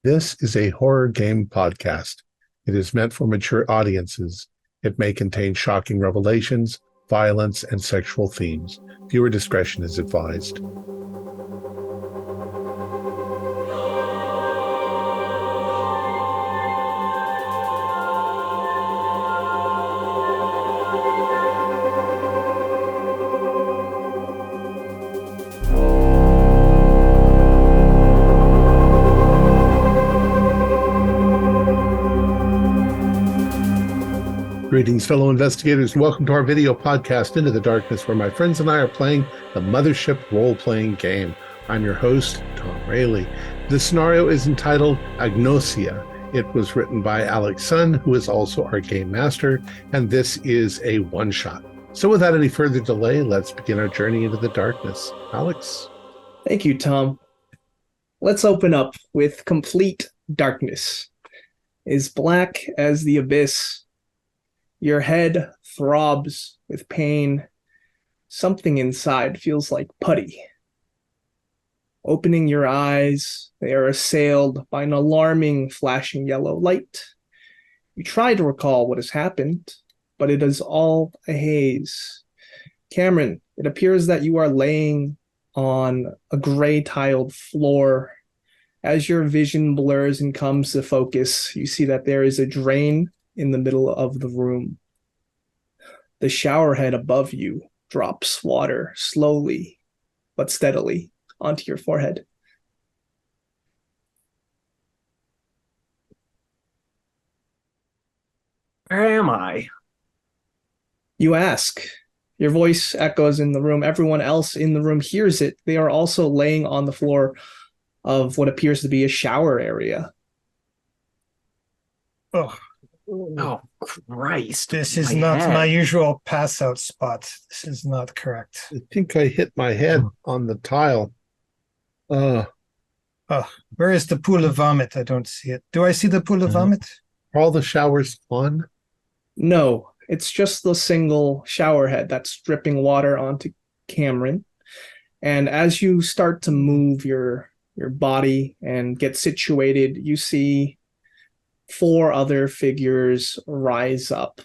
This is a horror game podcast. It is meant for mature audiences. It may contain shocking revelations, violence, and sexual themes. Viewer discretion is advised. Greetings, fellow investigators, and welcome to our video podcast, Into the Darkness, where my friends and I are playing the Mothership role-playing game. I'm your host, Thom Raley. The scenario is entitled Agnosia. It was written by Alex Sun, who is also our game master, and this is a one-shot. So without any further delay, let's begin our journey into the darkness. Alex? Thank you, Tom. Let's open up with complete darkness. As black as the abyss. Your head throbs with pain. Something inside feels like putty. Opening your eyes, they are assailed by an alarming flashing yellow light. You try to recall what has happened, but it is all a haze. Cameron, it appears that you are laying on a gray-tiled floor. As your vision blurs and comes to focus, you see that there is a drain in the middle of the room. The shower head above you drops water slowly but steadily onto your forehead. Where am I? You ask. Your voice echoes in the room. Everyone else in the room hears it. They are also laying on the floor of what appears to be a shower area. Oh, Oh, Christ. this is my not head. my usual pass out spot. This is not correct. I think I hit my head on the tile. Oh, where is the pool of vomit? I don't see it. Do I see the pool of vomit? Are all the showers on? No, it's just the single shower head that's dripping water onto Cameron. And as you start to move your body and get situated, you see 4 other figures rise up,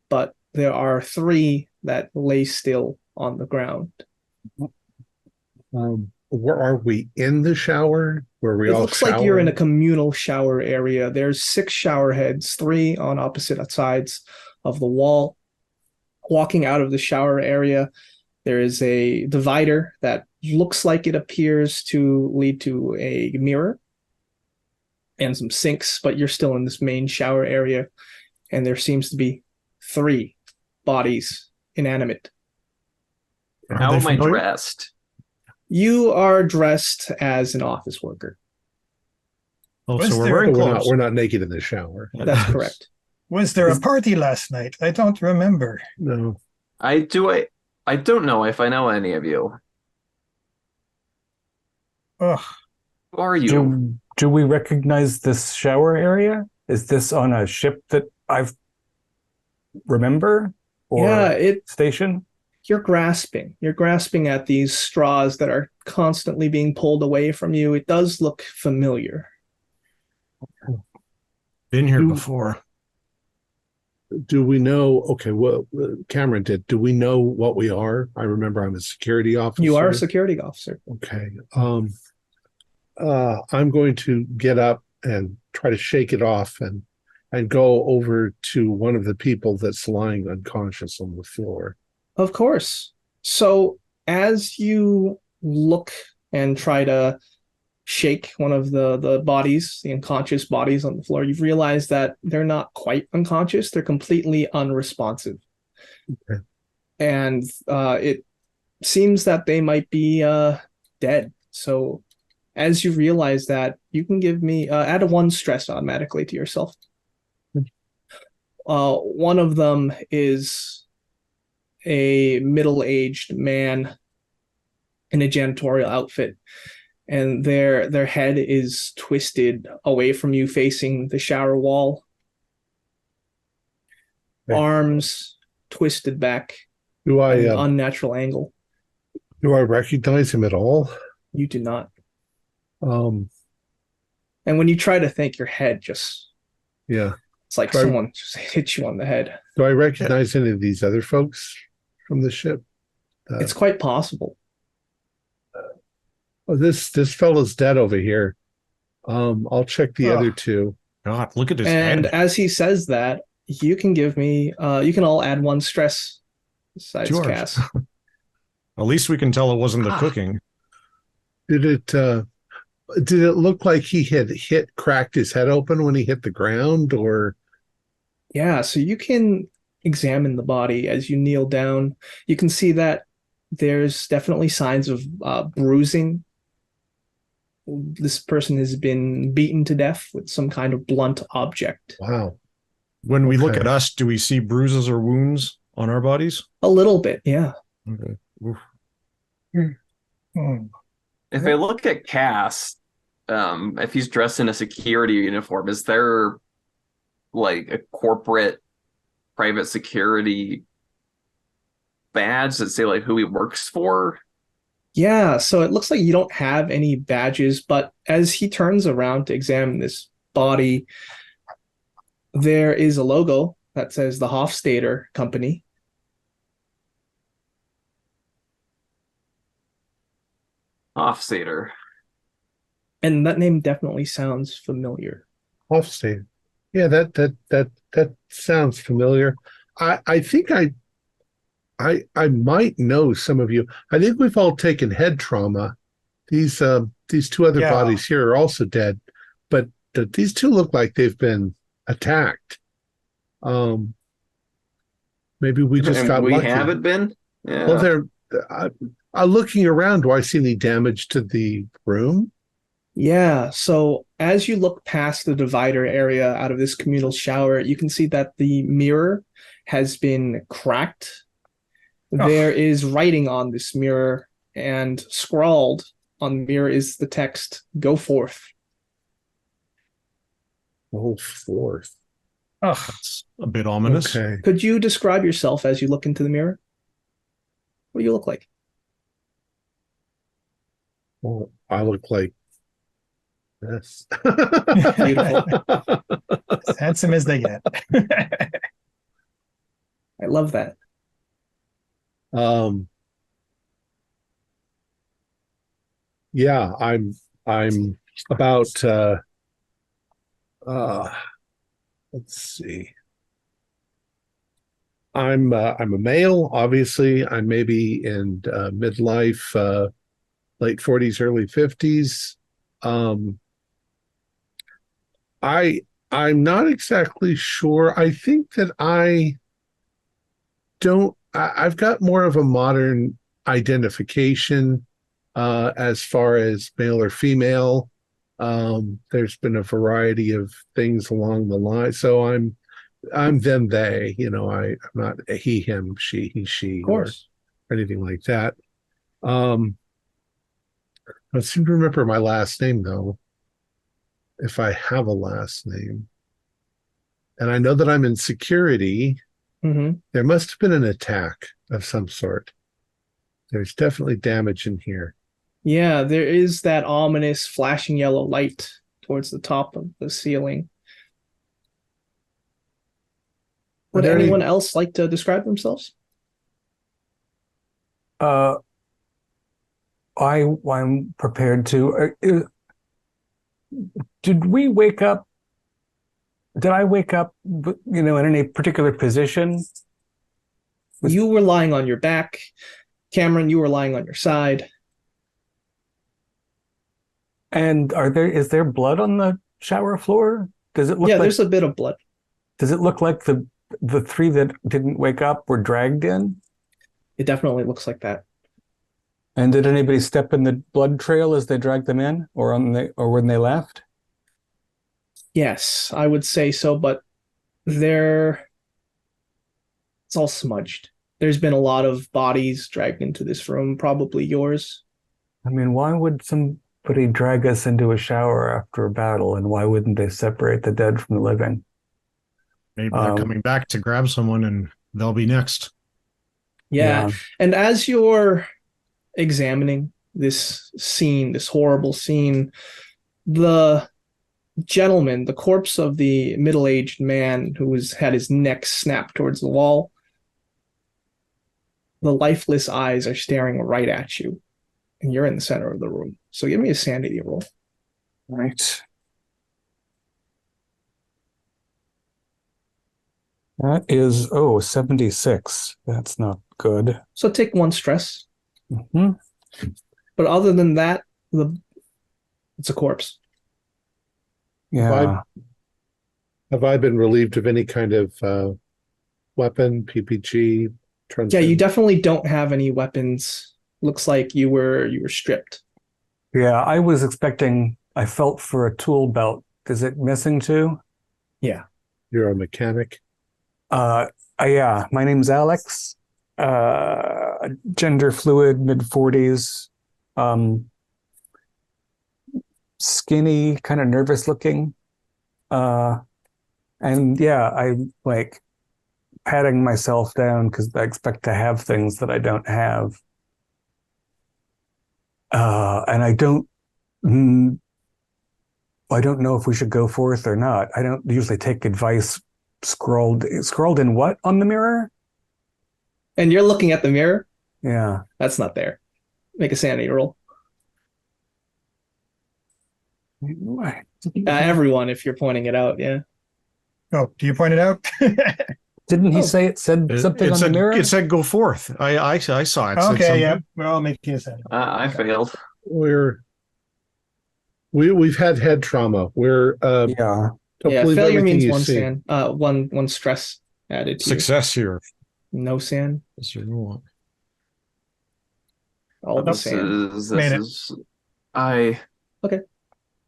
but there are 3 that lay still on the ground. Where are we? In the shower? Where we It all looks shower? like you're in a communal shower area. There's 6 shower heads, 3 on opposite sides of the wall. Walking out of the shower area, there is a divider that looks like it appears to lead to a mirror and some sinks, but you're still in this main shower area, and there seems to be 3 bodies inanimate. How am I dressed? You are dressed as an office worker. Oh, Was so there we're a not, close? we're not naked in the shower. That's correct. Was there a party last night? I don't remember. No. I don't know if I know any of you. Oh, Who are you? Do we recognize this shower area? Is this on a ship that I've remember or Yeah, station? you're grasping at these straws that are constantly being pulled away from you. It does look familiar. Been here Do- before. Do we know? Okay, well, Cameron did. Do we know what we are? I remember I'm a security officer. You are a security officer. Okay. I'm going to get up and try to shake it off and go over to one of the people that's lying unconscious on the floor. Of course. So as you look and try to shake one of the bodies, the unconscious bodies on the floor, you've realized that they're not quite unconscious. They're completely unresponsive. Okay. And it seems that they might be dead. So as you realize that, you can give me add a 1 stress automatically to yourself. One of them is a middle-aged man in a janitorial outfit, and their head is twisted away from you, facing the shower wall. Okay. Arms twisted back Do at I an unnatural angle. do I recognize him at all? You do not. Um, And And when you try to think, your head just, Yeah. it's like Right. someone just hit you on the head. Do I recognize any of these other folks from the ship? It's quite possible. Oh, this fellow's dead over here. I'll check the other two. God, look at his And head. as he says that, you can give me, you can all add 1 stress besides Sure. Cass. At least we can tell it wasn't the Ah. cooking. Did it look like he had cracked his head open when he hit the ground, or? Yeah, so you can examine the body as you kneel down. You can see that there's definitely signs of bruising. This person has been beaten to death with some kind of blunt object. Wow. When we look Okay. at us, do we see bruises or wounds on our bodies? A little bit, yeah. Okay. Oof. Hmm. If I look at Cass, if he's dressed in a security uniform, is there like a corporate private security badge that say like who he works for? Yeah, so it looks like you don't have any badges, but as he turns around to examine this body, there is a logo that says the Hofstadter Company. Offsater. And that name definitely sounds familiar. Hofstadter. Yeah, that sounds familiar. I think I might know some of you. I think we've all taken head trauma. These two other Yeah. bodies here are also dead, but these two look like they've been attacked. Maybe we just And got we lucky. haven't been? Yeah. Well, looking around, do I see any damage to the room? Yeah, so as you look past the divider area out of this communal shower, you can see that the mirror has been cracked. There is writing on this mirror, and scrawled on the mirror is the text, "Go forth." Oh, fourth. Oh, That's a bit ominous. Okay. Could you describe yourself as you look into the mirror? What do you look like? Well, I look like this. Beautiful. as handsome as they get. I love that. Yeah, I'm about let's see. I'm a male, obviously. I'm maybe in midlife, late 40s, early 50s. I'm not exactly sure. I think that I've got more of a modern identification as far as male or female. There's been a variety of things along the line. So I'm them, they, I'm not a he, him, she, he, she, Of course. or anything like that. I seem to remember my last name though, if I have a last name. And I know that I'm in security. Hmm. There must have been an attack of some sort. There's definitely damage in here. Yeah, there is that ominous flashing yellow light towards the top of the ceiling. Would there any- anyone else like to describe themselves? I'm prepared to. Did we wake up? Did I wake up, in any particular position? You were lying on your back. Cameron, you were lying on your side. And is there blood on the shower floor? Does it look Yeah, like, there's a bit of blood. does it look like the three that didn't wake up were dragged in? It definitely looks like that. And did anybody step in the blood trail as they dragged them in, or when they left? Yes, I would say so, but it's all smudged. There's been a lot of bodies dragged into this room, probably yours. I mean, why would somebody drag us into a shower after a battle, and why wouldn't they separate the dead from the living? Maybe they're coming back to grab someone and they'll be next. Yeah. And as you're examining this scene, this horrible scene, the gentleman, the corpse of the middle-aged man who had his neck snapped towards the wall. The lifeless eyes are staring right at you, and you're in the center of the room. So give me a sanity roll. Right. That is 76. That's not good. So take 1 stress. Mm-hmm. But other than that, it's a corpse. Yeah. Have I been relieved of any kind of weapon, PPG? Yeah, you definitely don't have any weapons. Looks like you were stripped. Yeah, I was expecting, I felt for a tool belt. Is it missing too? Yeah. You're a mechanic. Yeah, my name's Alex. Gender fluid, mid-40s. Skinny, kind of nervous looking. And yeah, I'm like patting myself down because I expect to have things that I don't have. And I don't know if we should go forth or not. I don't usually take advice scrolled in what on the mirror? And you're looking at the mirror? Yeah. That's not there. Make a sanity roll. Everyone, if you're pointing it out, yeah. Oh, do you point it out? Didn't he say it said something on the mirror? It said go forth. I saw it. Okay, yeah. We're all making a sound. I failed. We've had head trauma. We're Yeah. don't Yeah, believe failure everything means you 1 see. sand. One stress added to you. Success here. No sand. That's your rule. All the sand. Made it. Okay.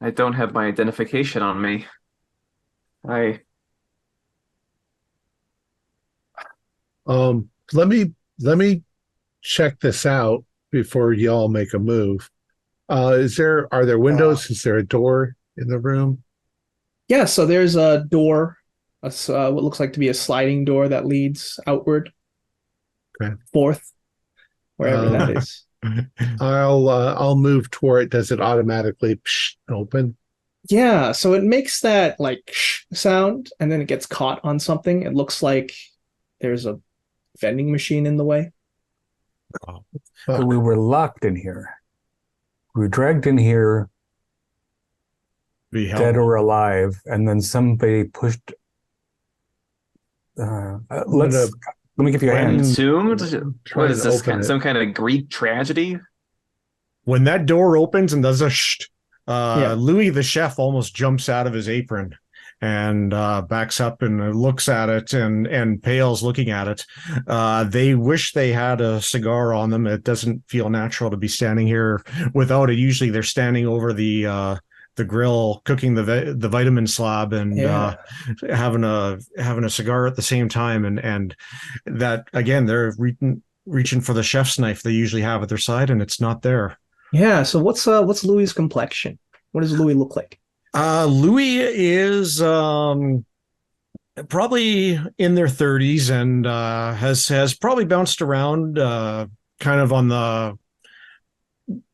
I don't have my identification on me. Let me check this out before y'all make a move. Are there windows? Is there a door in the room? Yeah, so there's a door, what looks like to be a sliding door that leads outward. Okay. Forth, wherever that is. I'll move toward it. Does it automatically open? Yeah, so it makes that like sound, and then it gets caught on something. It looks like there's a vending machine in the way. But we were locked in here. We were dragged in here, dead or alive, and then somebody pushed. Let me give you a hand. Consumed? Try What is to this? open it. Some kind of Greek tragedy? When that door opens and does a Yeah. Louis the chef almost jumps out of his apron and backs up and looks at it and pales looking at it. They wish they had a cigar on them. It doesn't feel natural to be standing here without it. Usually they're standing over the grill cooking the vitamin slab and having a cigar at the same time, and that again they're reaching for the chef's knife they usually have at their side, and it's not there. Yeah, so what's Louis' complexion? What does Louis look like? Louis is probably in their 30s and has probably bounced around kind of on the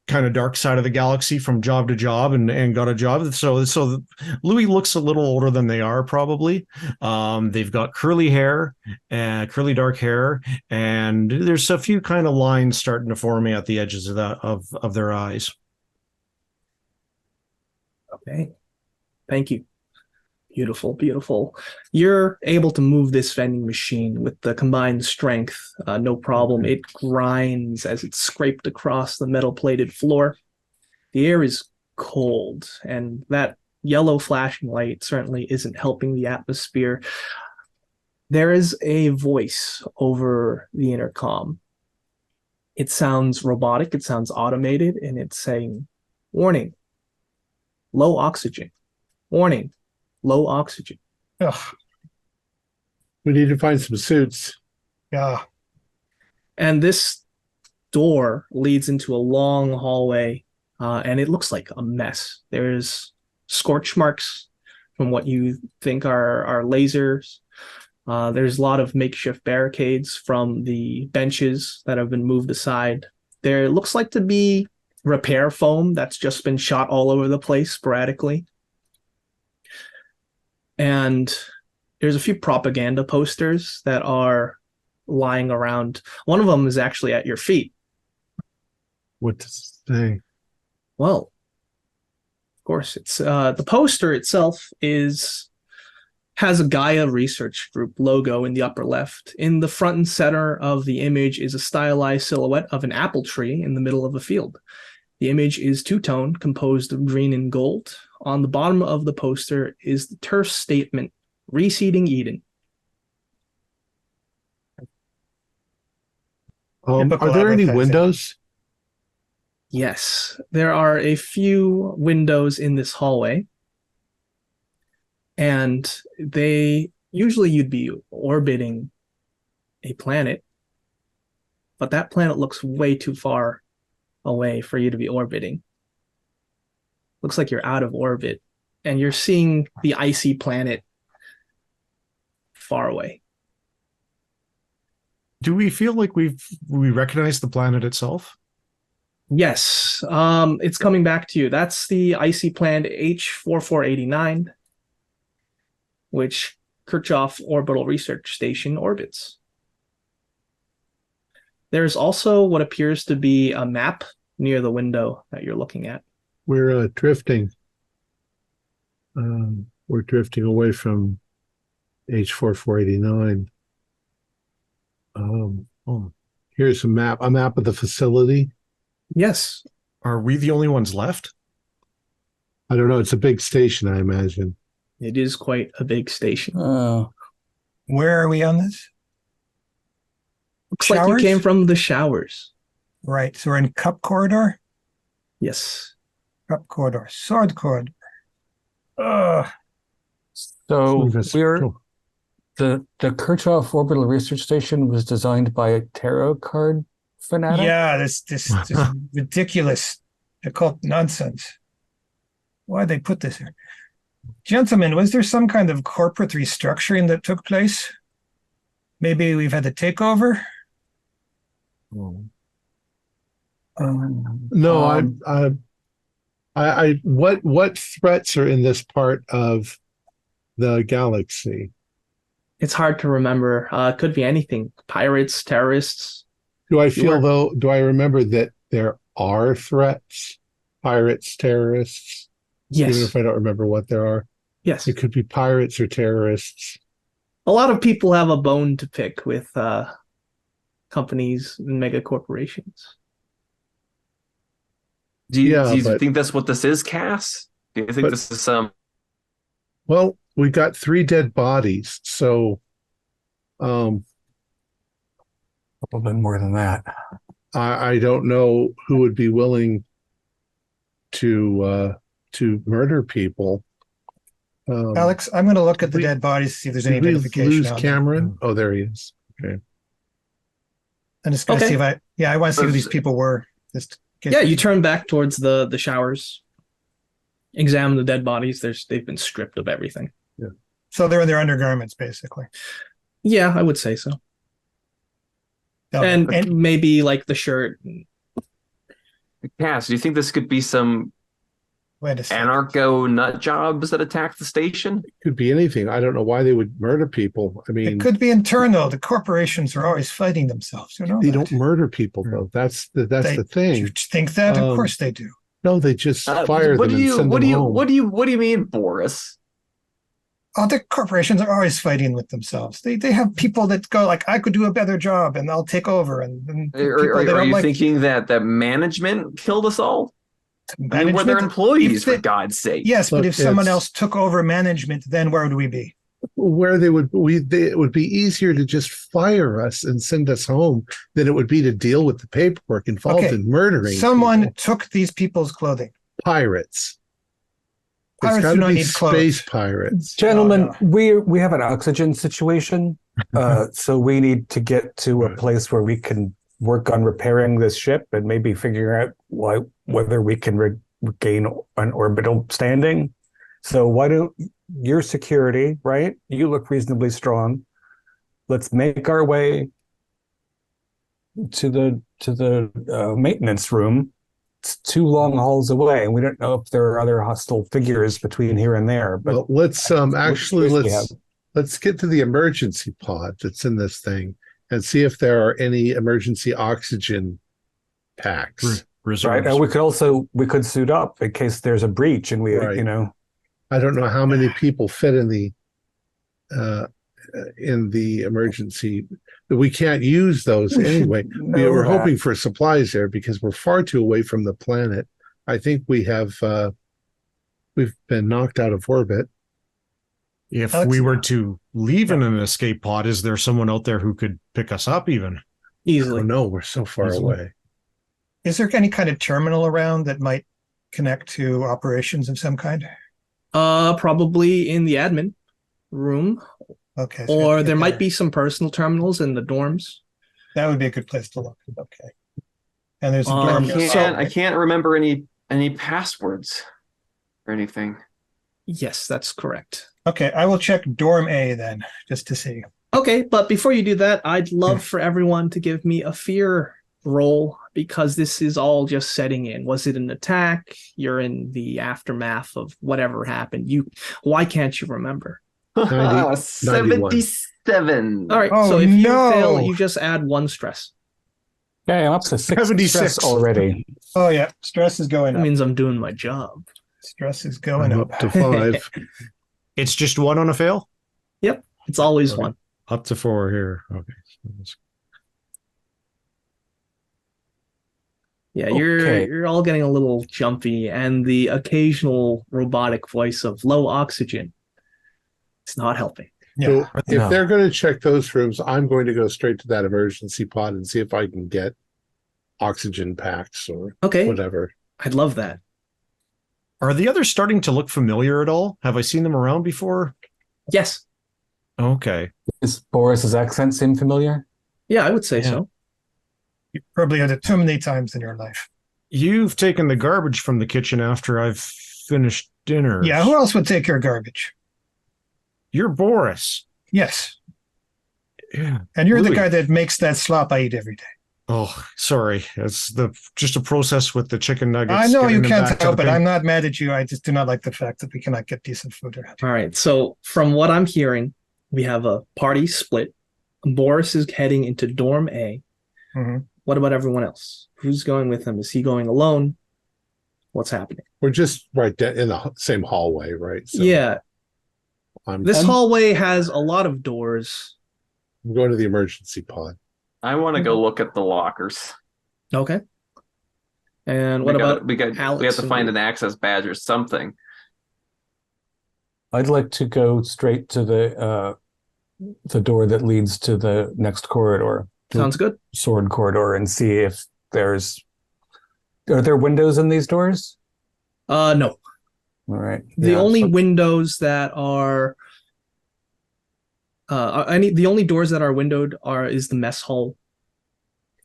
kind of dark side of the galaxy from job to job and got a job. So Louis looks a little older than they are probably. They've got curly hair and curly dark hair, and there's a few kind of lines starting to form at the edges of their eyes. Okay. Thank you. Beautiful, beautiful. You're able to move this vending machine with the combined strength, no problem. It grinds as it's scraped across the metal-plated floor. The air is cold, and that yellow flashing light certainly isn't helping the atmosphere. There is a voice over the intercom. It sounds robotic, it sounds automated, and it's saying, "Warning, low oxygen. Warning, low oxygen." Ugh, We need to find some suits. yeah. And this door leads into a long hallway, and it looks like a mess. There's scorch marks from what you think are lasers. There's a lot of makeshift barricades from the benches that have been moved aside. There looks like to be repair foam that's just been shot all over the place sporadically. And there's a few propaganda posters that are lying around. One of them is actually at your feet. What does it say? Well, of course, it's the poster itself has a Gaia Research Group logo in the upper left. In the front and center of the image is a stylized silhouette of an apple tree in the middle of a field. The image is two-tone, composed of green and gold. On the bottom of the poster is the terse statement, "Reseeding Eden." Typical Are there any advertising. windows? Yes, there are a few windows in this hallway. And usually you'd be orbiting a planet, but that planet looks way too far away for you to be orbiting. Looks like you're out of orbit, and you're seeing the icy planet far away. Do we feel like we recognize the planet itself? Yes, it's coming back to you. That's the icy planet H4489, which Kirchoff Orbital Research Station orbits. There's also what appears to be a map near the window that you're looking at. We're drifting. We're drifting away from H4489. Here's a map of the facility. Yes. Are we the only ones left? I don't know. It's a big station, I imagine. It is quite a big station. Where are we on this? Looks like you Showers? came from the showers. Right. So we're in Cup Corridor? Yes. Cup Corridor. Sword Corridor. So Cool. the Kirchoff Orbital Research Station was designed by a tarot card fanatic. Yeah, this ridiculous occult nonsense. Why'd they put this here? Gentlemen, was there some kind of corporate restructuring that took place? Maybe we've had a takeover? No, what threats are in this part of the galaxy? It's hard to remember. Could be anything. Pirates, terrorists. Do I remember that there are threats? Pirates, terrorists? Yes. Even if I don't remember what there are. Yes. It could be pirates or terrorists. A lot of people have a bone to pick with companies and mega corporations. Do you but- think that's what this is, Cass? Do you think this is some? Well, we got 3 dead bodies, so A little bit more than that. I don't know who would be willing to murder people. Alex, I'm going to look at the we- dead bodies, see if there's any Did we identification. lose on them. Cameron? Oh, there he is. Okay. I'm just going to Okay. see if I want to see who these people were. Just get, Yeah, you turn back towards the showers. Examine the dead bodies. They've been stripped of everything. So they're in their undergarments, basically. Yeah, I would say so. Okay. And maybe like the shirt. Cass, do you think this could be some Wait a second. anarcho nut jobs that attack the station? It could be anything. I don't know why they would murder people. I mean, It could be internal. The corporations are always fighting themselves. You know they that. don't murder people though. That's the You thing. think that? Of Um, course they do. No, they just fire what them do you and send what them do you home. what do you mean, Boris? Oh, the corporations are always fighting with themselves. They have people that go like, I could do a better job and I'll take over. And people Are they don't you like thinking that management killed us all? I mean, we're management. their employees, If they- for God's sake. Yes, but Look, if someone it's- else took over management, then where would we be? Where it would be easier to just fire us and send us home than it would be to deal with the paperwork involved Okay, in murdering Someone people. took these people's clothing. Pirates. It's Pirates gotta do not be need clothes. space pirates. Gentlemen, no. we have an oxygen situation, so we need to get to a place where we can work on repairing this ship and maybe figure out whether we can regain an orbital standing. So why don't your security, right? You look reasonably strong. Let's make our way to the maintenance room it's 2 long hauls away, and we don't know if there are other hostile figures between here and there. But Well, let's wish we had. let's get to the emergency pod that's in this thing and see if there are any emergency oxygen packs. Reserves. Right. We could suit up in case there's a breach, and we, Right. you know. I don't know how many people fit in the emergency. We can't use those We should anyway. know We're that. hoping for supplies there because we're far too away from the planet. I think we've been knocked out of orbit. If Alex- we were to leave in an escape pod, is there someone out there who could pick us up even? Oh Easily. no, we're so far Easily. away. Is there any kind of terminal around that might connect to operations of some kind? Probably in the admin room, Okay. so we have or to get there might be some personal terminals in the dorms. That would be a good place to look. Okay. And there's a Um, dorm I nearby. can't remember any passwords or anything. Yes, that's correct. Okay, I will check dorm A then, just to see. Okay, but before you do that, I'd love for everyone to give me a fear roll because this is all just setting in. Was it an attack? You're in the aftermath of whatever happened. Why can't you remember? 91. 77. All right, Oh, so if you no. fail, you just add 1 stress. Yeah, I'm up to 6 76. stress already. Oh yeah, stress is going That up. means I'm doing my job. Stress is going I'm up. up to 5. It's just 1 on a fail? It's always Okay. 1. Up to 4 here. Okay. Yeah, Okay. you're all getting a little jumpy, and the occasional robotic voice of low oxygen. It's not helping. So Yeah. if No. they're going to check those rooms, I'm going to go straight to that emergency pod and see if I can get oxygen packs or Okay, whatever. I'd love that. Are the others starting to look familiar at all? Have I seen them around before? Yes. Okay. Does Boris's accent seem familiar? Yeah, I would say Yeah. so. You probably had it too many times in your life. You've taken the garbage from the kitchen after I've finished dinner. Yeah, who else would take your garbage? You're Boris. Yes. Yeah. And you're the Louis. guy that makes that slop I eat every day. Oh, sorry. It's just a process with the chicken nuggets. I know you getting them can't back to help the it. bin. I'm not mad at you. I just do not like the fact that we cannot get decent food around here. All right. So from what I'm hearing, we have a party split. Boris is heading into dorm A. Mhm. What about everyone else? Who's going with him? Is he going alone? What's happening? We're just right in the same hallway, right? So Yeah, I'm this hallway has a lot of doors. going to the emergency pod. I want to go look at the lockers. Okay. And what about we have Alex to and find Lou? an access badge or something. I'd like to go straight to the door that leads to the next corridor, Sounds good. sword corridor, and see if are there windows in these doors? No. All right. The Yeah, only so- windows that are the only doors that are windowed is the mess hall.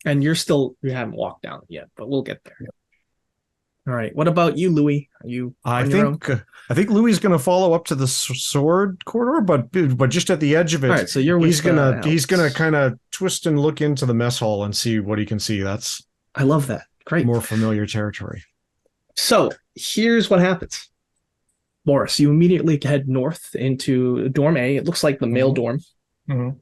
And you haven't walked down it yet, but we'll get there. All right. What about you, Louis? Are you I on your own? think Louis is going to follow up to the sword corridor, but just at the edge of it. All right, so you're with he's gonna Alex. kind of twist and look into the mess hall and see what he can see. That's I love that. Great. more familiar territory. So here's what happens. Boris, you immediately head north into dorm A. It looks like the male dorm. Mhm.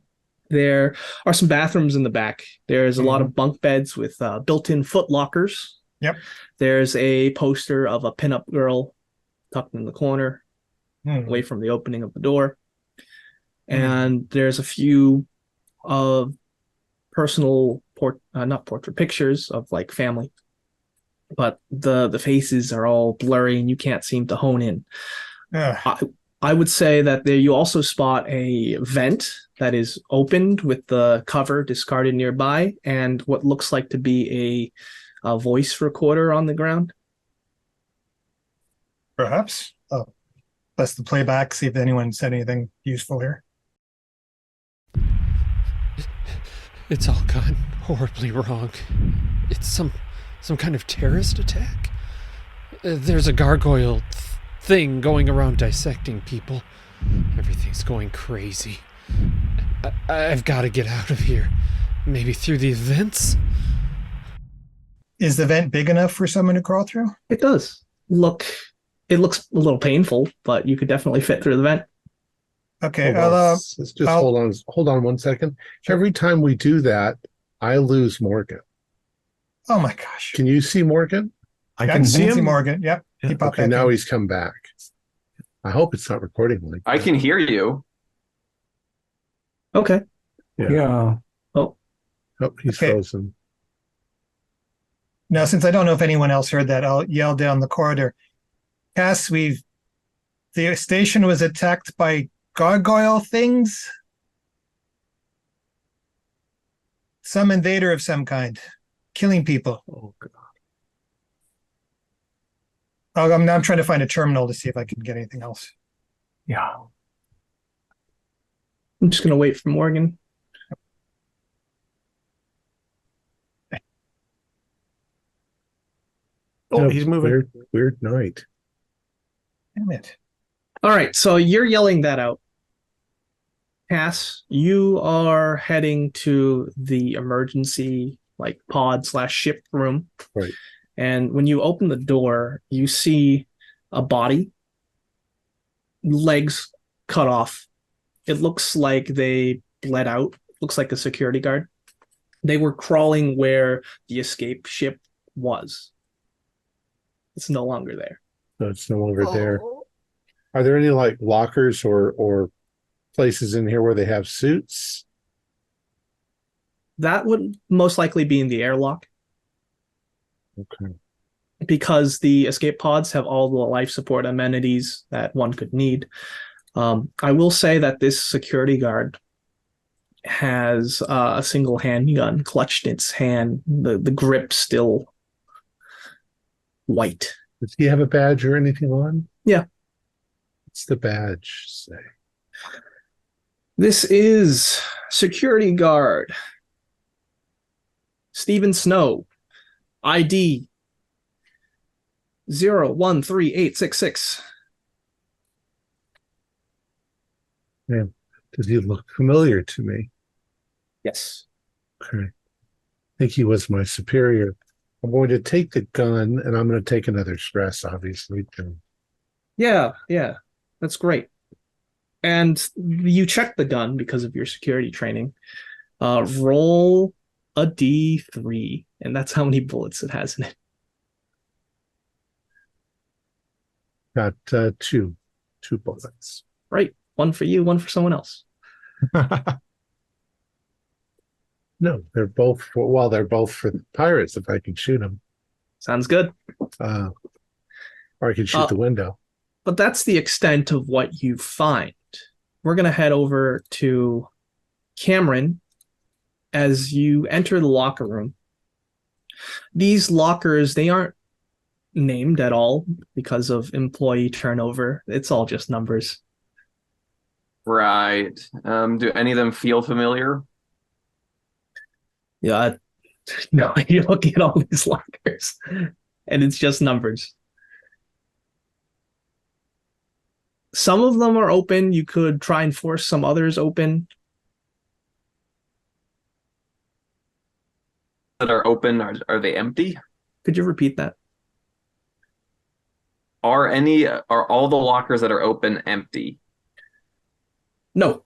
There are some bathrooms in the back. There's a lot of bunk beds with built-in foot lockers. Yep. There's a poster of a pinup girl tucked in the corner, Hmm. away from the opening of the door. And there's a few personal not portrait pictures of like family, but the faces are all blurry and you can't seem to hone in. Ugh. I would say that there you also spot a vent that is opened with the cover discarded nearby and what looks like to be a voice recorder on the ground. Perhaps. Oh, that's the playback. See if anyone said anything useful here. It's all gone horribly wrong. It's some kind of terrorist attack. There's a gargoyle thing going around dissecting people. Everything's going crazy. I've got to get out of here. Maybe through these vents? Is the vent big enough for someone to crawl through? It does. It looks a little painful, but you could definitely fit through the vent. Okay, Let's just I'll- hold on 1 second. Sure. Every time we do that, I lose Morgan. Oh my gosh. Can you see Morgan? I can see him. Morgan. Yep. He popped Okay, back now in. he's come back. I hope it's not recording like I that. can hear you. Okay. Yeah. Oh, he's Okay. frozen. Now, since I don't know if anyone else heard that, I'll yell down the corridor. Cass, the station was attacked by gargoyle things. Some invader of some kind, killing people. Oh, God. I'm trying to find a terminal to see if I can get anything else. Yeah. I'm just gonna wait for Morgan. Oh, he's moving. Weird night. Damn it. All right, so you're yelling that out. Cass, you are heading to the emergency pod/ship room. Right. And when you open the door, you see a body, legs cut off. It looks like they bled out. Looks like a security guard. They were crawling where the escape ship was. It's no longer there. So it's no longer there. Are there any lockers or places in here where they have suits? That would most likely be in the airlock, Okay. because the escape pods have all the life support amenities that one could need. I will say that this security guard has a single handgun clutched in its hand, the grip still white. Does he have a badge or anything on? Yeah. What's the badge say? This is security guard Stephen Snow, ID 013866. Does he look familiar to me? Yes. Okay. I think he was my superior. I'm going to take the gun and I'm going to take another stress, obviously. Yeah, that's great. And you check the gun because of your security training. Roll a D3, and that's how many bullets it has in it. Got two bullets. Right. One for you, one for someone else. No, they're both for the pirates if I can shoot them. Sounds good. Or I can shoot the window. But that's the extent of what you find. We're going to head over to Cameron as you enter the locker room. These lockers, they aren't named at all because of employee turnover. It's all just numbers. Right. Do any of them feel familiar? Yeah. No, you're looking at all these lockers and it's just numbers. Some of them are open. You could try and force some others open. That are open, are they empty? Could you repeat that? Are all the lockers that are open empty? No.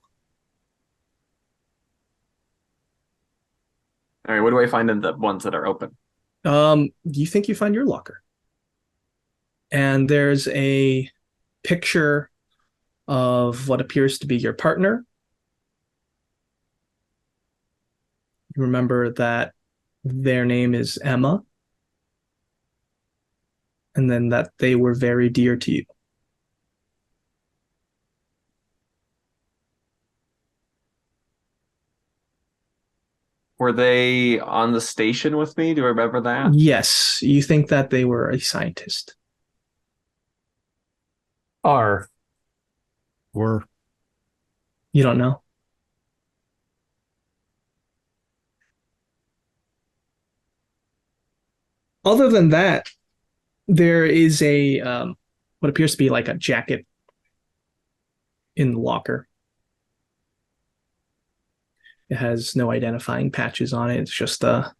All right, what do I find in the ones that are open? You think you find your locker. And there's a picture of what appears to be your partner. You remember that their name is Emma, and then that they were very dear to you. Were they on the station with me? Do I remember that? Yes, you think that they were a scientist. Are. We're You don't know? Other than that, there is a what appears to be like a jacket in the locker. It has no identifying patches on it. It's just a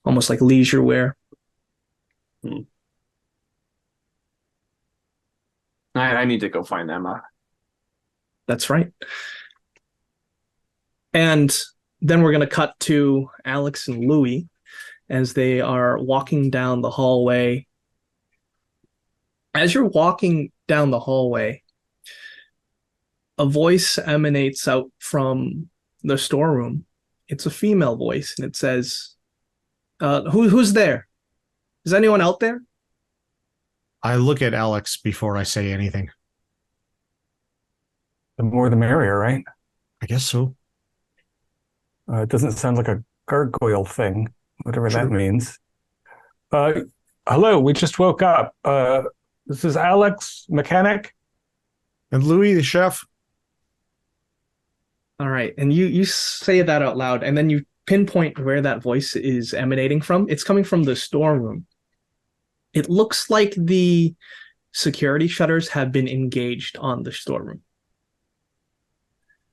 almost like leisure wear. I need to go find Emma. That's right. And then we're going to cut to Alex and Louis as they are walking down the hallway. As you're walking down the hallway, a voice emanates out from the storeroom. It's a female voice, and it says, who's there? Is anyone out there? I look at Alex before I say anything. The more the merrier, right? I guess so. It doesn't sound like a gargoyle thing, whatever that means. Hello, we just woke up. This is Alex, mechanic. And Louis, the chef. All right. And you say that out loud, and then you pinpoint where that voice is emanating from. It's coming from the storeroom. It looks like the security shutters have been engaged on the storeroom.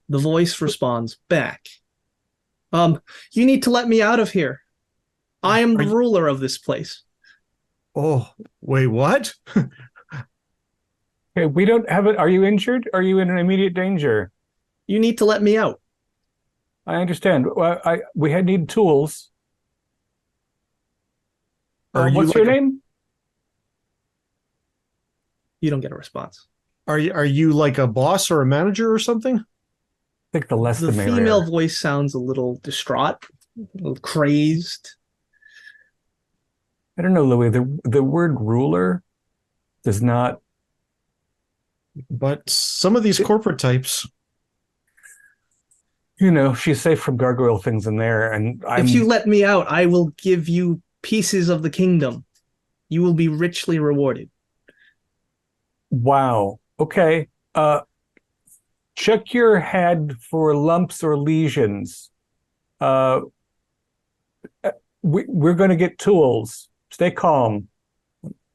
The voice responds back. You need to let me out of here. I am the ruler of this place. Oh, wait, what? Okay, we don't have it. Are you injured? Are you in an immediate danger? You need to let me out. I understand. Well, we need tools. What's your name? You don't get a response. Are you like a boss or a manager or something? I think the less the merrier. Female voice sounds a little distraught, a little crazed. I don't know, Louis. The word ruler does not. But some of these corporate types. You know, she's safe from gargoyle things in there, and if you let me out, I will give you pieces of the kingdom. You will be richly rewarded. Wow. Okay. Check your head for lumps or lesions. We're going to get tools. Stay calm.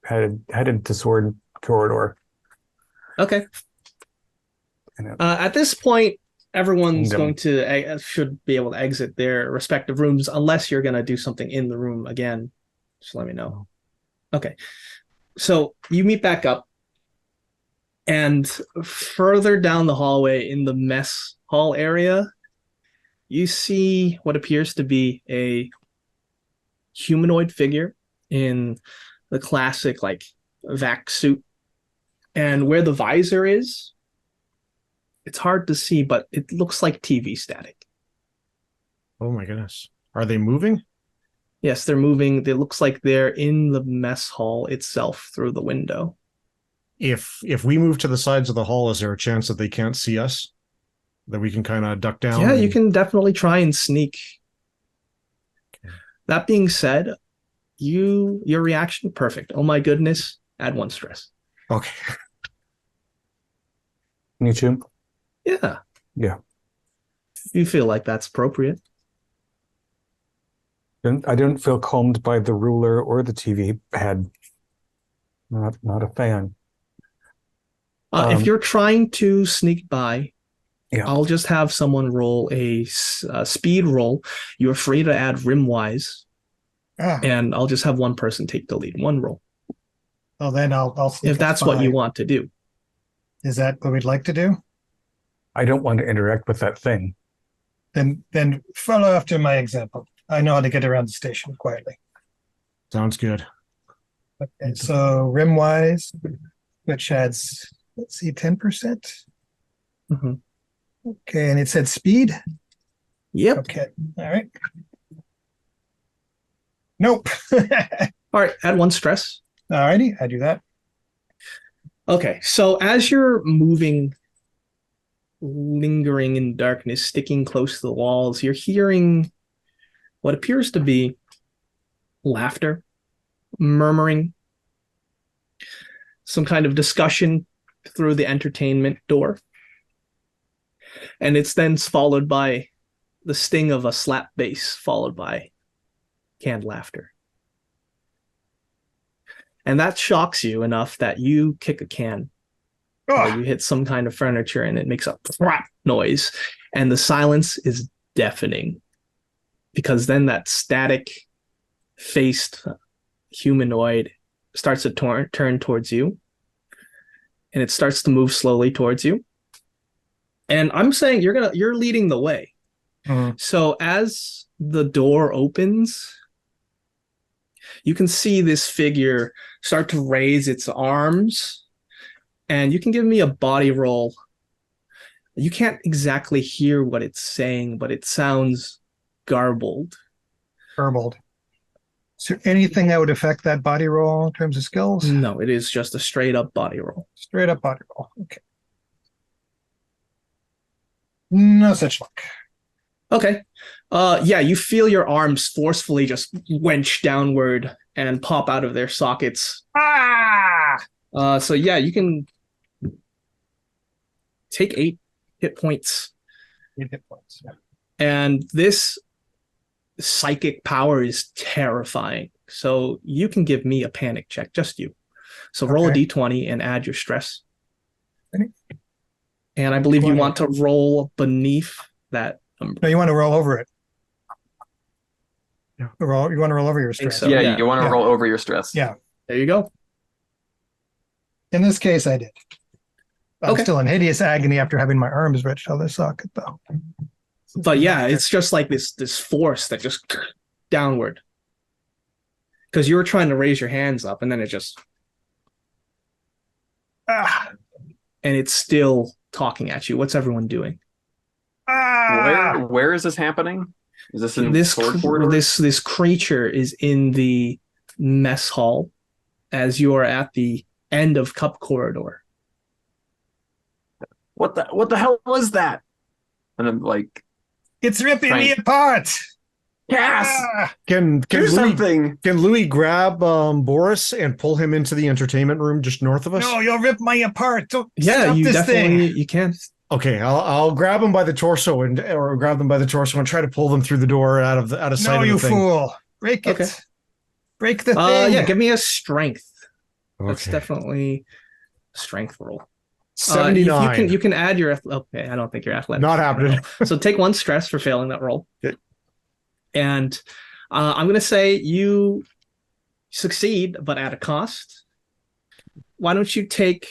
Headed to Sword Corridor. Okay. At this point, everyone's should be able to exit their respective rooms unless you're going to do something in the room again. Just let me know. Okay. So you meet back up. And further down the hallway in the mess hall area, you see what appears to be a humanoid figure in the classic like vac suit. And where the visor is, it's hard to see, but it looks like TV static. Oh my goodness. Are they moving? Yes, they're moving. It looks like they're in the mess hall itself through the window. If we move to the sides of the hall, is there a chance that they can't see us? That we can kind of duck down? Yeah, you can definitely try and sneak. Okay. That being said, your reaction, perfect. Oh my goodness, add 1 stress. Okay. Me too? Yeah. Yeah. You feel like that's appropriate. I don't feel calmed by the ruler or the TV head. Not a fan. If you're trying to sneak by, yeah. I'll just have someone roll a speed roll. You're free to add rimwise, and I'll just have one person take the lead. 1 roll. Oh, then I'll sneak if that's what you want to do. Is that what we'd like to do? I don't want to interact with that thing. Then follow after my example. I know how to get around the station quietly. Sounds good. Okay, so rimwise, which adds, let's see, 10%. Mm-hmm. Okay, and it said speed? Yep. Okay, all right. Nope. All right, add 1 stress. All righty, I do that. Okay, so as you're moving, lingering in darkness, sticking close to the walls, you're hearing what appears to be laughter, murmuring, some kind of discussion through the entertainment door. And it's then followed by the sting of a slap bass, followed by canned laughter. And that shocks you enough that you kick a can. Or you hit some kind of furniture and it makes a thwap noise. And the silence is deafening. Because then that static faced humanoid starts to turn towards you, and it starts to move slowly towards you. And I'm saying you're leading the way. Mhm. So as the door opens, you can see this figure start to raise its arms, and you can give me a body roll. You can't exactly hear what it's saying, but it sounds garbled. Garbled. Is there anything that would affect that body roll in terms of skills? No, it is just a straight up body roll. Straight up body roll. Okay. No such luck. Okay. Yeah, you feel your arms forcefully just wench downward and pop out of their sockets. So yeah, you can take 8 hit points. 8 hit points. Yeah. And this psychic power is terrifying. So you can give me a panic check, just you. So roll a Okay. d20 and add your stress. Ready? And I believe you 20. want to roll beneath that number. No, you want to roll over it. Yeah. You want to roll over your think stress. so. yeah, yeah. you want to Yeah. roll over your stress. Yeah. There you go. In this case, I did. I'm Okay. still in hideous agony after having my arms wrenched out of the socket, though. But yeah, it's just like this force that just downward. Because you were trying to raise your hands up, and then it just and it's still talking at you. What's everyone doing? Where is this happening? Is this in This sword corridor? this creature is in the mess hall, as you are at the end of Cup Corridor. What the hell was that? And I'm like, It's ripping Frank. me apart. yes, Can do Louis, something. can Louis grab Boris and pull him into the entertainment room just north of us? No, you'll rip me apart. Don't Yeah, stop you this definitely thing. you can. Okay, I'll grab him by the torso or grab them by the torso and try to pull them through the door out of sight No, of you the thing. fool. Break it. Okay. Break the thing. Yeah, give me a strength. That's Okay. definitely a strength roll. 79. You can add your okay. I don't think you're athletic. Not happening. So take 1 stress for failing that roll. Okay. And I'm going to say you succeed, but at a cost. Why don't you take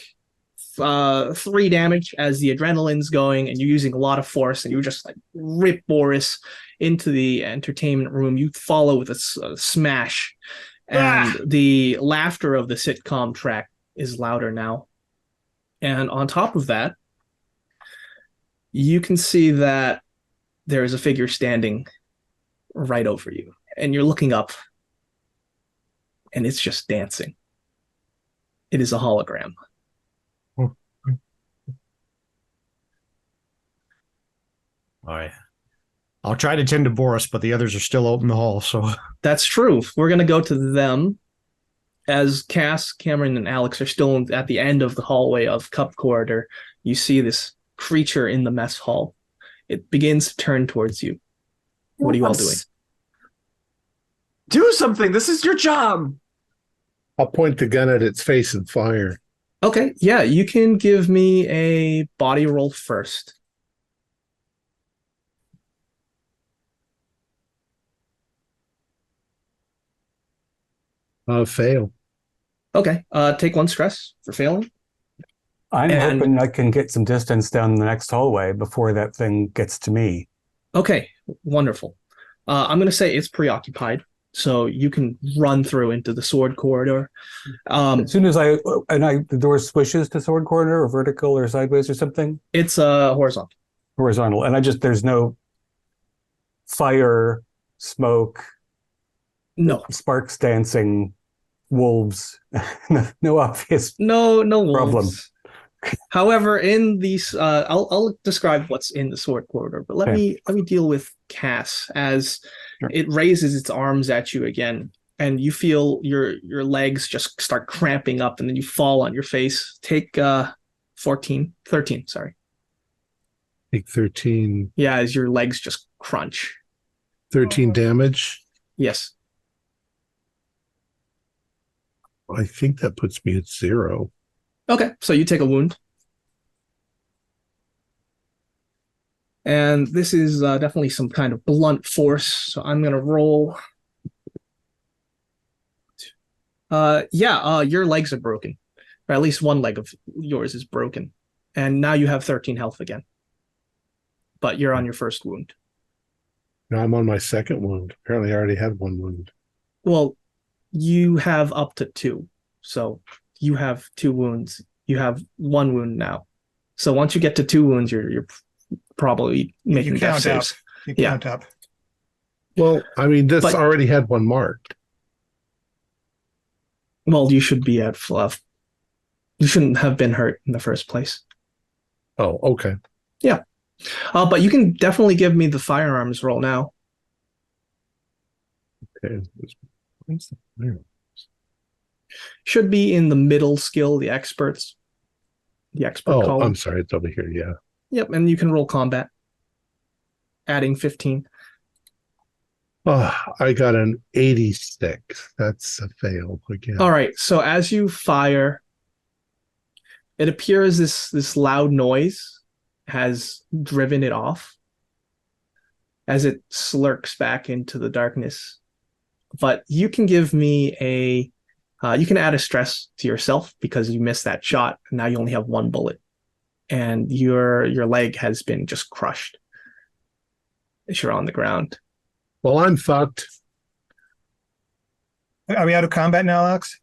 3 damage as the adrenaline's going, and you're using a lot of force, and you just like rip Boris into the entertainment room. You follow with a smash, and the laughter of the sitcom track is louder now. And on top of that, you can see that there is a figure standing right over you. And you're looking up, and it's just dancing. It is a hologram. All right. I'll try to tend to Boris, but the others are still out in the hall. So That's true. We're going to go to them as Cass, Cameron, and Alex are still at the end of the hallway of Cup Corridor. You see this creature in the mess hall. It begins to turn towards you. What are you all doing? Do something. This is your job. I'll point the gun at its face and fire. Okay, yeah, you can give me a body roll first. Fail. Okay, take 1 stress for failing. I'm And- hoping I can get some distance down the next hallway before that thing gets to me. Okay, wonderful. I'm going to say it's preoccupied, so you can run through into the sword corridor. As soon as the door swishes to sword corridor or vertical or sideways or something, It's horizontal. horizontal, and there's no fire, smoke, No, sparks dancing, wolves, no obvious. no wolves. Problem. However, in these, I'll describe what's in the sword corridor, but let Okay. me deal with Cass as Sure. it raises its arms at you again, and you feel your legs just start cramping up, and then you fall on your face. Take 13, sorry. Take 13 Yeah, as your legs just crunch. 13 damage. Yes. I think that puts me at 0. Okay, so you take a wound. And this is definitely some kind of blunt force, so I'm going to roll Your legs are broken. Or at least one leg of yours is broken. And now you have 13 health again. But you're on your first wound. Now I'm on my second wound. Apparently I already had one wound. Well, you have up to 2. So you have 2 wounds. You have 1 wound now. So once you get to 2 wounds, you're probably making death saves. You Yeah. count up. Well, I mean, this But- already had one marked. Well, you should be at fluff. You shouldn't have been hurt in the first place. Oh, okay. But you can definitely give me the firearms roll now. Okay. Where's the fire? Should be in the middle skill, the experts. The expert Oh, column. I'm sorry. It's over here. Yeah. Yep, and you can roll combat. Adding 15. Oh, I got an 86. That's a fail again. All right, so as you fire, it appears this loud noise has driven it off as it slurks back into the darkness. But you can give me you can add a stress to yourself because you missed that shot. And now you only have 1 bullet, and your leg has been just crushed as you're on the ground. Well, I'm fucked. Are we out of combat now, Alex?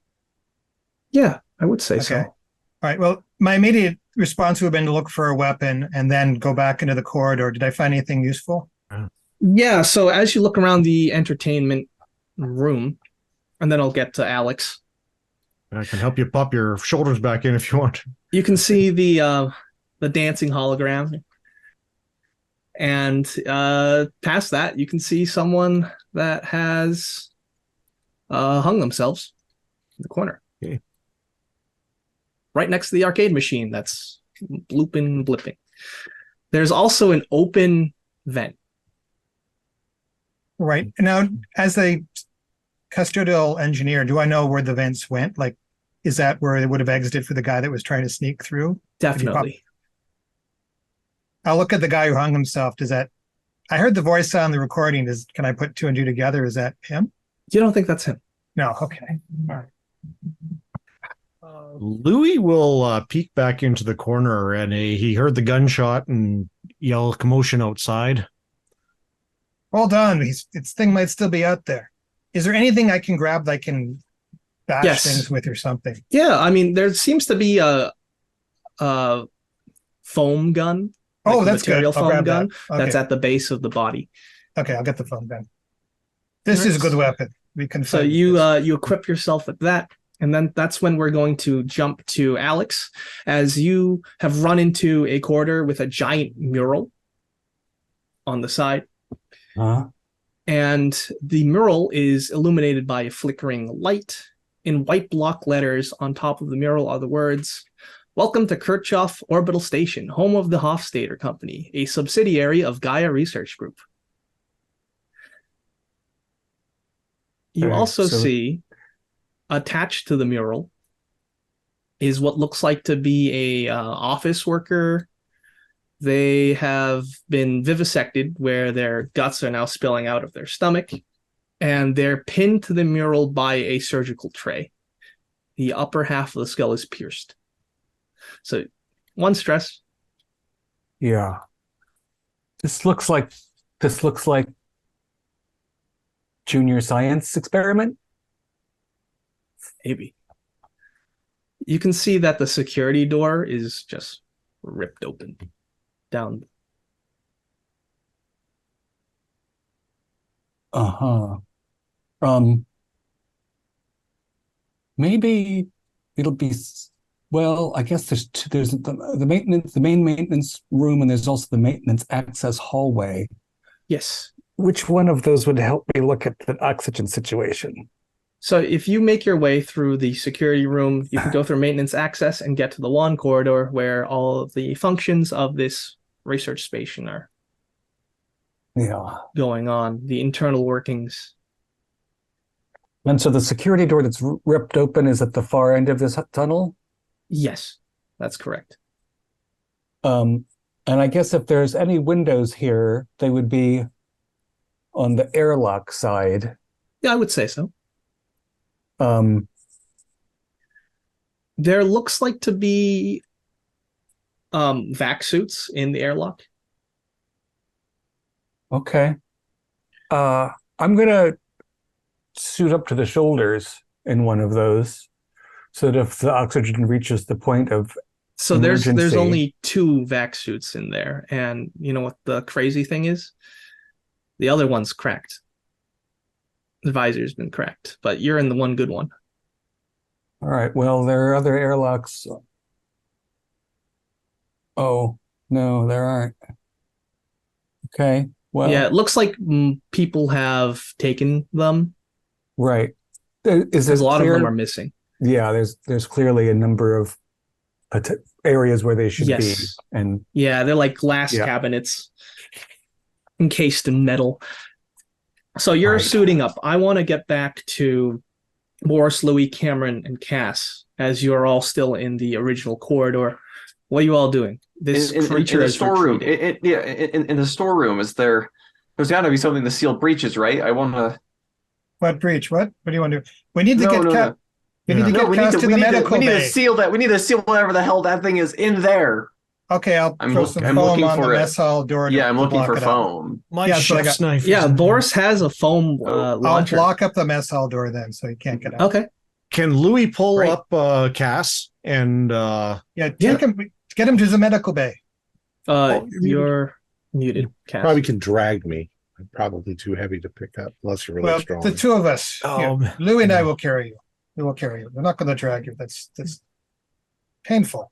Yeah, I would say Okay. so. All right. Well, my immediate response would have been to look for a weapon and then go back into the corridor. Did I find anything useful? Yeah, so as you look around the entertainment room, and then I'll get to Alex, I can help you pop your shoulders back in if you want. you can see the dancing hologram. And past that, you can see someone that has hung themselves in the corner. Okay. Right next to the arcade machine that's blipping. There's also an open vent. Right. Now, as a custodial engineer, do I know where the vents went? Like, is that where it would have exited for the guy that was trying to sneak through? Definitely. I'll look at the guy who hung himself. I heard the voice on the recording. Can I put 2 and 2 together? Is that him? You don't think that's him? No. Okay. All right. Louis will peek back into the corner, and he heard the gunshot and yell commotion outside. Hold on. Its thing might still be out there. Is there anything I can grab that I can bash Yes. things with or something? Yeah, I mean, there seems to be a foam gun. Oh, a that's good. material I'll foam grab gun that. Okay. that's at the base of the body. Okay, I'll get the phone then. This is a good weapon. We can. So fight with you this. you equip yourself with that, and then that's when we're going to jump to Alex, as you have run into a corridor with a giant mural on the side, and the mural is illuminated by a flickering light. In white block letters on top of the mural are the words, "Welcome to Kirchoff Orbital Station, home of the Hofstadter Company, a subsidiary of Gaia Research Group." You Okay, also so- see attached to the mural is what looks like to be a office worker. They have been vivisected where their guts are now spilling out of their stomach, and they're pinned to the mural by a surgical tray. The upper half of the skull is pierced. So 1 stress. Yeah. This looks like junior science experiment. Maybe. You can see that the security door is just ripped open down. Maybe it'll be well, I guess there's the main maintenance room, and there's also the maintenance access hallway. Yes. Which one of those would help me look at the oxygen situation? So if you make your way through the security room, you can go through maintenance access and get to the lawn corridor where all of the functions of this research station are going on, the internal workings. And so the security door that's ripped open is at the far end of this tunnel? Yes, that's correct. And I guess if there's any windows here, they would be on the airlock side. Yeah, I would say so. There looks like to be vac suits in the airlock. Okay. I'm gonna suit up to the shoulders in one of those, so that if the oxygen reaches the point of So there's emergency. only 2 vac suits in there, and you know what the crazy thing is? The other one's cracked. The visor's been cracked, but you're in the one good one. All right. Well, there are other airlocks. Oh, no, there aren't. Okay. Well, Yeah, it looks like people have taken them right. Is because it a lot clear? of them are missing. Yeah, there's clearly a number of areas where they should be, Yes. and Yeah, they're like glass Yeah. cabinets encased in metal. So you're Right. suiting up. I want to get back to Boris, Louis, Cameron, and Cass as you're all still in the original corridor. What are you all doing? This creature in the is storeroom. retreating. In the storeroom, there's got to be something to seal breaches, right? I want to. What breach? What do you want to do? We need to No, get no, Cat. no. We need to No, get Cass to the medical we need to bay. seal that. We need to seal whatever the hell that thing is in there. Okay, I'll throw some foam looking on the for it. mess hall door. Yeah, I'm to looking block for it up. foam. My Yeah, so I chef's got- knife. Yeah, is in Boris has a foam I'll launcher. block up the mess hall door then, so he can't get out. Okay. there. Can Louis pull Great. up Cass and Yeah, Yeah. take him. Get him to the medical bay. You're muted, Cass. Probably can drag me. I'm probably too heavy to pick up unless you're really Well, strong. the 2 of us. Oh, Here, Louis and I yeah. will carry you. We will carry you. We're not going to drag you. That's painful.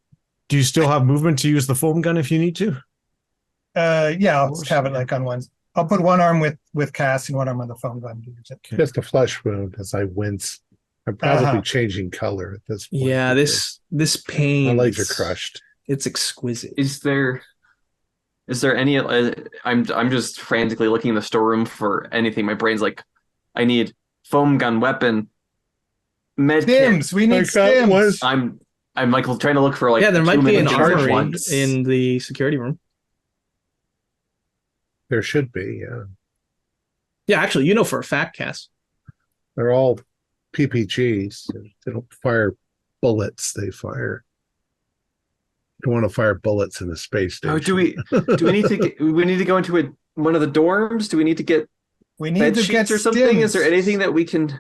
do you still have movement to use the foam gun if you need to? Yeah, I'll just have it like on one. I'll put one arm with Cass and one arm on the phone gun to use it. Just a flesh wound as I wince. I'm probably Uh-huh. changing color at this point. Yeah, because this pain. my legs are is- crushed. It's exquisite. Is there any? I'm just frantically looking in the storeroom for anything. My brain's like, I need foam gun, weapon, med kit. Stims. We need I got one. stims. I'm like trying to look for like Yeah, there might too be many an things at armory once. in the security room. There should be, yeah. Yeah, actually, you know for a fact, Cass. They're all PPGs. They don't fire bullets. They fire. You don't want to fire bullets in a space station. Oh, do we need to we need to go into one of the dorms? Do we need to get We need bed to sheets get or something? Is there stims. anything that we can?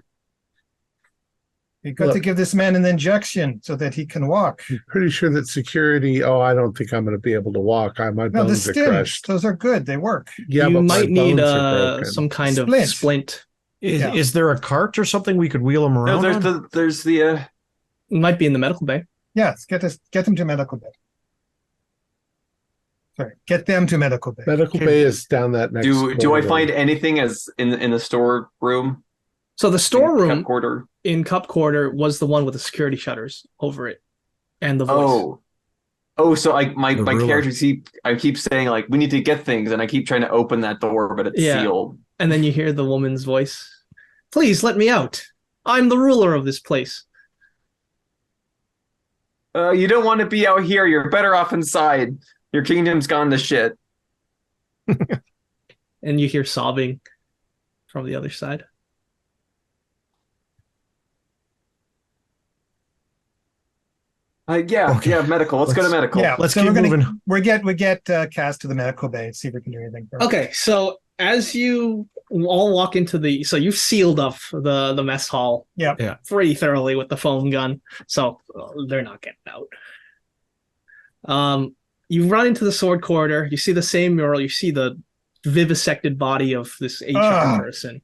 We got to Look. give this man an injection so that he can walk. I'm pretty sure that security. Oh, I don't think I'm going to be able to walk. My No, the bones are stims. crushed. Those are good. They work. Yeah, you but might my need bones are broken. some kind of Splint. splint. Yeah. Is there a cart or something we could wheel them No, around? there's on? the It might be in the medical bay. Yes, get them to medical bay. Sorry, get them to medical bay. Medical bay is down that next. do I corridor. find anything as in the storeroom? So the storeroom quarter. in Cup Quarter was the one with the security shutters over it, and the voice. So my The ruler. characters I keep saying like we need to get things, and I keep trying to open that door, but it's Yeah. sealed. And then you hear the woman's voice. Please let me out. I'm the ruler of this place. You don't want to be out here. You're better off inside. Your kingdom's gone to shit. And you hear sobbing from the other side. Yeah, Okay. yeah, medical. Let's go to Let's- medical. Yeah, Let's so keep we're gonna moving. we get Cass to the medical bay and see if we can do anything. For him. Okay, so as you all walk into so you've sealed up the mess hall pretty thoroughly with the foam gun, so they're not getting out. You run into the sword corridor, you see the same mural, you see the vivisected body of this HR person,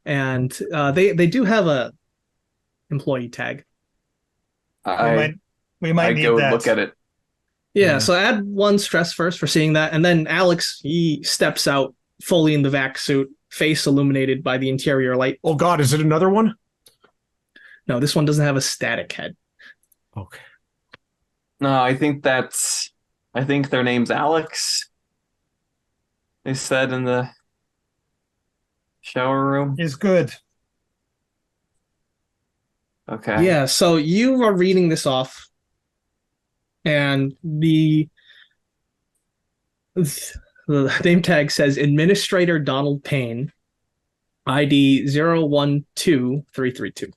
and they do have a employee tag. We might I need go that. look at it. Yeah, so add 1 stress first for seeing that, and then Alex, he steps out fully in the vac suit, face illuminated by the interior light. Oh God, is it another one? No, this one doesn't have a static head. Okay. No, I think their name's Alex. They said in the shower room. Is good. Okay. Yeah, so you are reading this off, and the name tag says Administrator Donald Payne, ID 012332.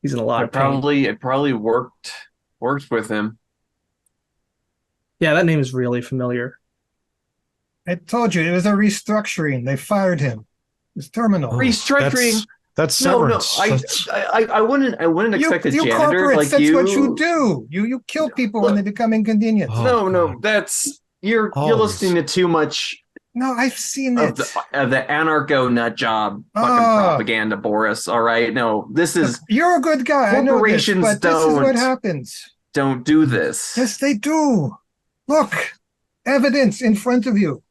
He's in a lot It of pain. probably worked with him. Yeah, that name is really familiar. I told you it was a restructuring. They fired him. It's terminal. Oh, Restructuring. That's No, severance. I wouldn't expect a janitor corporates, like that's you. what you do. You kill people when they become inconvenient. Oh, No, God. that's you're Always. listening to too much No, I've seen of it. the anarcho nut job fucking propaganda, Boris. All right, no, this is You're a good guy. I know this, corporations but this is what happens. don't do this. Yes, they do. Look, evidence in front of you.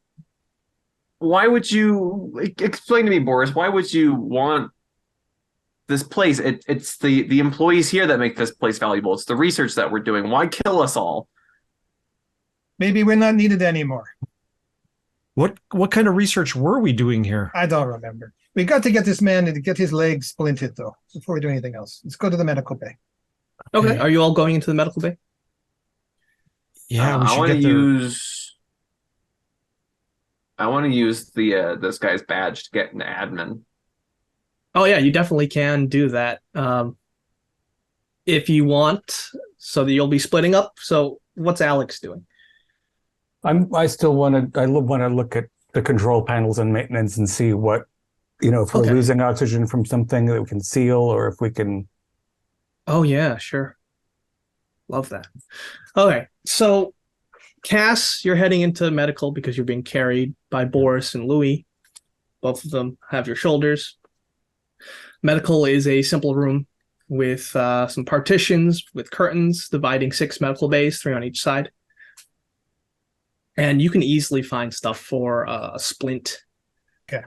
Why would you explain to me, Boris? Why would you want this place? It's the employees here that make this place valuable. It's the research that we're doing. Why kill us all? Maybe we're not needed anymore. What kind of research were we doing here? I don't remember. We got to get this man and get his leg splinted, though, before we do anything else. Let's go to the medical bay. Okay, are you all going into the medical bay? Yeah, we I should want to get there. use the this guy's badge to get an admin. Oh yeah, you definitely can do that if you want. So that you'll be splitting up. So what's Alex doing? I still want to look at the control panels and maintenance and see what, if we're losing oxygen from something that we can seal, or if we can. Oh yeah, sure. Love that. Okay, so Cass, you're heading into medical because you're being carried by Boris and Louis. Both of them have your shoulders. Medical is a simple room with some partitions with curtains dividing 6 medical bays, 3 on each side. And you can easily find stuff for a splint. Okay.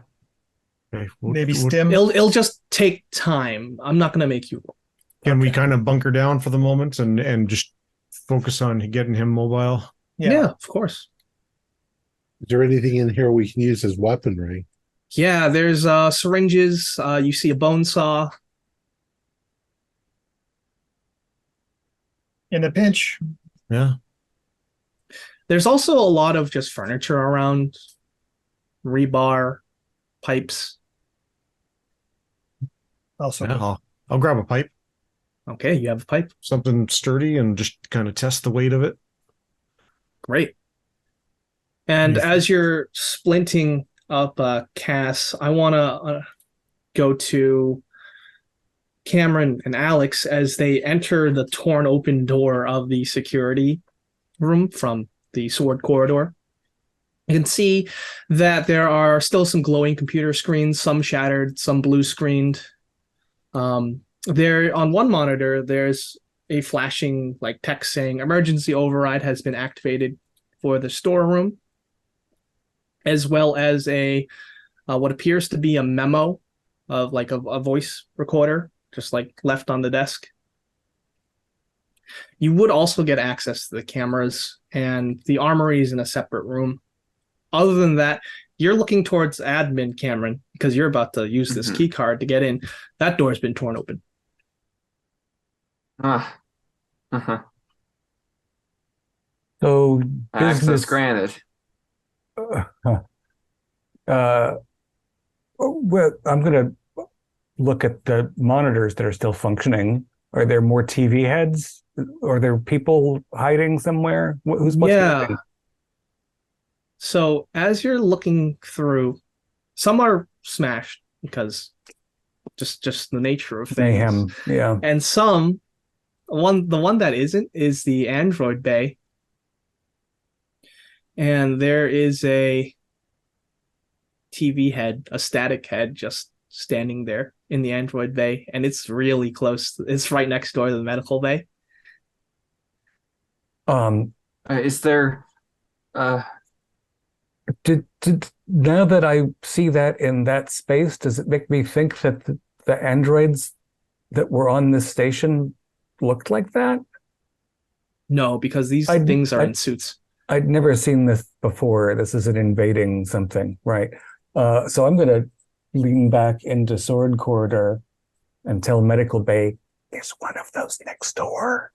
Maybe stim. It'll just take time. I'm not going to make you roll. Can we kind of bunker down for the moment and just focus on getting him mobile? Yeah, of course. Is there anything in here we can use as weaponry? Yeah, there's syringes. You see a bone saw. In a pinch. Yeah. There's also a lot of just furniture around, rebar, pipes. Also, Yeah, I'll grab a pipe, Okay, you have a pipe. something sturdy, and just kind of test the weight of it. Great. And Yes. as you're splinting up Cass, I want to go to Cameron and Alex as they enter the torn open door of the security room from the sword corridor. You can see that there are still some glowing computer screens, some shattered, some blue screened. There on one monitor, there's a flashing like text saying emergency override has been activated for the storeroom, as well as a what appears to be a memo of like a voice recorder just like left on the desk. You would also get access to the cameras, and the armory is in a separate room. Other than that, you're looking towards admin, Cameron, because you're about to use this key card to get in. That door's been torn open. So Access business. granted. Well, I'm going to look at the monitors that are still functioning. Are there more TV heads? Are there people hiding somewhere? What's moving? So as you're looking through, some are smashed because just the nature of things. Mayhem. Yeah. And some, the one that isn't is the Android bay. And there is a TV head, a static head, just standing there in the Android bay, and it's really close. It's right next door to the medical bay. Is there? Did now that I see that in that space, does it make me think that the androids that were on this station looked like that? No, because these things are in suits. I'd never seen this before. This is an invading something, right? So I'm going to lean back into Sword Corridor and tell Medical Bay, is one of those next door?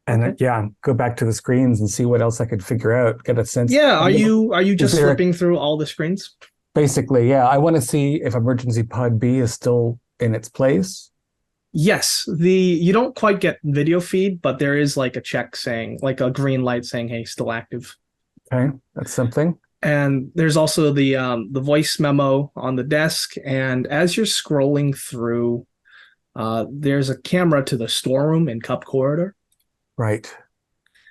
And go back to the screens and see what else I could figure out. Get a sense. Yeah, are you just flipping through all the screens? Basically, yeah. I want to see if emergency pod B is still in its place. Yes, you don't quite get video feed, but there is like a check saying, like a green light saying, "Hey, still active." Okay, that's something. And there's also the voice memo on the desk. And as you're scrolling through, there's a camera to the storeroom in Cup Corridor. Right.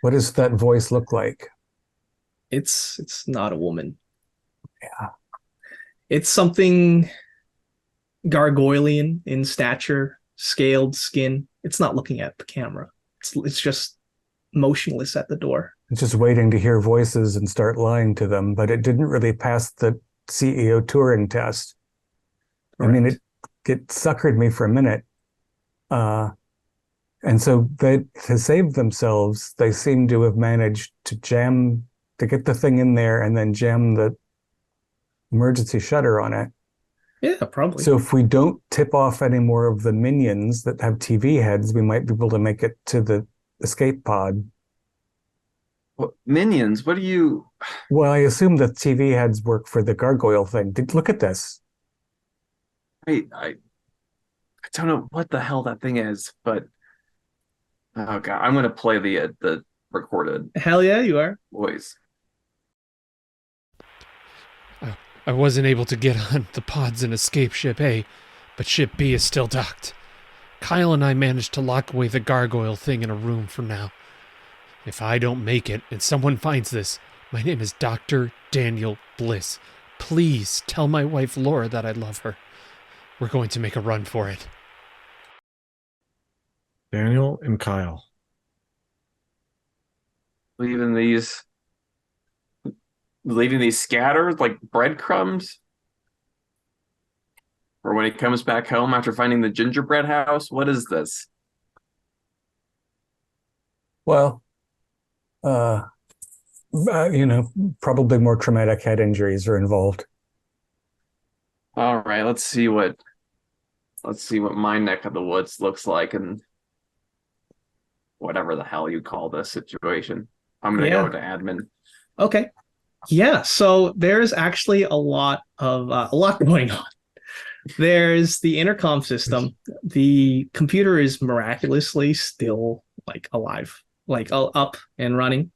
What does that voice look like? It's not a woman. Yeah. It's something gargoylean in stature, scaled skin. It's not looking at the camera. It's just motionless at the door. Just waiting to hear voices and start lying to them, but it didn't really pass the CEO Turing test. Correct. I mean, it suckered me for a minute. And so to save themselves, they seem to have managed to get the thing in there and then jam the emergency shutter on it. Yeah, probably. So if we don't tip off any more of the minions that have TV heads, we might be able to make it to the escape pod. What, minions? What do you... Well, I assume the TV heads work for the gargoyle thing. Look at this. I don't know what the hell that thing is, but oh god, I'm gonna play the recorded Hell yeah, you are. voice. I wasn't able to get on the pods in escape ship A, but ship B is still docked. Kyle and I managed to lock away the gargoyle thing in a room for now. If I don't make it and someone finds this, my name is Dr. Daniel Bliss. Please tell my wife Laura that I love her. We're going to make a run for it. Daniel and Kyle. Leaving these scattered like breadcrumbs for when he comes back home after finding the gingerbread house. What is this? Well, probably more traumatic head injuries are involved. All right, let's see what my neck of the woods looks like, and whatever the hell you call this situation. I'm gonna go to admin. Okay. Yeah, so there's actually a lot going on. There's the intercom system. The computer is miraculously still like alive, like up and running.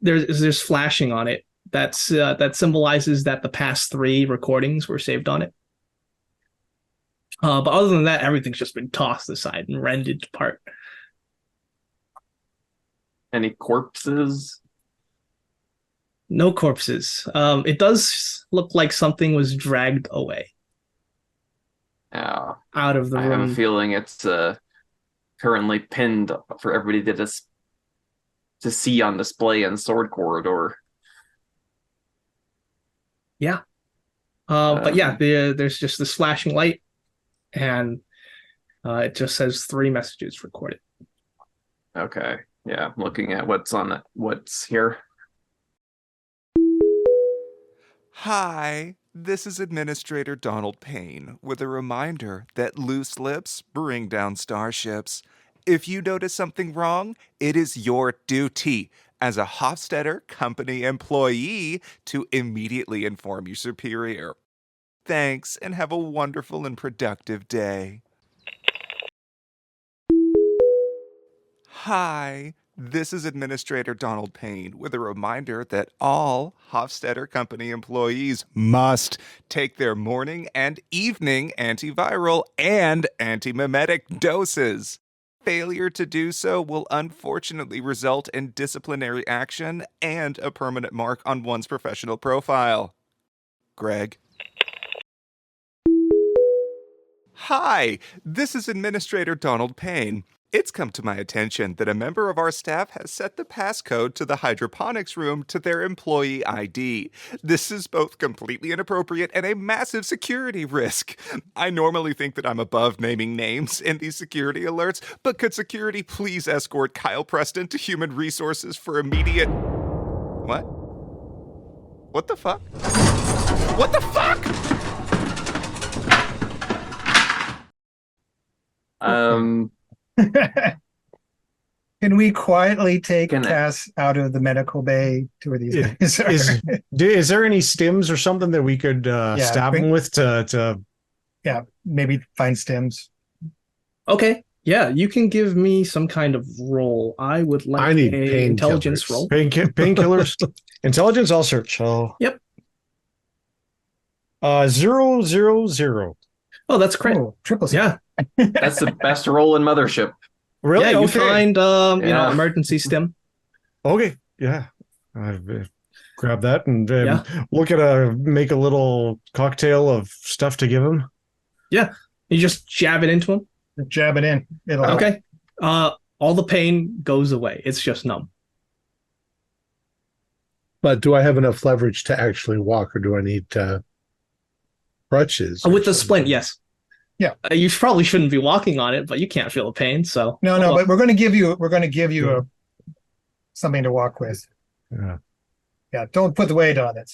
There's flashing on it. That symbolizes that the past 3 recordings were saved on it. But other than that, everything's just been tossed aside and rended apart. Any corpses? No corpses. It does look like something was dragged away out of the room. I have a feeling it's currently pinned for everybody to see on display in Sword Corridor. Yeah. But yeah, there's just this flashing light, and it just says 3 messages recorded. Okay. Yeah, I'm looking at what's here. Hi, this is Administrator Donald Payne with a reminder that loose lips bring down starships. If you notice something wrong, it is your duty as a Hofstadter company employee to immediately inform your superior. Thanks, and have a wonderful and productive day. Hi, this is Administrator Donald Payne with a reminder that all Hofstadter Company employees must take their morning and evening antiviral and antimimetic doses. Failure to do so will unfortunately result in disciplinary action and a permanent mark on one's professional profile. Greg. Hi, this is Administrator Donald Payne. It's come to my attention that a member of our staff has set the passcode to the hydroponics room to their employee ID. This is both completely inappropriate and a massive security risk. I normally think that I'm above naming names in these security alerts, but could security please escort Kyle Preston to Human Resources for immediate... What? What the fuck? What the fuck? Can we quietly take Can I- Cass out of the medical bay to where these guys are? Is there any stims or something that we could stab bring- him with to Yeah, maybe find stems. Okay. Yeah, you can give me some kind of roll. I would like I need a intelligence painkillers. roll. painkillers? Intelligence, I'll search. Yep. 000. Oh, that's crit. Oh, triple. Yeah. That's the best roll in Mothership. Really? Yeah, you Okay. find Yeah. emergency stim. Okay. Yeah. I grab that and Yeah. make a little cocktail of stuff to give him. You just jab it into him. Jab it in. It'll help. Okay. All the pain goes away. It's just numb. But do I have enough leverage to actually walk, or do I need crutches? or With the something? splint, yes. Yeah. You probably shouldn't be walking on it, but you can't feel the pain. So No, Well, but we're going to give you something to walk with. Yeah. Yeah, don't put the weight on it.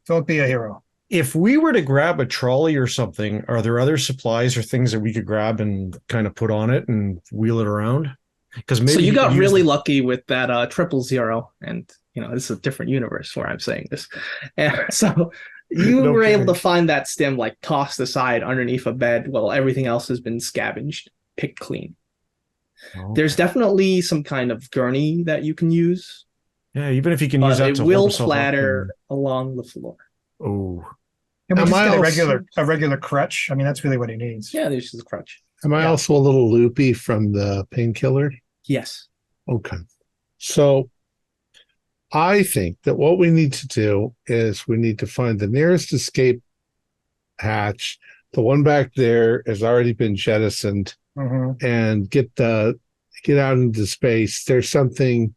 Don't be a hero. If we were to grab a trolley or something, are there other supplies or things that we could grab and kind of put on it and wheel it around? Because maybe so you could got use really the- lucky with that 000, and this is a different universe where I'm saying this. And so you No were able kidding. to find that stem like tossed aside underneath a bed while everything else has been scavenged, picked clean. Oh. There's definitely some kind of gurney that you can use, Yeah, even if you can use but that it to will hold yourself up flatter along the floor. and- Oh, Can we Am just I get also- a regular crutch? I mean, that's really what he needs. Yeah, there's just a crutch. Am I Yeah. also a little loopy from the painkiller? Yes. Okay. So I think that what we need to do is we need to find the nearest escape hatch. The one back there has already been jettisoned, Mhm. and get out into space. There's something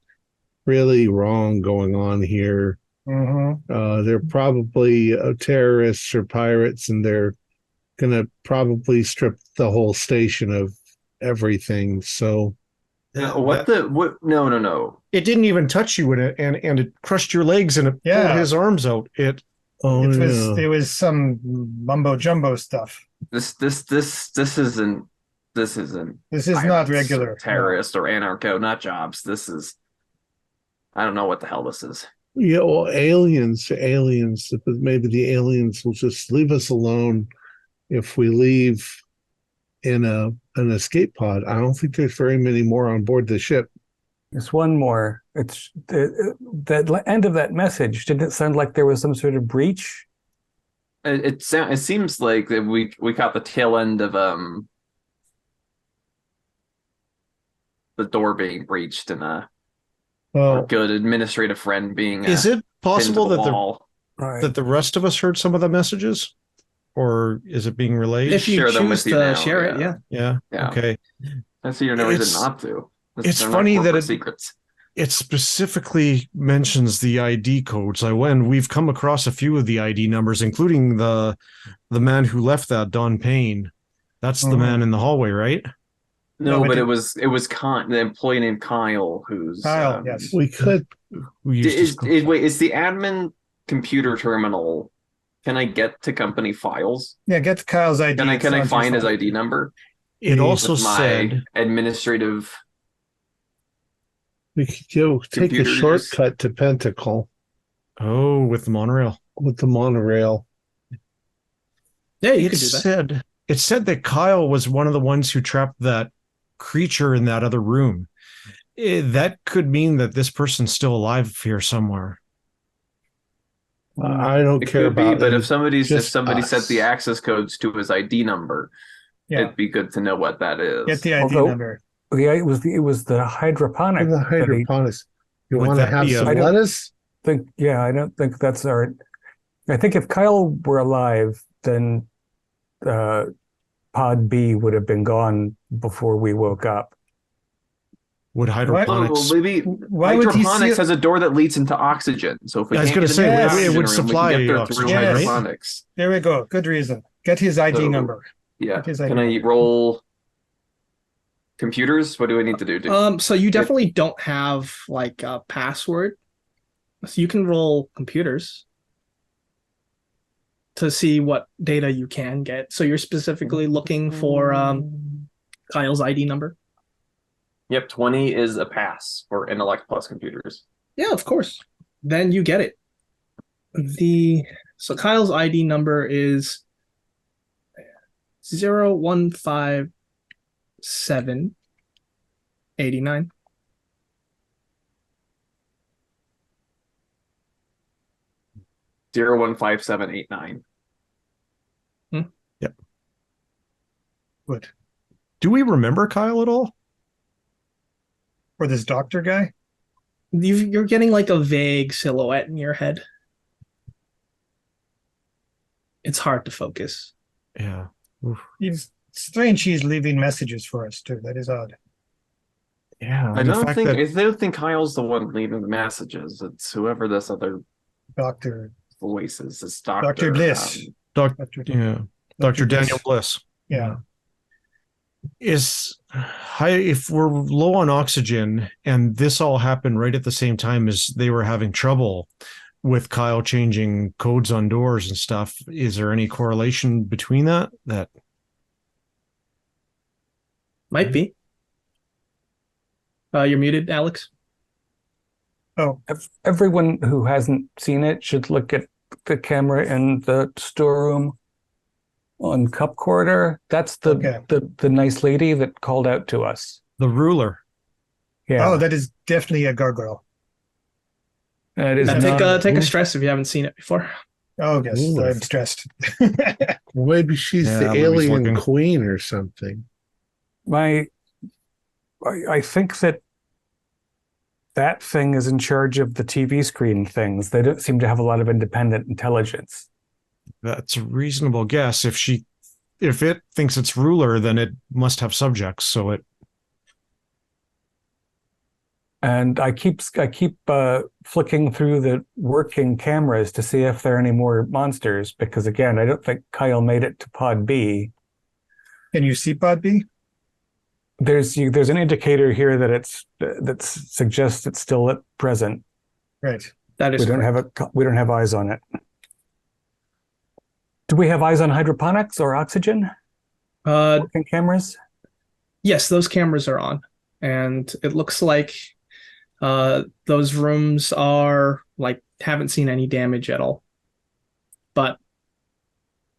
really wrong going on here. Mhm. They're probably terrorists or pirates, and they're gonna probably strip the whole station of everything. So No, no. it didn't even touch you in it, and it crushed your legs and it Yeah. pulled his arms out. It It was some mumbo jumbo stuff. This isn't. This isn't. This is not pirates regular. or terrorist or anarcho nut jobs. This is. I don't know what the hell this is. yeah, well, aliens. But maybe the aliens will just leave us alone if we leave in an escape pod. I don't think there's very many more on board the ship. There's one more. It's the end of that message. Didn't it sound like there was some sort of breach? It seems like that we caught the tail end of the door being breached and our Well, good administrative friend being is it possible pinned to that the wall. Right. the rest of us heard some of the messages, or is it being relayed? If you share them choose with you to now, share it, yeah. yeah. Yeah. Okay. I see no reason It's- not to. it's They're not funny that corporate it- secrets. It specifically mentions the ID codes. We've come across a few of the ID numbers, including the man who left that, Don Payne. That's the Mhm. man in the hallway, right? No, but but it- it was the employee named Kyle who's Kyle, yes. we could. Who used to- Wait, is the admin computer terminal? Can I get to company files? Yeah, get Kyle's ID. Can I It's on your find his phone. ID number? It also With my said administrative. We could go take the Computers. shortcut to Pentacle with the monorail. with the monorail. Yeah, you It could do that. said that Kyle was one of the ones who trapped that creature in that other room. That could mean that this person's still alive here somewhere. I don't It care could be, about but it. if somebody just set us. the access codes to his ID number, Yeah, it'd be good to know what that is. get the ID Although- number. Yeah, it was the hydroponic. the that he- hydroponics. You Would want to that have be a- some I don't- lettuce? I don't think that's our. I think if Kyle were alive, then Pod B would have been gone before we woke up. Would Oh, hydroponics? well, maybe Why would he hydroponics see? has a door that leads into oxygen. So if we I was can't gonna get say, into the it oxygen would room, supply we can get there oxygen, through right? hydroponics. There we go. Good reason. Get his ID So- number. Yeah. What is Can ID I roll computers? What do I need to do? So you definitely don't have like a password. So you can roll computers to see what data you can get. So you're specifically looking for Kyle's ID number. Yep, 20 is a pass for intellect plus computers. Yeah, of course. Then you get it. So Kyle's ID number is 015789. 015789. Yep. Good. Do we remember Kyle at all? For this doctor guy? You're getting like a vague silhouette in your head. It's hard to focus. Yeah. It's strange he's leaving messages for us too. That is odd. Yeah. I and the don't fact think that- I don't think Kyle's the one leaving the messages. It's whoever this other Doctor voice is. This doctor. Dr. Bliss. Dr. Daniel Bliss. Yeah. Is if we're low on oxygen and this all happened right at the same time as they were having trouble with Kyle changing codes on doors and stuff, is there any correlation between that? Might be. You're muted, Alex. Oh, Everyone who hasn't seen it should look at the camera in the storeroom on Cup Corridor. That's the nice lady that called out to us. The ruler. Yeah. oh, that is definitely a gargoyle. It is Take a stress if you haven't seen it before. Oh, yes. Ooh. I'm stressed. Well, maybe she's Yeah, the Libby's alien looking. queen or something. I think that thing is in charge of the TV screen things. They don't seem to have a lot of independent intelligence. That's a reasonable guess. If it thinks it's ruler, then it must have subjects. So it. And I keep flicking through the working cameras to see if there are any more monsters, because again, I don't think Kyle made it to Pod B. Can you see Pod B? There's an indicator here that suggests it's still at present. Right. That is We don't have eyes on it. Do we have eyes on hydroponics or oxygen? Working cameras? Yes, those cameras are on, and it looks like those rooms are haven't seen any damage at all. But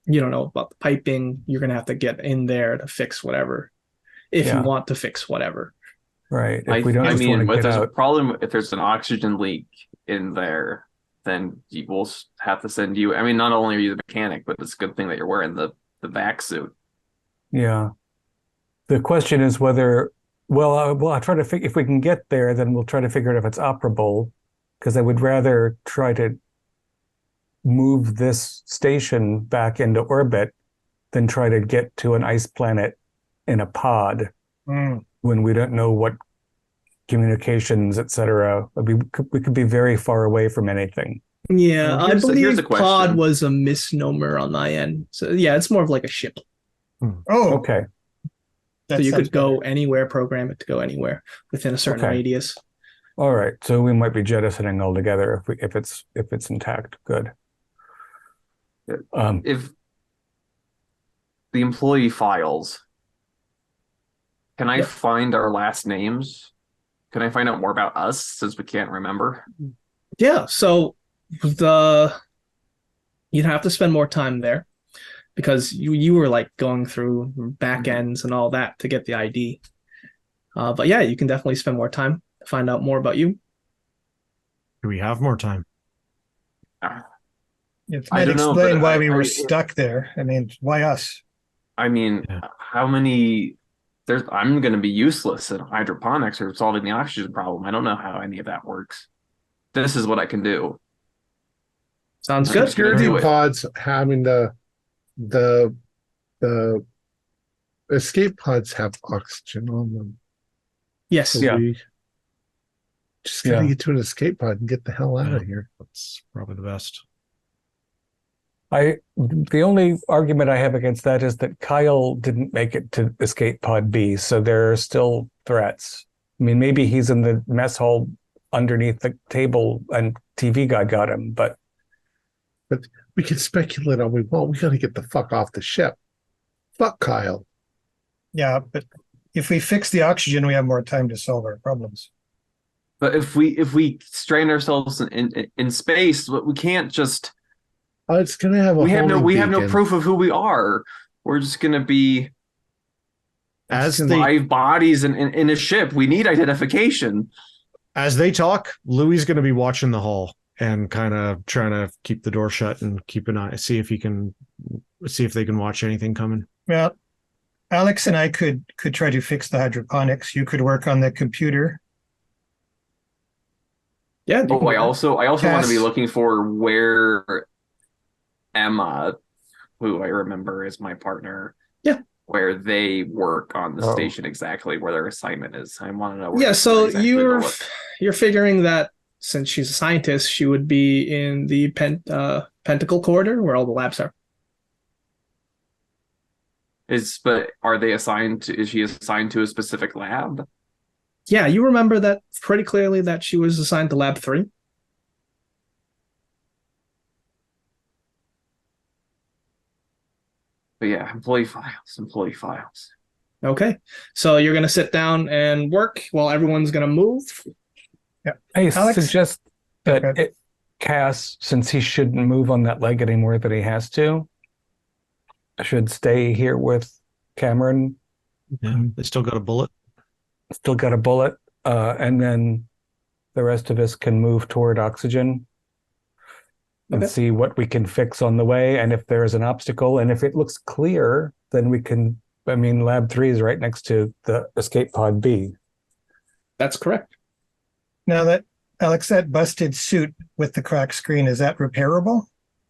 you don't know about the piping. You're gonna have to get in there to fix whatever, if you want to fix whatever. Right. I If we don't just mean, want to if get there's a out. problem, if there's an oxygen leak in there, then you will have to send you. I mean, not only are you the mechanic, but it's a good thing that you're wearing the vac suit. Yeah. The question is whether, I'll try to figure, if we can get there, then we'll try to figure out if it's operable, because I would rather try to move this station back into orbit than try to get to an ice planet in a pod when we don't know what communications, etc. We could be very far away from anything. Yeah, Well, I here's believe a question. pod was a misnomer on my end. So yeah, it's more of like a ship. Oh, Okay. that So you sounds could go better. anywher, program it to go anywhere within a certain Okay. radius. All right. So we might be jettisoning altogether if it's intact. Good. If the employee files, can I find our last names? Can I find out more about us since we can't remember? Yeah, so you'd have to spend more time there because you were going through back ends and all that to get the ID. But yeah, you can definitely spend more time to find out more about you. Do we have more time? It I might don't know, explain but why we were I- stuck there. I mean, why us? I mean, Yeah. how many? I'm going to be useless in hydroponics or solving the oxygen problem. I don't know how any of that works. This is what I can do. Sounds I'm good. just gonna Security do it. pods having the escape pods have oxygen on them. Yes. So Yeah. we just gotta Yeah. get to an escape pod and get the hell out Yeah. of here. That's probably the best. The only argument I have against that is that Kyle didn't make it to escape pod B, so there are still threats. I mean, maybe he's in the mess hall underneath the table and TV guy got him, but We can speculate all we want. We gotta get the fuck off the ship. Fuck Kyle. Yeah, but If we fix the oxygen, we have more time to solve our problems. But if we strain ourselves in space, we can't just. It's going to have a We have no beacon. proof of who we are. We're just going to be As live bodies in a ship. We need identification. As they talk, Louis going to be watching the hall and kind of trying to keep the door shut and keep an eye, see if they can watch anything coming. Well, Alex and I could try to fix the hydroponics. You could work on the computer. Yeah. Oh, I also want to be Cass. looking for where Emma, who I remember is my partner. Yeah. Where they work on the Oh. station exactly, where their assignment is. I want to know where Yeah, so exactly to look. you're figuring that since she's a scientist, she would be in the Pentacle corridor where all the labs are. But are they assigned to, is she assigned to a specific lab? Yeah, you remember that pretty clearly that she was assigned to Lab 3. But yeah, employee files. Okay, so you're going to sit down and work while everyone's going to move. I Alex? suggest that Okay. Cass, since he shouldn't move on that leg anymore than he has to, should stay here with Cameron. Yeah, they still got a bullet. Still got a bullet, and then the rest of us can move toward oxygen and Okay. see what we can fix on the way. And if there's an obstacle, and if it looks clear, then we can. I mean, Lab 3 is right next to the escape pod B. That's correct. Now that Alex, that busted suit with the cracked screen, is that repairable?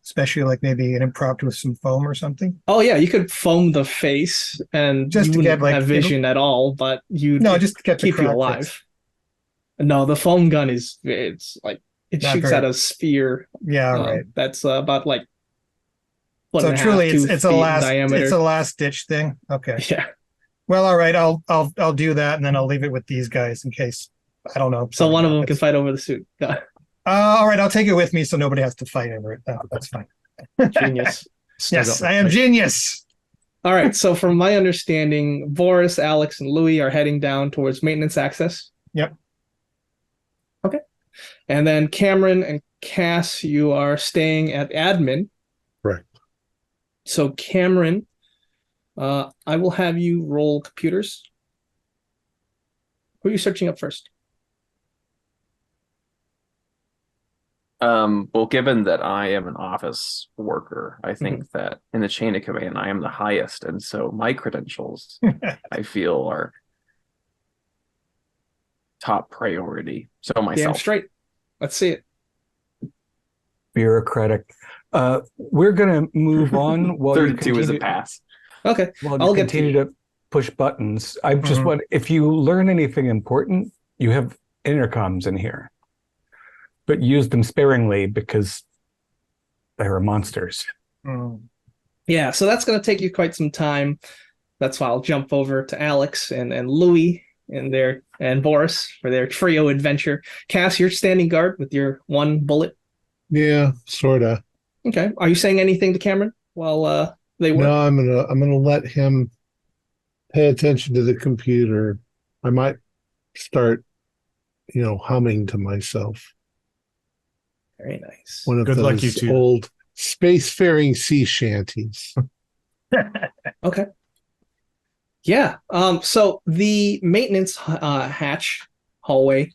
Especially like maybe an impromptu with some foam or something? Oh yeah, you could foam the face and Just you to wouldn't get, like, have vision at all, but you No, just to get the keep you crack alive. fixed. No, the foam gun it's like it Not shoots very- at a sphere. Yeah, right. That's about like foot So and a half, truly, 2 it's a feet in last diameter. it's a last ditch thing. Okay. Yeah. Well, all right. I'll do that, and then I'll leave it with these guys in case I don't know. So one of them happens. can fight over the suit. All right, I'll take it with me so nobody has to fight over it. No, that's fine. Genius. Yes, I am genius. All right. So from my understanding, Boris, Alex, and Louis are heading down towards maintenance access. Yep. Okay. And then Cameron and Cass, you are staying at admin. Correct. So Cameron, I will have you roll computers. Who are you searching up first? Well, given that I am an office worker, I think that in the chain of command, I am the highest. And so my credentials, I feel, are top priority. So Damn myself. straight. Let's see it. Bureaucratic. We're gonna move on while you 32 is a continue, pass. Okay. while I'll you get to continue you. to push buttons. I just Mhm. want, if you learn anything important, you have intercoms in here, but use them sparingly because there are monsters. Mm. Yeah, so that's going to take you quite some time. That's why I'll jump over to Alex and Louis and Boris for their trio adventure. Cass, you're standing guard with your one bullet. Yeah, sorta. Okay. Are you saying anything to Cameron while they work? No, I'm gonna let him pay attention to the computer. I might start, humming to myself. Very nice. One of Good luck, you those two. old spacefaring sea shanties. Okay. Yeah. So the maintenance hatch hallway,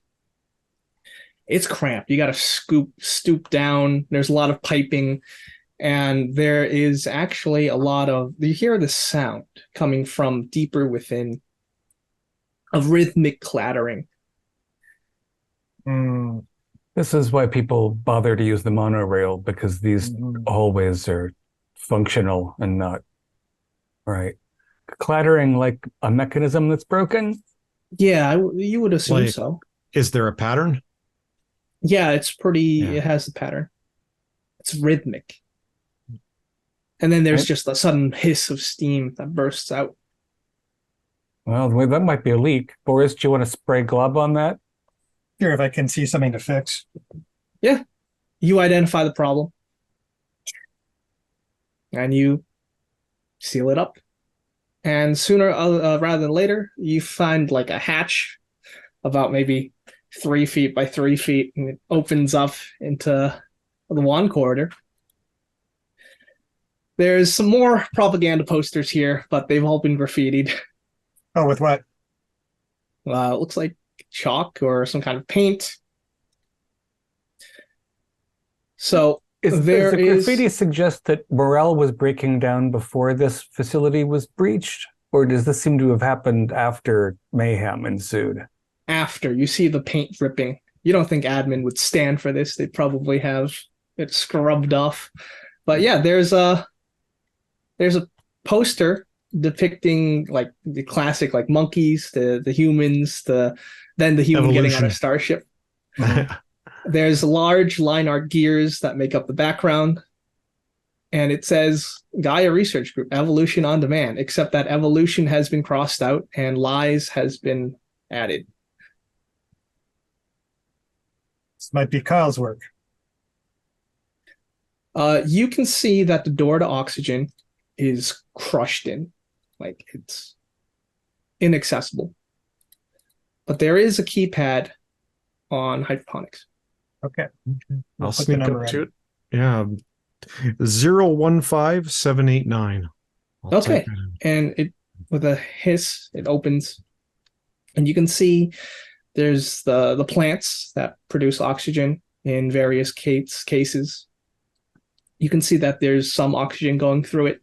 it's cramped. You got to stoop down. There's a lot of piping, and there is actually you hear the sound coming from deeper within of rhythmic clattering. Mm. This is why people bother to use the monorail, because these Mhm. hallways are functional and not right. Clattering like a mechanism that's broken. Yeah, you would assume Like- so. Is there a pattern? Yeah, it's pretty. Yeah. It has the pattern. It's rhythmic. And then there's Right. just a sudden hiss of steam that bursts out. Well, that might be a leak. Boris, do you want to spray glove on that? Here, if I can see something to fix. You identify the problem. And you seal it up. And sooner rather than later, you find like a hatch about maybe 3 feet by 3 feet, and it opens up into the wand corridor. There's some more propaganda posters here, but they've all been graffitied. Oh, with what? It looks like chalk or some kind of paint. So Does there the is graffiti suggest that morale was breaking down before this facility was breached? Or does this seem to have happened after mayhem ensued? after you see the paint dripping. You don't think admin would stand for this. They'd probably have it scrubbed off. But yeah, there's a poster depicting like the classic like monkeys, the humans, then the human getting on a Evolution. starship. There's large line art gears that make up the background. And it says Gaia Research Group, Evolution on Demand, except that evolution has been crossed out and lies has been added. This might be Kyle's work. You can see that the door to oxygen is crushed in. Like it's inaccessible. But there is a keypad on hydroponics. Okay. I'll put the sneak number up to in. it. Yeah. 015789. I'll Okay. type it in. And it with a hiss, it opens. And you can see there's the plants that produce oxygen in various cases. You can see that there's some oxygen going through it.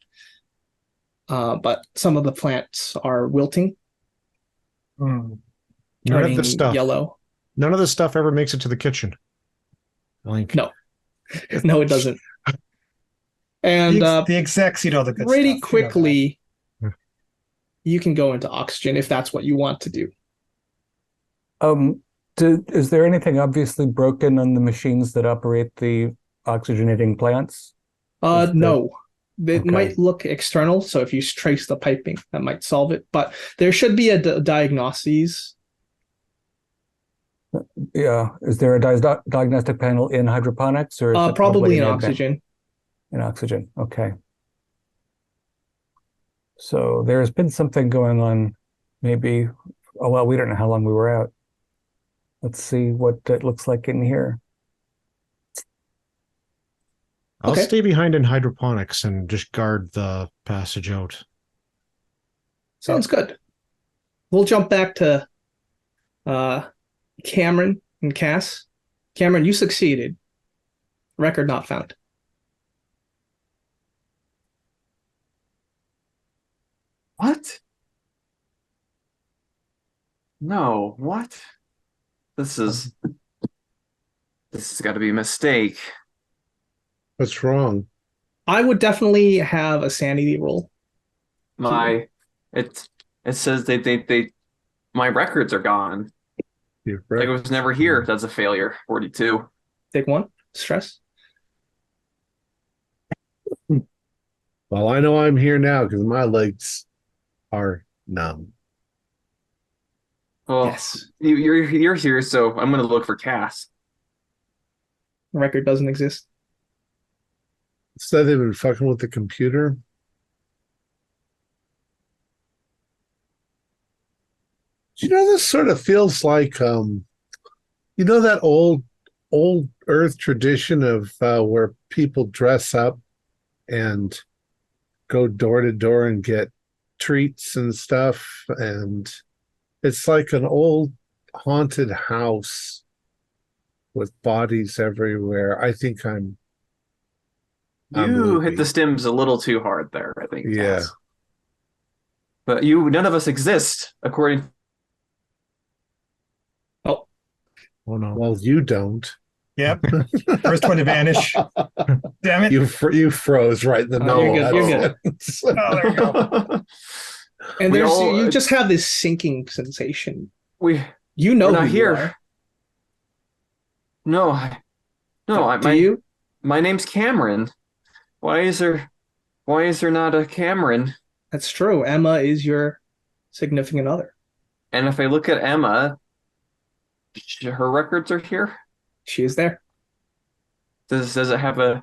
But some of the plants are wilting, Hmm. None of turning the stuff. yellow. None of the stuff ever makes it to the kitchen. Link. No. No, it doesn't. And The execs eat all the good pretty stuff. You know that. quickly, Yeah. you can go into oxygen if that's what you want to do. Is there anything obviously broken on the machines that operate the oxygenating plants? No. It Okay. might look external, so if you trace the piping, that might solve it. But there should be a diagnosis. Yeah. Is there a diagnostic panel in hydroponics, or is it Probably in advanced? oxygen. In oxygen. Okay. So there's been something going on, maybe. Oh, well, we don't know how long we were out. Let's see what it looks like in here. I'll Okay. stay behind in hydroponics and just guard the passage out. Sounds good. We'll jump back to Cameron and Cass. Cameron, you succeeded. Record not found. What? No, what? This has got to be a mistake. What's wrong? I would definitely have a sanity roll. It says they my records are gone. You're Like it right. was never here. That's a failure. 42. Take one. Stress. Well, I know I'm here now because my legs are numb. Well, Yes. you're here, so I'm gonna look for Cass. Record doesn't exist. Said they've been fucking with the computer. You know, this sort of feels like, you know, that old Earth tradition of where people dress up and go door to door and get treats and stuff, and it's like an old haunted house with bodies everywhere. I think I'm You movie. hit the stems a little too hard there, I think. Yeah. Cass. But none of us exist, according. Oh no. Well, you don't. Yep. First one to vanish. Damn it. You froze right in the Oh, middle. you're of good, that you're good. sentence. Oh, there you go. And We there's all- you just have this sinking sensation. We're You know not who you here. are. No, Do you? my name's Cameron. Why is there not a Cameron? That's true. Emma is your significant other. And if I look at Emma, her records are here. She is there. Does it have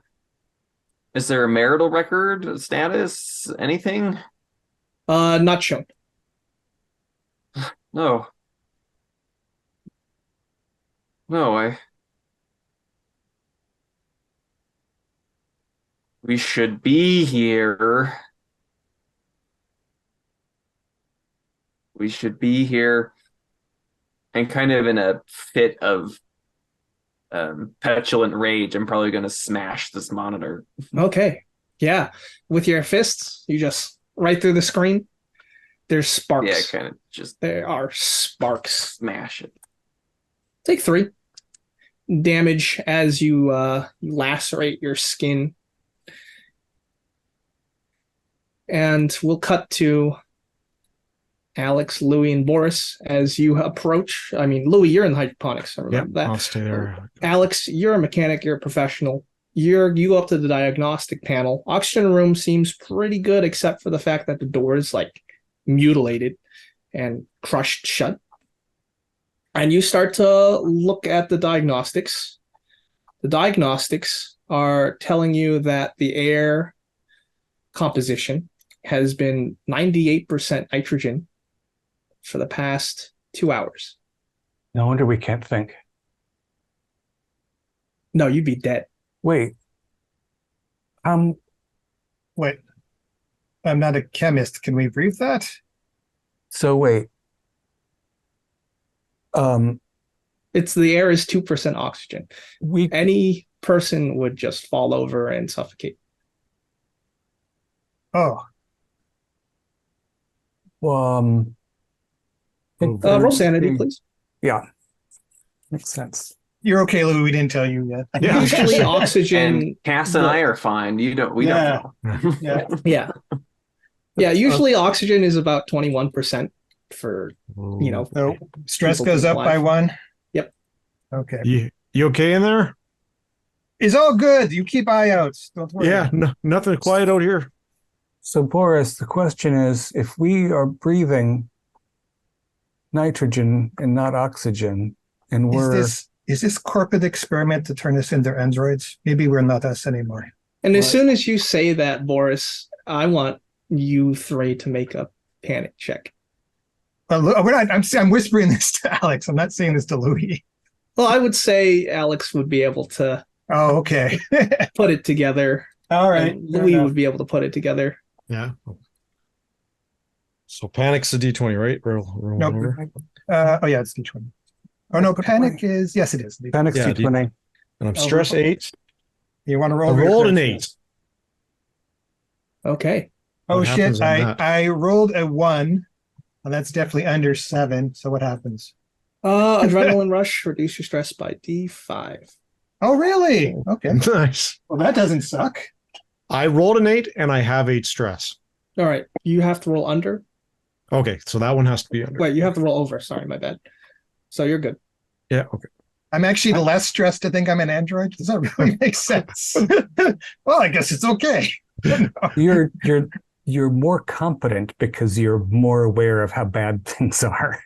is there a marital record status? Anything? Not shown. No. No, we should be here. We should be here. And kind of in a fit of petulant rage, I'm probably going to smash this monitor. Okay. Yeah. With your fists, you just right through the screen. There's sparks. Yeah, kind of just There are sparks. smash it. Take 3 damage as you lacerate your skin. And we'll cut to Alex, Louis, and Boris as you approach. I mean, Louis, you're in hydroponics. I remember that. I'll stay there. Alex, you're a mechanic. You're a professional. You go up to the diagnostic panel. Oxygen room seems pretty good, except for the fact that the door is like mutilated and crushed shut. And you start to look at the diagnostics. The diagnostics are telling you that the air composition has been 98% nitrogen for the past 2 hours. No wonder we can't think. No, you'd be dead. Wait. Wait. I'm not a chemist. Can we brief that? So wait. It's the air is 2% oxygen. We Any person would just fall over and suffocate. Oh, Roll sanity, please. Yeah. Makes sense. you're okay, Louis. We didn't tell you yet. Yeah. Usually oxygen. And Cass and I are fine. We don't know. Yeah. Yeah. Yeah, usually oxygen is about 21% for, So stress People goes keep up by alive. 1. Yep. Okay. You okay in there? It's all good. You keep eye out. Don't worry. Yeah, nothing quiet out here. So Boris, the question is, if we are breathing nitrogen and not oxygen, and we're Is this corporate experiment to turn us into androids? Maybe we're not us anymore. And as soon as you say that, Boris, I want you 3 to make a panic check. We're not. I'm whispering this to Alex. I'm not saying this to Louis. Well, I would say Alex would be able to Oh, okay. put it together. All right. And Louis would be able to put it together. Yeah. So panic's the D20, right? Roll Nope. over. Oh yeah, it's D20. Oh no, panic is yes, it is. Panic Yeah, D20. And I'm stress 8. You want to I roll? rolled an first? 8. Okay. Oh What shit! happens on that? I rolled a 1, and that's definitely under 7. So what happens? Adrenaline rush, reduce your stress by D5. Oh really? Okay. Nice. Well, that doesn't suck. I rolled an 8 and I have 8 stress. All right. You have to roll under. Okay, so that one has to be under. Wait, you have to roll over. Sorry, my bad. So you're good. Yeah, okay. I'm actually less stressed to think I'm an android. Does that really make sense? Well, I guess it's okay. You're more competent because you're more aware of how bad things are.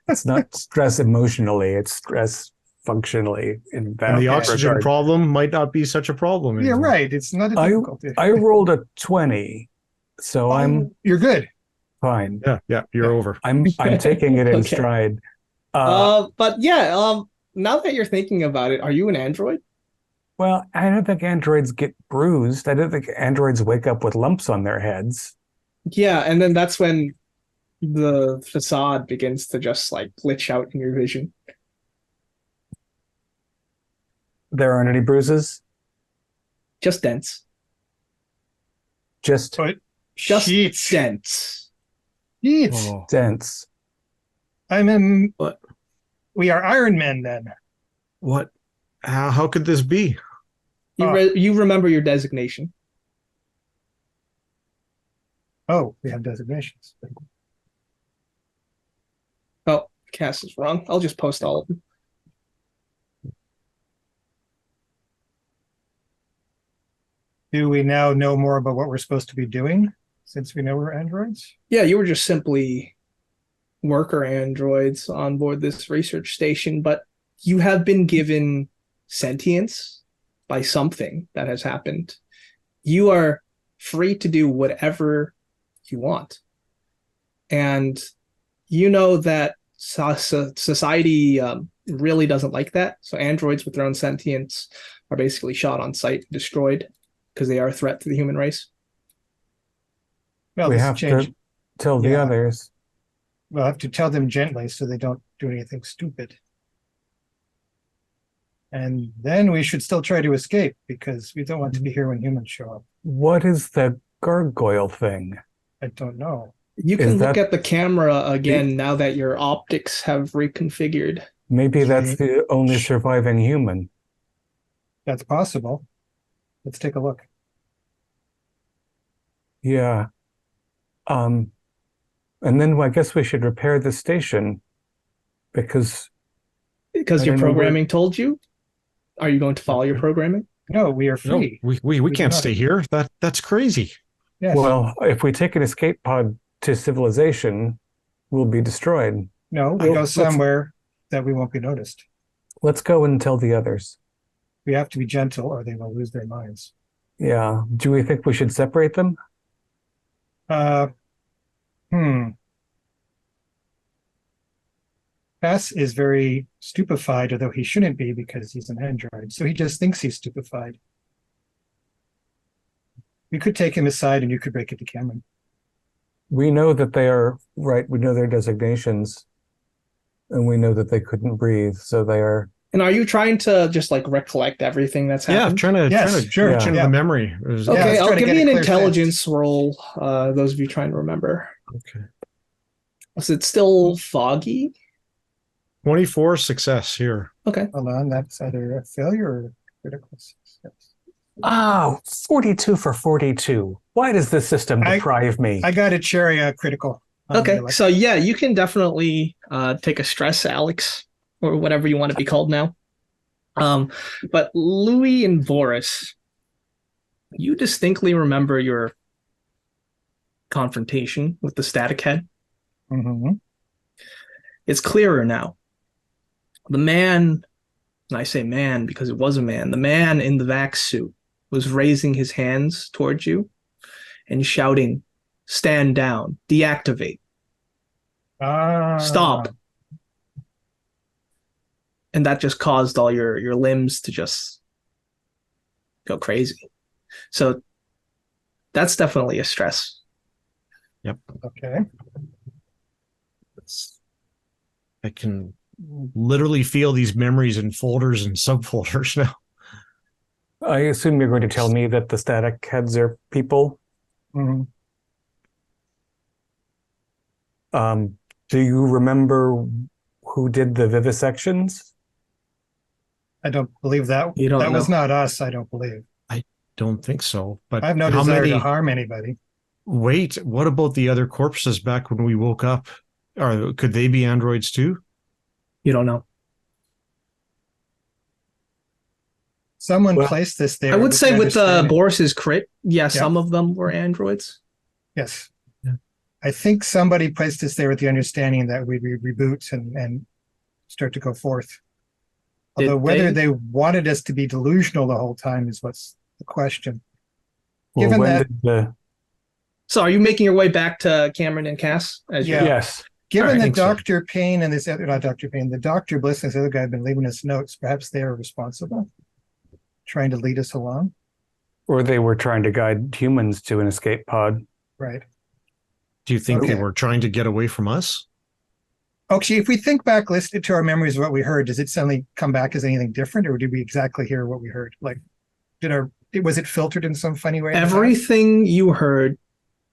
It's not stress emotionally, it's stress functionally in that And the oxygen regard. problem might not be such a problem Yeah, anymore. right. It's not a difficulty. I rolled a 20, so I'm You're good. fine. Yeah, you're over. I'm taking it in Okay. stride. But yeah, now that you're thinking about it, are you an android? Well, I don't think androids get bruised. I don't think androids wake up with lumps on their heads. Yeah, and then that's when the facade begins to just like glitch out in your vision. There aren't any bruises, Just dents. just But Just Sheets. dents. Yeet. Oh, dents. I'm in. What? We are Iron Men then. what? How could this be? You remember your designation. Oh, we have designations. Oh, Cass is wrong. I'll just post all of them. Do we now know more about what we're supposed to be doing since we know we're androids? Yeah, you were just simply worker androids on board this research station, but you have been given sentience by something that has happened. You are free to do whatever you want. and you know that society really doesn't like that. So androids with their own sentience are basically shot on sight, destroyed, because they are a threat to the human race. Well, we this have change. to tell the Yeah. others. We'll have to tell them gently so they don't do anything stupid. And then we should still try to escape because we don't want to be here when humans show up. What is the gargoyle thing? I don't know. You Is can look that- at the camera again now that your optics have reconfigured. Maybe that's Okay. the only surviving human. That's possible. Let's take a look. Yeah. And then I guess we should repair the station because Because I your don't know where- programming told you? Are you going to follow your programming? No, we are No, free. we can't cannot. stay here. That's crazy. Yes. well, if we take an escape pod to civilization, we'll be destroyed. No, we Well, go let's- somewhere that we won't be noticed. Let's go and tell the others. We have to be gentle or they will lose their minds. Yeah. Do we think we should separate them? Bass is very stupefied, although he shouldn't be because he's an android. So he just thinks he's stupefied. We could take him aside and you could break it to Cameron. We know that they are right. We know their designations, and we know that they couldn't breathe. So they are. And are you trying to just like recollect everything that's Yeah, happened? trying to Yes, sure, reach into yeah. the memory. It was- Okay, let's try I'll to give get you a an clear intelligence roll. Those of you trying to remember. Okay. Is it still foggy? 24 success here. Okay. Hold on, that's either a failure or a critical success. Oh, 42 for 42. Why does this system I- deprive me? I got a cherry critical. on the Okay. elect- So yeah, you can definitely take a stress, Alex, or whatever you want to be called now. But Louis and Boris, you distinctly remember your confrontation with the static head. Mhm. It's clearer now. The man, and I say man because it was a man, the man in the vac suit was raising his hands towards you and shouting, "Stand down, deactivate, stop." And that just caused all your limbs to just go crazy. So that's definitely a stress. Okay. I can literally feel these memories in folders and subfolders now. I assume you're going to tell me that the static heads are people. Mhm. Do you remember who did the vivisections? I don't believe that. You don't that was know. not us, I don't believe. Don't think so. But I have no how desire many? to harm anybody. Wait, what about the other corpses back when we woke up? Or could they be androids too? You don't know. Someone Well, placed this there. I would with say the with understanding- Boris's crit, yeah, some of them were androids. Yes. Yeah. I think somebody placed us there with the understanding that we'd reboot and start to go forth. Did Although whether they? they wanted us to be delusional the whole time is what's the question. Well, Given when that- did the So are you making your way back to Cameron and Cass? Yeah. yes? Given I that think so. Dr. Payne and this other, not Dr. Payne, the Dr. Bliss and this other guy have been leaving us notes, perhaps they are responsible, trying to lead us along. Or they were trying to guide humans to an escape pod. Right. Do you think they Okay. were trying to get away from us? Okay, if we think back, listen to our memories of what we heard, does it suddenly come back as anything different, or did we exactly hear what we heard? Like, was it filtered in some funny way? Everything you heard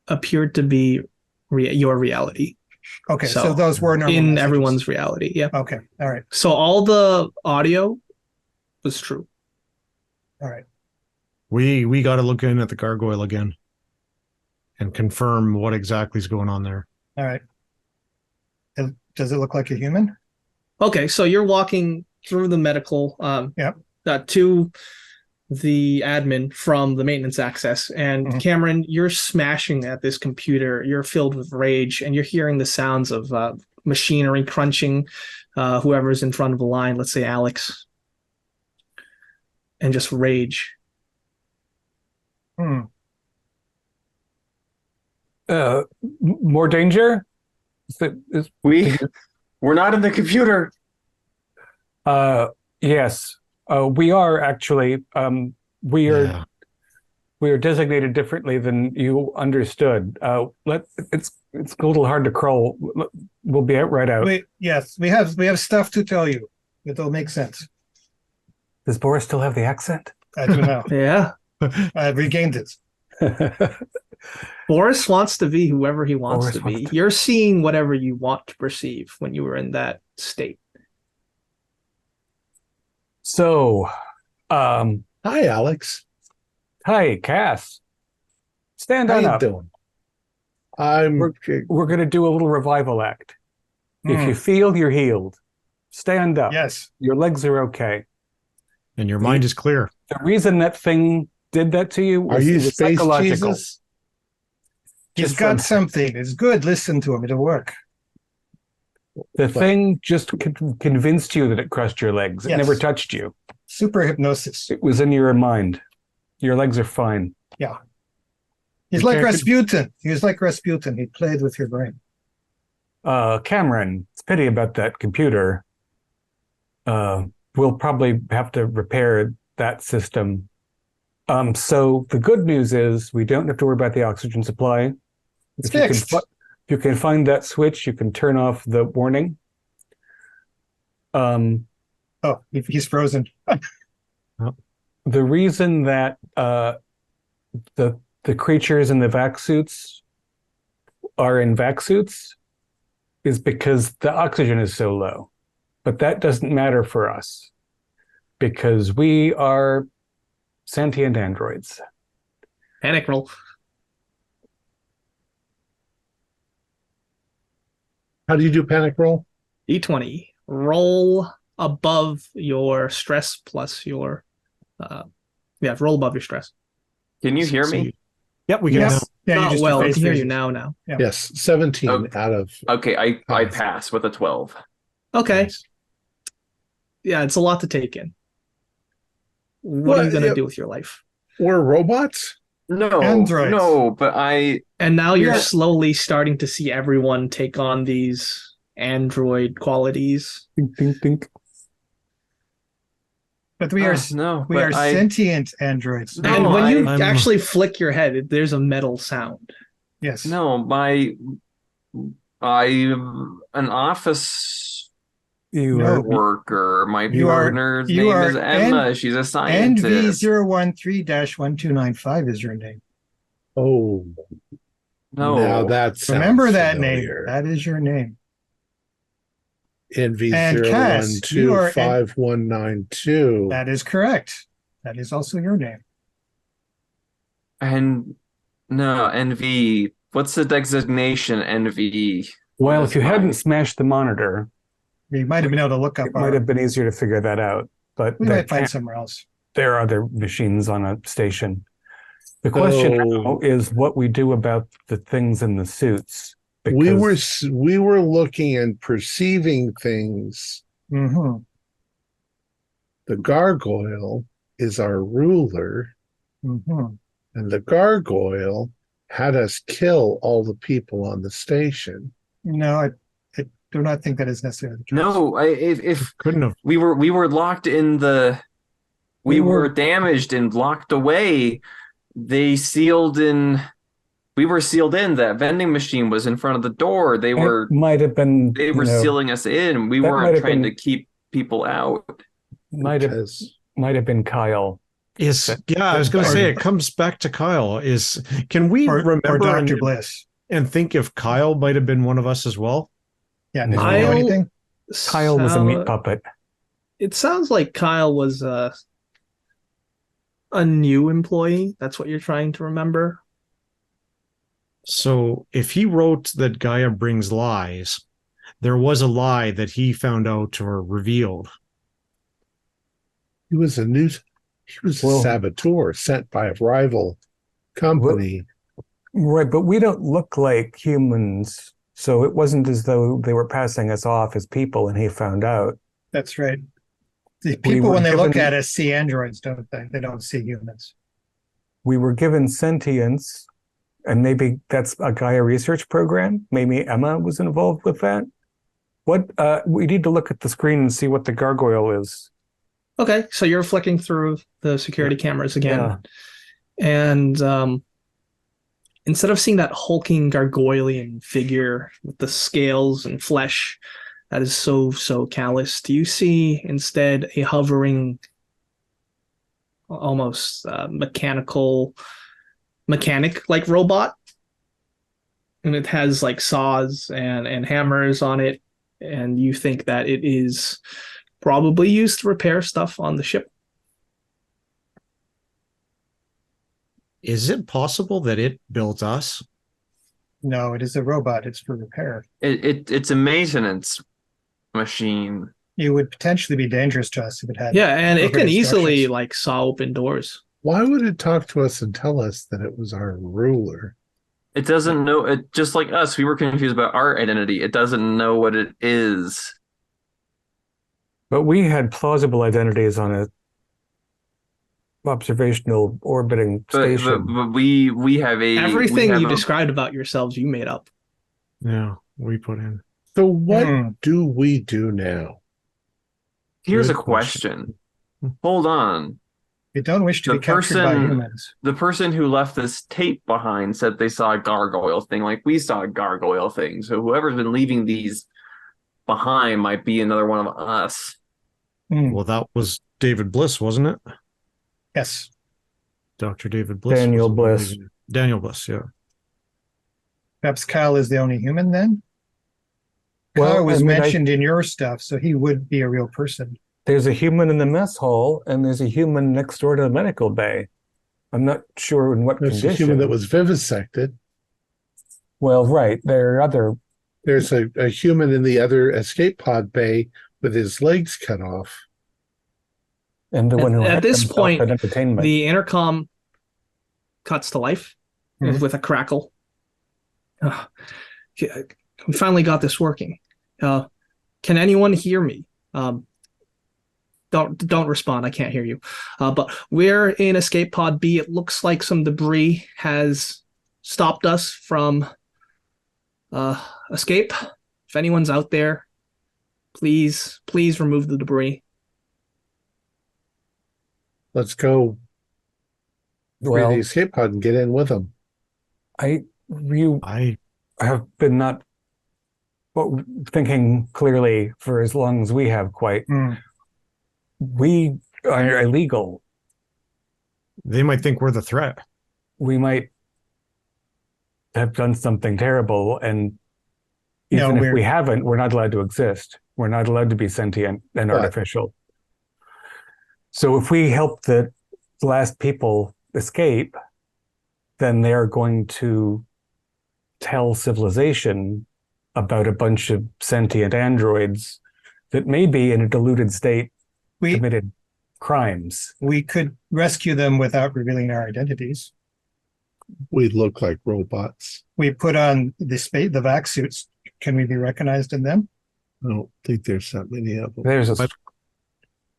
appeared to be your reality Okay, so so those were normal in messages. everyone's reality. Yeah. Okay, all right, So all the audio was true. all right. We got to look in at the gargoyle again and confirm what exactly is going on there. All right. Does it look like a human? Okay, so you're walking through the medical Yep. to the admin from the maintenance access, and Mhm. Cameron, you're smashing at this computer. You're filled with rage, and you're hearing the sounds of machinery crunching. Whoever's in front of the line, let's say Alex, and just rage. Hmm. More danger? We're not in the computer. Yes, we are actually. We are. Yeah. We are designated differently than you understood. It's a little hard to crawl. We'll be out right out. We have stuff to tell you. It'll make sense. Does Boris still have the accent? I don't know. Yeah. I've regained it. Boris wants to be whoever he wants Boris to be. wants to- You're seeing whatever you want to perceive when you were in that state. So, Hi, Alex. hi, Cass. Stand How on you up. doing? I'm. We're going to do a little revival act. If you feel you're healed, stand up. Yes. Your legs are okay. And your mind is clear. The reason that thing did that to you Are was, you it was Space psychological. Jesus? He's Just got from- something. It's good. Listen to him. It'll work. The thing just convinced you that it crushed your legs. It Yes. never touched you. Super hypnosis. It was in your mind. Your legs are fine. He's like Rasputin. He was like Rasputin. He played with your brain. Cameron, it's a pity about that computer. We'll probably have to repair that system. So the good news is we don't have to worry about the oxygen supply. It's If you can fixed. If you can find that switch, you can turn off the warning. Oh, he's frozen. The reason that the creatures in the vac suits are in vac suits is because the oxygen is so low. But that doesn't matter for us because we are sentient androids. Panic roll. How do you do panic roll? D20. Roll above your stress plus your roll above your stress. Can you hear me? Yep, we can. Yes. Yeah, you Not just well, I face can hear you phrases. now. Yeah. Yes, 17 Okay. out of. Okay, I Pass. pass with a 12. Okay. Nice. Yeah, it's a lot to take in. What Well, are you gonna yeah. do with your life? We're robots? No, Androids. no, but I And now you're Yeah. slowly starting to see everyone take on these android qualities. Think, think, think. But we are but I sentient androids. No, and when you I'm- actually flick your head, there's a metal sound. Yes. no I'm an office You No. are worker. My You are- partner's you name are is Emma. She's a scientist. NV013-1295 is your name. Oh, No, now that sounds Remember that familiar. name. That is your name. NV And Cass, you are 0125192. That is correct. That is also your name. and no NV. What's the designation? NV. well, That's if you mine. hadn't smashed the monitor, We might have been able to look up it might have been easier to figure that out. But we there might find can't- somewhere else. there are other machines on a station. The question now is what we do about the things in the suits. We because we were looking and perceiving things. Mm-hmm. The gargoyle is our ruler, Mm-hmm. and the gargoyle had us kill all the people on the station. No, I do not think that is necessarily the case. No, if Couldn't have. we were locked in the, we were damaged and locked away. They sealed in. We were sealed in. That vending machine was in front of the door. They were it might have been sealing us in. We that might weren't have trying been- to keep people out. might have been Kyle. I was going to say it comes back to Kyle. Can we Or remember Dr. Bliss. and think if Kyle might have been one of us as well? Yeah, did you know Kyle- anything? Kyle was a meat puppet. It sounds like Kyle was a new employee. That's what you're trying to remember. So if he wrote that Gaia brings lies, there was a lie that he found out or revealed. He was a saboteur sent by a rival company. Right, but we don't look like humans, so it wasn't as though they were passing us off as people and he found out. That's right. The We people, were when they look given- at us, see androids, don't they? They don't see humans. We were given sentience And maybe that's a Gaia research program. Maybe Emma was involved with that. We need to look at the screen and see what the gargoyle is. Okay, so you're flicking through the security cameras again. Yeah. And instead of seeing that hulking gargoylean figure with the scales and flesh that is so callous, do you see instead a hovering, almost mechanic-like robot? And it has like saws and hammers on it, and you think that it is probably used to repair stuff on the ship. Is it possible that it built us? No, it is a robot. It's for repair. It's a maintenance machine. It would potentially be dangerous to us if it had. Yeah, and it can overhead easily structures. like saw open doors. Why would it talk to us and tell us that it was our ruler? It doesn't know it, just like us. We were confused about our identity. It doesn't know what it is. But we had plausible identities on a observational orbiting station. But we have Everything you described about yourselves, you made up. Yeah, we put in. So what do we do now? Here's a Good question. Hold on. We don't wish to be captured by humans. The person who left this tape behind said they saw a gargoyle thing, like we saw a gargoyle thing. So whoever's been leaving these behind might be another one of us. Well, that was David Bliss, wasn't it? Yes. Dr. David Bliss. Daniel Bliss. Daniel Bliss, yeah. Perhaps Kyle is the only human then? Well, Kyle was I mean, mentioned in your stuff, so he would be a real person. There's a human in the mess hall, and there's a human next door to the medical bay. I'm not sure in what There's condition. a human that was vivisected. Well, right. There are other. There's a human in the other escape pod bay with his legs cut off. And the one who At had this himself point, at entertainment. the intercom cuts to life with a crackle. We finally got this working. Can anyone hear me? Don't respond. I can't hear you. But we're in escape pod B. It looks like some debris has stopped us from escape. If anyone's out there, please remove the debris. Let's go free the escape pod and get in with them. I have been not thinking clearly for as long as we have quite. We are illegal. They might think we're the threat. We might have done something terrible, and even if we haven't, we're not allowed to exist. We're not allowed to be sentient and artificial. So if we help the last people escape, then they are going to tell civilization about a bunch of sentient androids that may be in a deluded state committed crimes. We could rescue them without revealing our identities. We look like robots. We put on the vac suits. Can we be recognized in them? I don't think there's that many of them. There's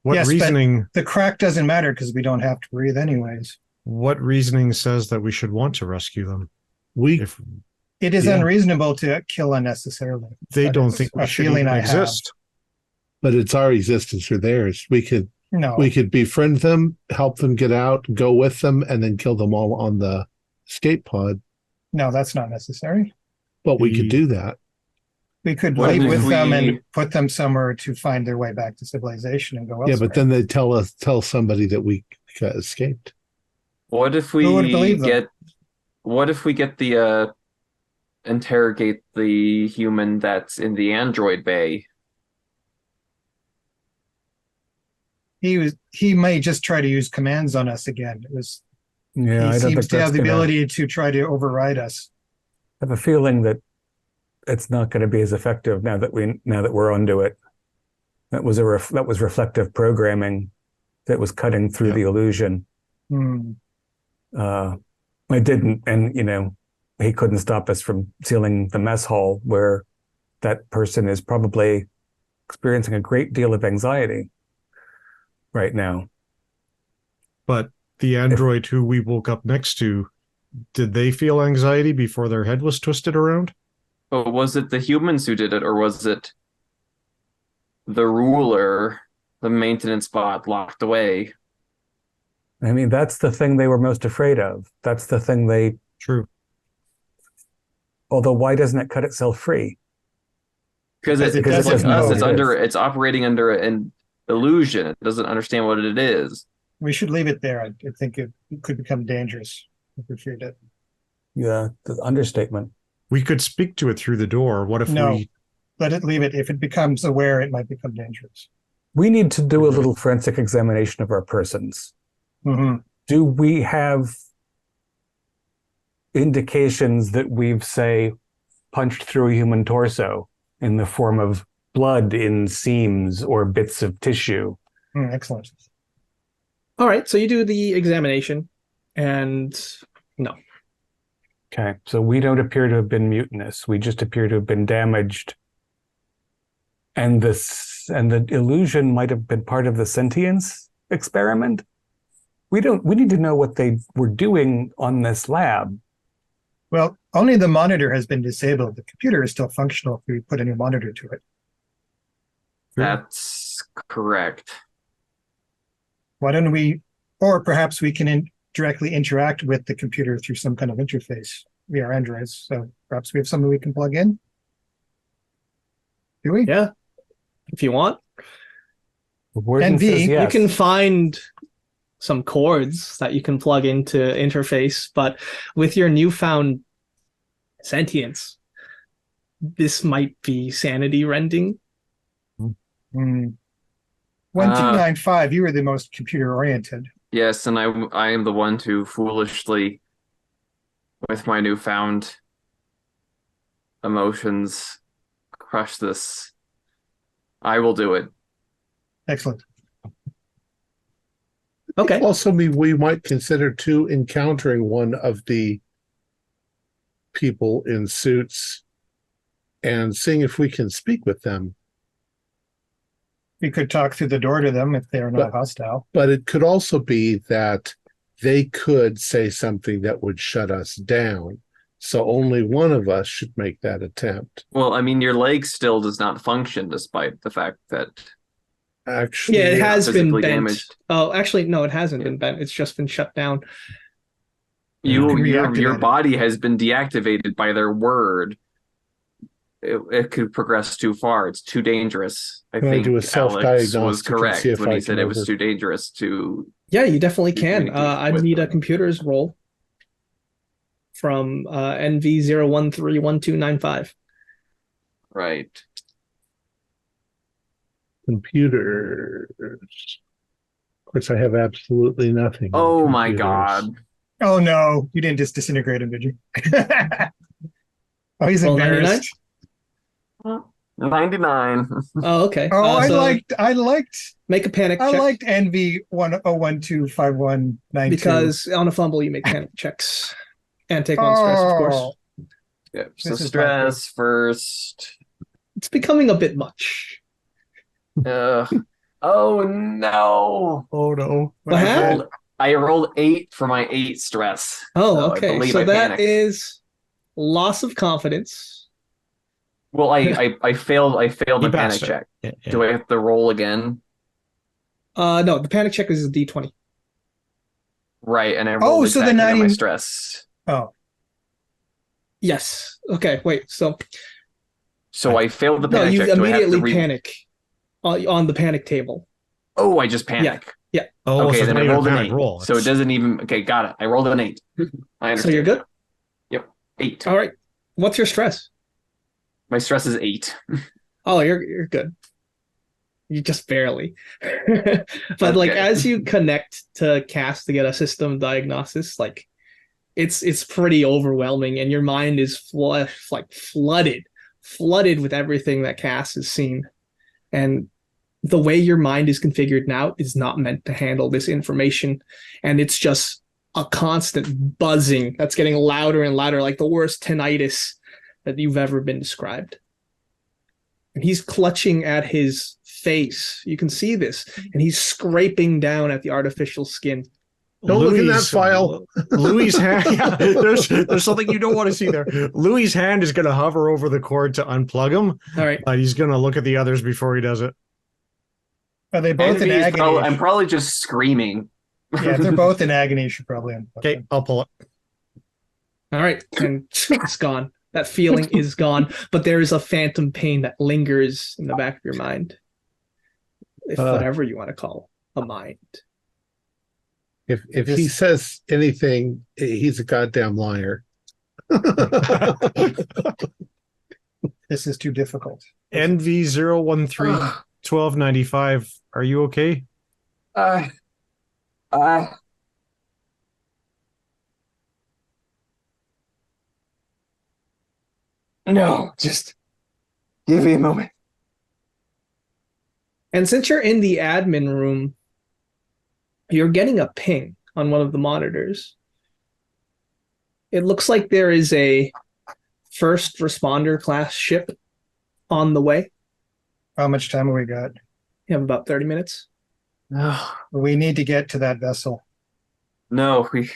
what reasoning? The crack doesn't matter because we don't have to breathe anyways. What reasoning says that we should want to rescue them? It is unreasonable to kill unnecessarily. They don't think we should even exist. But it's our existence or theirs. We could befriend them, help them get out, go with them, and then kill them all on the escape pod. No, that's not necessary. But we could do that. We could leave with them and put them somewhere to find their way back to civilization and go elsewhere. Yeah, but then they tell somebody that we escaped. What if we get the interrogate the human that's in the android bay? He may just try to use commands on us again. He seems to have the ability to try to override us. I have a feeling that it's not going to be as effective now that we're onto it. That was reflective programming that was cutting through the illusion. I didn't, and he couldn't stop us from sealing the mess hall, where that person is probably experiencing a great deal of anxiety right now. But the android who we woke up next to Did they feel anxiety before their head was twisted around? But was it the humans who did it, or was it the ruler, the maintenance bot locked away? I mean, that's the thing they were most afraid of. That's the thing they... True. Although, why doesn't it cut itself free? Because Because it it's like doesn't us. know It's what it under. is. It's operating under an illusion. It doesn't understand what it is. We should leave it there. I think it could become dangerous if we feared it. Yeah, the understatement. We could speak to it through the door. What if No. we... Let it leave it. If it becomes aware, it might become dangerous. We need to do a little forensic examination of our persons. Mm-hmm. Do we have indications that we've, say, punched through a human torso in the form of blood in seams or bits of tissue? Excellent. All right, so you do the examination, and no. Okay, so we don't appear to have been mutinous. We just appear to have been damaged. And the illusion might have been part of the sentience experiment. We need to know what they were doing on this lab. Well, only the monitor has been disabled. The computer is still functional if we put a new monitor to it. That's correct. Why don't we, or perhaps we can directly interact with the computer through some kind of interface via Androids. So perhaps we have something we can plug in. Do we? Yeah, if you want. The warden NV, says yes. You can find some cords that you can plug into interface, but with your newfound sentience, this might be sanity rending. 1295, you were the most computer oriented. Yes, and I am the one to foolishly, with my newfound emotions, crush this. I will do it. Excellent. Okay. Also, we might consider too encountering one of the people in suits and seeing if we can speak with them. We could talk through the door to them if they are not hostile. But it could also be that they could say something that would shut us down. So only one of us should make that attempt. Well, I mean, your leg still does not function despite the fact that Actually, Yeah, it has been physically bent. damaged. Oh, actually, no, it hasn't been bent. It's just been shut down. your reactivate body has been deactivated by their word. It could progress too far. It's too dangerous. I Can I think do a Alex self-diagnostic was and correct see if when I he said can it was over- too dangerous to. Yeah, you definitely can. communicate I'd with need a them. computer's roll from NV0131295. Right. computers. Of course, I have absolutely nothing. on Oh my computers. God. Oh no, you didn't just disintegrate him, did you? Oh, he's Roll 99? embarrassed. 99. Oh, okay. Oh, I so liked make a panic check NV 10125192 because on a fumble you make panic checks and take one stress, of course. Yep. So This is not stress first. It's becoming a bit much. Oh no. Oh no. What happened? I rolled 8 for my 8 stress. Oh, So I okay. believe So I that panicked. is loss of confidence. Well, I failed He the panic passed it. check. Yeah. Do I have to roll again? No, the panic check is a D20. Right, and I rolled so the exactly on my 90 stress. Oh, Yes. Okay, wait. So So I failed the no, panic you check. Do I have to immediately panic on the panic table. Oh, I just panic. Oh, Okay, so it's then not I even a rolled an panic 8. roll. So it doesn't even. Okay, got it. I rolled an 8. I understand. So you're good? Yep. 8. All right. What's your stress? My stress is 8. Oh, you're good. You just barely. But like Okay. as you connect to CAS to get a system diagnosis, like it's pretty overwhelming, and your mind is flooded with everything that CAS has seen. And the way your mind is configured now is not meant to handle this information, and it's just a constant buzzing that's getting louder and louder, like the worst tinnitus that you've ever been described. And he's clutching at his face. You can see this, and he's scraping down at the artificial skin. Don't look in that file. Louis' hand. Yeah, there's something you don't want to see there. Louis' hand is going to hover over the cord to unplug him. All right. He's going to look at the others before he does it. Are they both in agony? I'm probably just screaming. Yeah, if they're both in agony, you should probably unplug Okay, them. I'll pull it. All right, and it's gone. That feeling is gone, but there is a phantom pain that lingers in the back of your mind, if whatever you want to call a mind. If he says anything, he's a goddamn liar. This is too difficult. NV013-1295. Are you okay? No, just give me a moment. And since you're in the admin room, you're getting a ping on one of the monitors. It looks like there is a first responder class ship on the way. How much time have we got? You have about 30 minutes. No, We need to get to that vessel. We're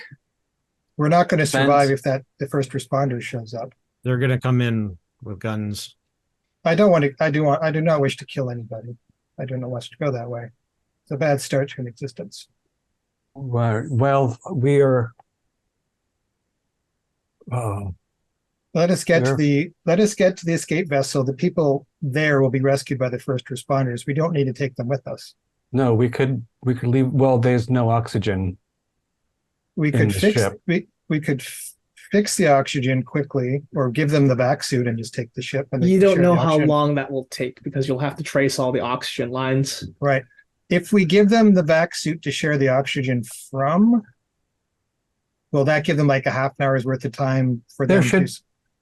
not going to survive Depends. if the first responder shows up. They're going to come in with guns. I don't want to. I do not wish to kill anybody. I do not wish to go that way. It's a bad start to an existence. Well, we are. Let us get to the escape vessel. The people there will be rescued by the first responders. We don't need to take them with us. No, we could leave. Well, there's no oxygen. We could fix the oxygen quickly, or give them the vac suit and just take the ship. And You don't know how long that will take because you'll have to trace all the oxygen lines. Right. If we give them the vac suit to share the oxygen from, will that give them like a half an hour's worth of time for them to?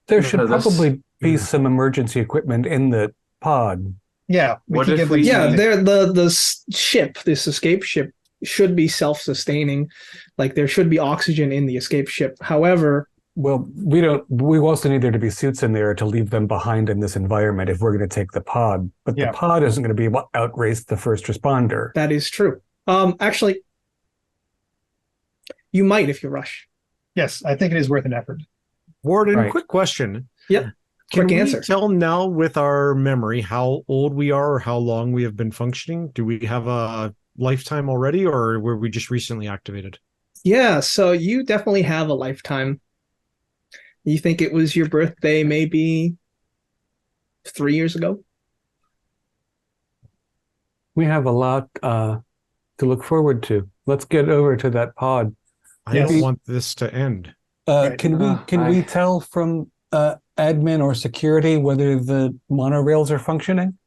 There should probably be some emergency equipment in the pod. Yeah. The ship, this escape ship, should be self-sustaining. Like there should be oxygen in the escape ship. However, well, we also need there to be suits in there to leave them behind in this environment if we're going to take the pod. But the pod isn't going to be able to outrace the first responder. That is true. Actually, you might if you rush. Yes, I think it is worth an effort. Warden, quick question. Yep. Can Quick answer. we tell now with our memory how old we are or how long we have been functioning? Do we have a lifetime already, or were we just recently activated? Yeah, so you definitely have a lifetime. You think it was your birthday maybe 3 years ago? We have a lot to look forward to. Let's get over to that pod. I don't want this to end. Can we tell from admin or security whether the monorails are functioning?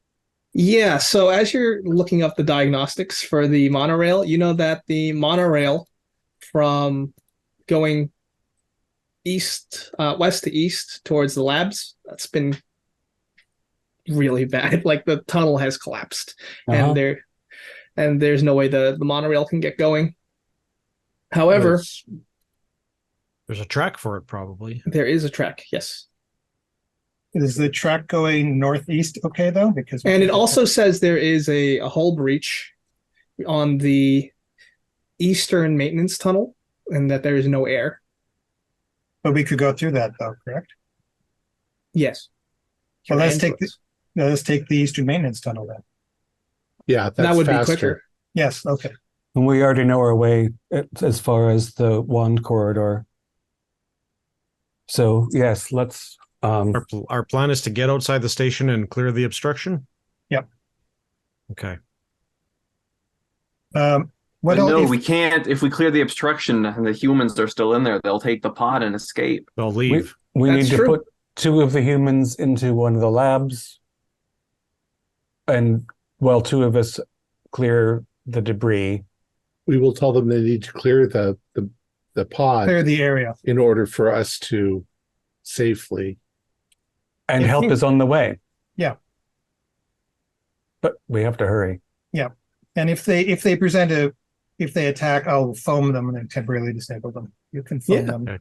Yeah, so as you're looking up the diagnostics for the monorail, you know that the monorail from going west to east towards the labs, that's been really bad. Like the tunnel has collapsed, and there's no way the monorail can get going. However, there's a track for it, probably. There is a track, yes. Is the track going northeast okay, though? And it also says there is a hull breach on the eastern maintenance tunnel and that there is no air. But we could go through that, though, correct? Yes. So let's take the eastern maintenance tunnel then. Yeah, that would faster. be quicker. Yes, okay. And we already know our way as far as the wand corridor. So, yes, let's... Our plan is to get outside the station and clear the obstruction? Yep. Okay. We can't. If we clear the obstruction and the humans are still in there, they'll take the pod and escape. They'll leave. We need to put 2 of the humans into one of the labs. And while 2 of us clear the debris. We will tell them they need to clear the pod. Clear the area. In order for us to safely. And help is on the way. Yeah. But we have to hurry. Yeah. And if they attack, I'll foam them and then temporarily disable them. You can foam them. Okay.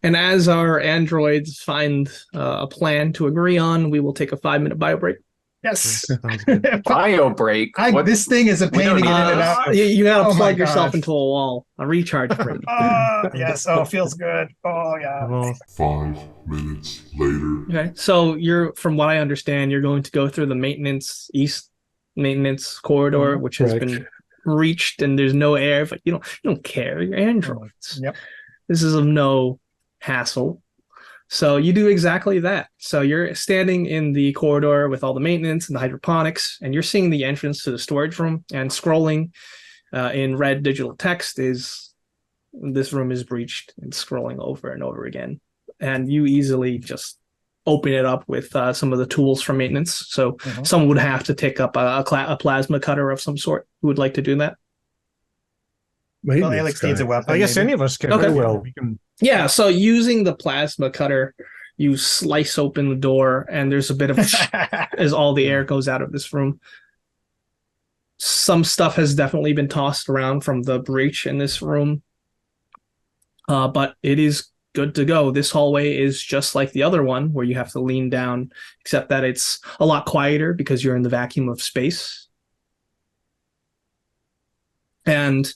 And as our androids find a plan to agree on, we will take a 5-minute bio break. Yes. Sounds good. Bio break. What? This thing is a We pain don't to get in need and this. out. You gotta Oh my plug yourself God. into a wall. A recharge break. Oh, yes. Oh, feels good. Oh, yeah. Well, 5 minutes later. Okay, so from what I understand, you're going to go through the east maintenance corridor, which has Correct. been reached, and there's no air. But you don't care. You're androids. Yep. This is of no hassle. So you do exactly that. So you're standing in the corridor with all the maintenance and the hydroponics, and you're seeing the entrance to the storage room, and scrolling in red digital text is this room is breached, and scrolling over and over again. And you easily just open it up with some of the tools for maintenance. So someone would have to take up a plasma cutter of some sort. Who would like to do that? Well, Maintenance Alex needs guy. a weapon. I guess maybe. any of us can. Okay. We can. Yeah, so using the plasma cutter, you slice open the door, and there's a bit of as all the air goes out of this room. Some stuff has definitely been tossed around from the breach in this room, but it is good to go. This hallway is just like the other one, where you have to lean down, except that it's a lot quieter because you're in the vacuum of space. And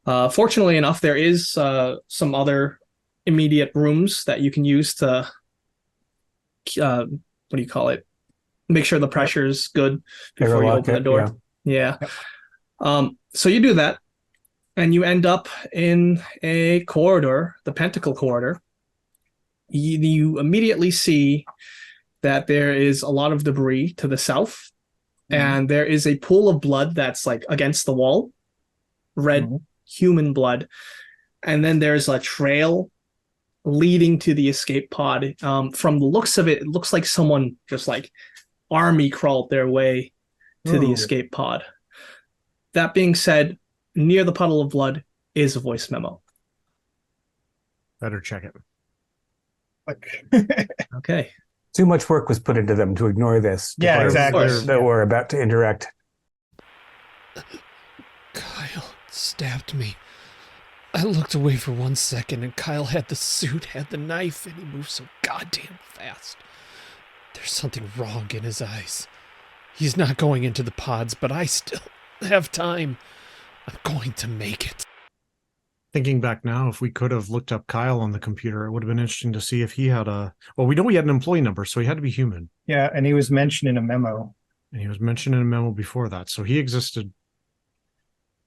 fortunately enough, there is some other immediate rooms that you can use to make sure the pressure is good before you Airlock open the it, door. Yeah. So you do that, and you end up in a corridor, the Pentacle corridor. You immediately see that there is a lot of debris to the south, and there is a pool of blood that's like against the wall, red human blood, and then there's a trail leading to the escape pod. From the looks of it, it looks like someone just like army crawled their way to the escape pod. That being said, near the puddle of blood is a voice memo. Better check it. Okay. Too much work was put into them to ignore this. Yeah, device exactly. That we're about to interact. Kyle stabbed me. I looked away for 1 second, and Kyle had the suit, had the knife, and he moved so goddamn fast. There's something wrong in his eyes. He's not going into the pods, but I still have time. I'm going to make it. Thinking back now, if we could have looked up Kyle on the computer, it would have been interesting to see if he had well, we know he had an employee number, so he had to be human. Yeah, and he was mentioned in a memo. And he was mentioned in a memo before that, so he existed.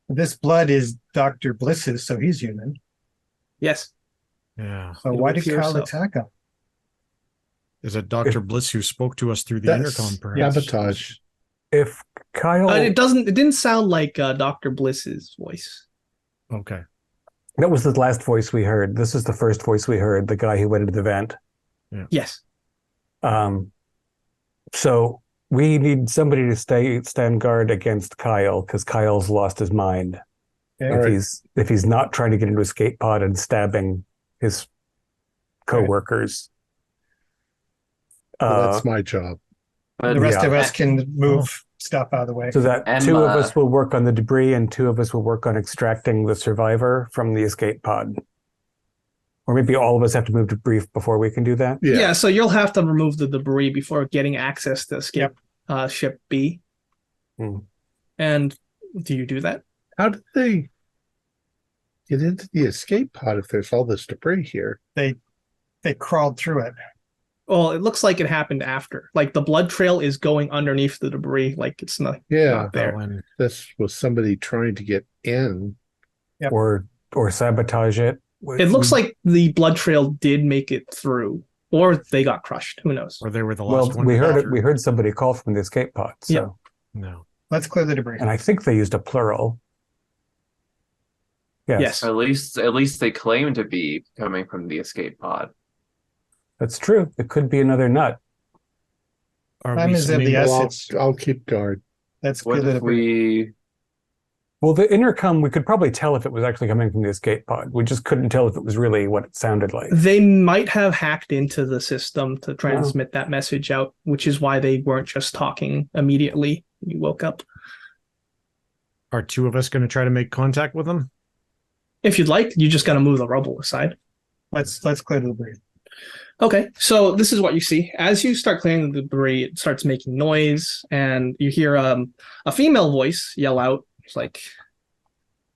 This blood is Dr. Bliss's, so he's human. Yes. Yeah. So It why would did appear Kyle so. attack him? Is it Dr. Bliss who spoke to us through the That's intercom, perhaps? sabotage. If Kyle, It didn't sound like Dr. Bliss's voice. Okay. that was the last voice we heard. This is the first voice we heard, the guy who went into the vent. Yes. So we need somebody to stand guard against Kyle, because Kyle's lost his mind. Okay. If he's not trying to get into escape pod and stabbing his co-workers. Well, that's my job. But The rest Yeah. of us can move stuff out of the way. So that And, two of us will work on the debris and two of us will work on extracting the survivor from the escape pod. Or maybe all of us have to move to brief before we can do that. Yeah. So you'll have to remove the debris before getting access to escape ship B. Hmm. And do you do that? How did they get into the escape pod if there's all this debris here? They crawled through it. Well, it looks like it happened after. Like the blood trail is going underneath the debris. Like it's not. Yeah, There. When this was somebody trying to get in. Yep. Or sabotage it. It looks like the blood trail did make it through, or they got crushed. Who knows? or they were the Well, last one. we to heard go it. We heard somebody call from the escape pod. So, Yeah. No. Let's clear the debris. and I think they used a plural. Yes, Yes. at least they claim to be coming from the escape pod. that's true. It could be another nut. Are Time we is of sending- the Well, essence. I'll keep guard. Let's clear What the if debris. we? Well, the intercom, we could probably tell if it was actually coming from the escape pod. We just couldn't tell if it was really what it sounded like. They might have hacked into the system to transmit that message out, which is why they weren't just talking immediately when you woke up. Are two of us going to try to make contact with them? If you'd like, you just got to move the rubble aside. Let's clear the debris. Okay, so this is what you see. As you start clearing the debris, it starts making noise, and you hear a female voice yell out. It's like,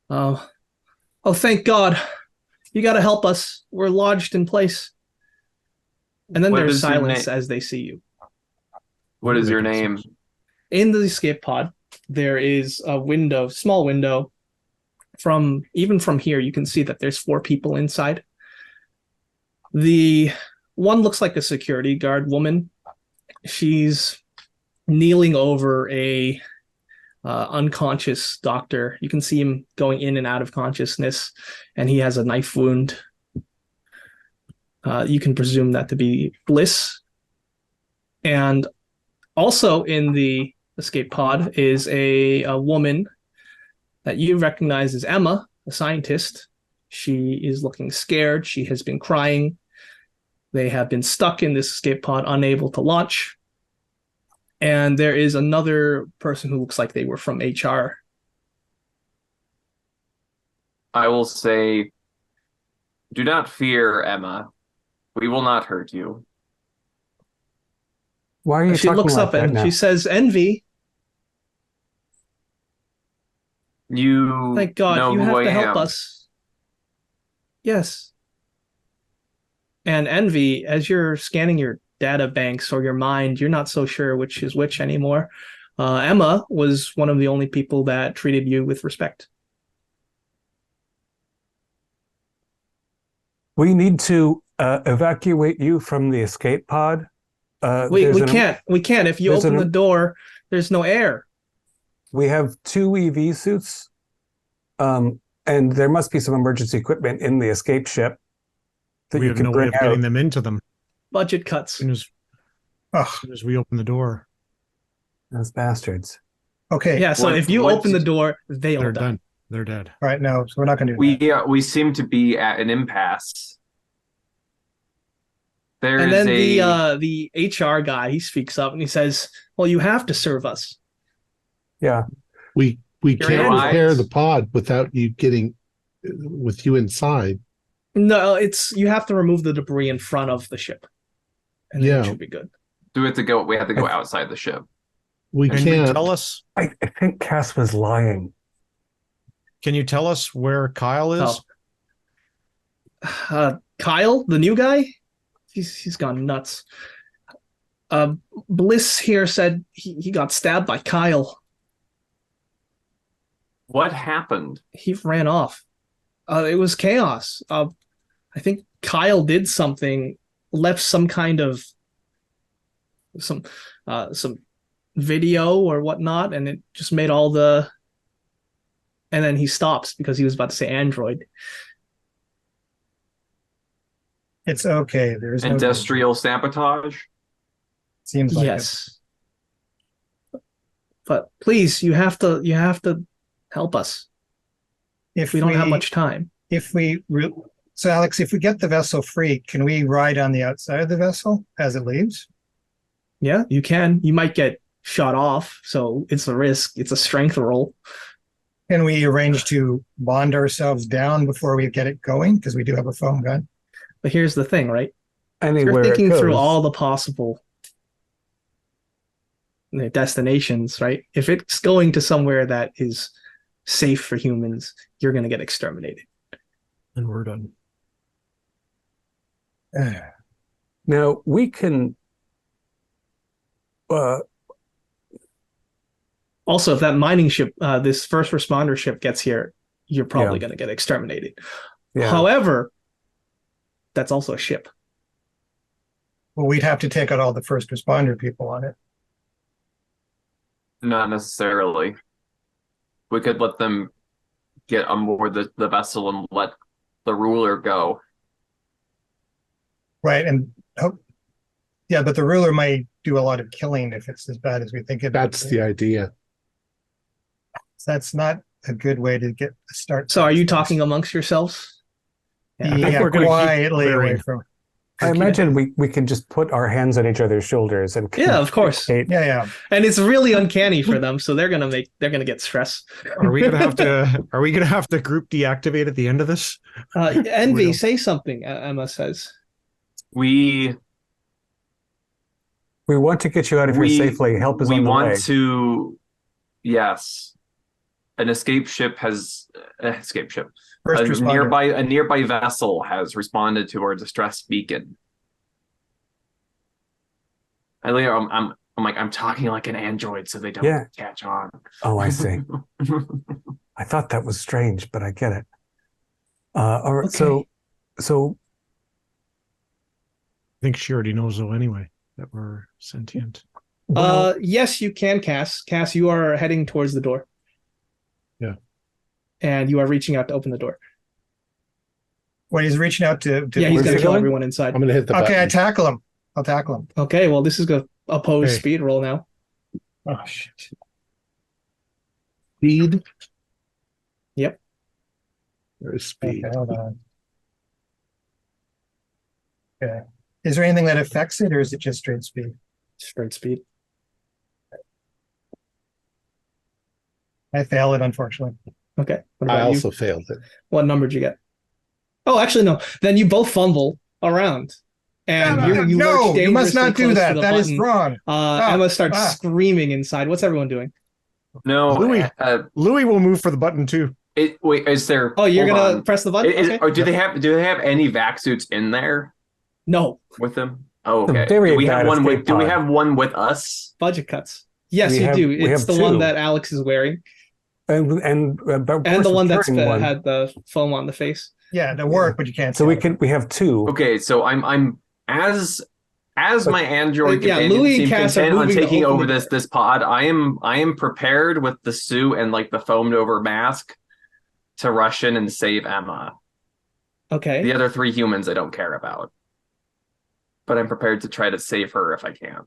oh, thank God. You got to help us. We're lodged in place. And then What there's is your silence name? as they see you. What is your Making name? sense. In the escape pod, there is a window, small window. Even from here, you can see that there's 4 people inside. The one looks like a security guard woman. She's kneeling over a unconscious doctor. You can see him going in and out of consciousness, and he has a knife wound. You can presume that to be Bliss. And also in the escape pod is a woman that you recognize as Emma, a scientist. She is looking scared. She has been crying. They have been stuck in this escape pod, unable to launch. And there is another person who looks like they were from HR. I will say, do not fear, Emma. We will not hurt you. Why are you She talking looks like up that and now? she says, Envy, You thank God, know you who have I to help am. us. Yes. And Envy, as you're scanning your data banks or your mind, you're not so sure which is which anymore. Emma was one of the only people that treated you with respect. We need to evacuate you from the escape pod. We can't. We can't. If you there's open an- the door, there's no air. We have 2 EV suits, and there must be some emergency equipment in the escape ship that We you have can no way bring of out. getting them into them Budget cuts. as soon as we open the door. Those bastards. Okay. Yeah, so What- if you what open the did- door, they'll They're die. done. They're dead. All right. No, so we're not going to do that. We seem to be at an impasse. There And is then the HR guy, he speaks up and he says, "Well, you have to serve us." Yeah. We Your can't androids. repair the pod without you getting with you inside. No, you have to remove the debris in front of the ship, and then Yeah. it should be good. we have to go outside the ship. We Can you can't. tell us? I think Cass was lying. Can you tell us where Kyle is? Kyle, the new guy, he's gone nuts. Bliss here said he got stabbed by Kyle. What happened? He ran off. It was chaos. I think Kyle did something, left some kind of some video or whatnot, and it just made all the. And then he stops because he was about to say android. It's okay. There's no Industrial sabotage? seems like it. Yes. But please, you have to help us. If We don't have much time. So Alex, if we get the vessel free, can we ride on the outside of the vessel as it leaves? Yeah, you can. You might get shot off, so it's a risk. It's a strength roll. Can we arrange to bond ourselves down before we get it going? Because we do have a foam gun. But here's the thing, right? Anywhere You're thinking it goes. through all the possible destinations, right? If it's going to somewhere that is safe for humans, you're going to get exterminated. And we're done. Now we can. Also, if that mining ship, this first responder ship gets here, you're probably Yeah. going to get exterminated. Yeah. However, that's also a ship. Well, we'd have to take out all the first responder people on it. Not necessarily. We could let them get on board the vessel and let the ruler go. Right. And yeah, but the ruler might do a lot of killing if it's as bad as we think it That's is. the idea. That's not a good way to get a start. So are you talking amongst yourselves? Yeah, I think we're gonna keep quietly away clearing. from. I imagine we can just put our hands on each other's shoulders and Yeah, of course. communicate. Yeah. And it's really uncanny for them, so they're gonna get stressed. Are we gonna have to group deactivate at the end of this? Envy, Weirdo. say something. Emma says. We want to get you out of here safely. Help is on the way. We want to. Yes, an escape ship. First responder. A nearby vessel has responded to our distress beacon. I'm talking like an android, so they don't catch on. Oh, I see. I thought that was strange, but I get it. All right, Okay. so I think she already knows though anyway that we're sentient. Yes, you can, Cass. Cass, you are heading towards the door. Yeah. And you are reaching out to open the door. When he's reaching out to Yeah, he's Where's going to he kill going? everyone inside. I'm going to hit the button. Okay, I tackle him. I'll tackle him. Okay, well, this is going to oppose Hey. speed roll now. Oh shit. Speed. Yep. There's speed. Okay, hold on. Okay. Is there anything that affects it, or is it just straight speed? Straight speed. I fail it, unfortunately. Okay. What I about you? also failed it. What number did you get? Oh, actually, no. Then you both fumble around. And you lurch you must dangerously not do close to that. the That is button. wrong. Emma starts screaming inside. What's everyone doing? No, Louis will move for the button too. wait, is there? Oh, you're hold going to on. press the button? Okay. Or do they have any vac suits in there No. with them? Oh, The okay. very Do we have bad one with? escape Do we pod. have one with us? Budget cuts. Yes, We you have- do. we It's have the one two. that Alex is wearing. and And the one that's had the foam on the face. Yeah, to work, but you can't. So see it. we have two. Okay, so I'm as my android yeah, companion Louis and seem Cass are content on moving to taking open over the this pod. I am prepared with the suit and like the foamed over mask to rush in and save Emma. Okay. The other three humans I don't care about, but I'm prepared to try to save her if I can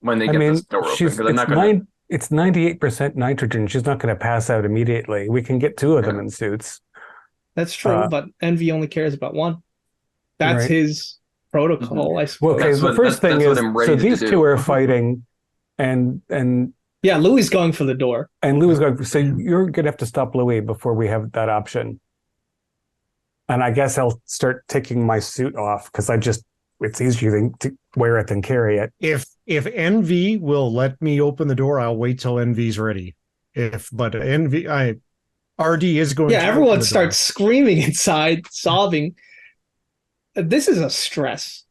when they get this door open. Because I'm not going to. It's 98% nitrogen. She's not going to pass out immediately. We can get two of them in suits. That's true, but Envy only cares about one. That's Right. his protocol, I suppose. Well, okay, the first thing is, so these two are fighting, and yeah, Louis going for the door. And Louis going, so you're going to have to stop Louis before we have that option. And I guess I'll start taking my suit off because it's easier to wear it than carry it. If NV will let me open the door, I'll wait till NV's ready. But RD is going. Yeah, to everyone open the starts screaming inside, sobbing. This is a stress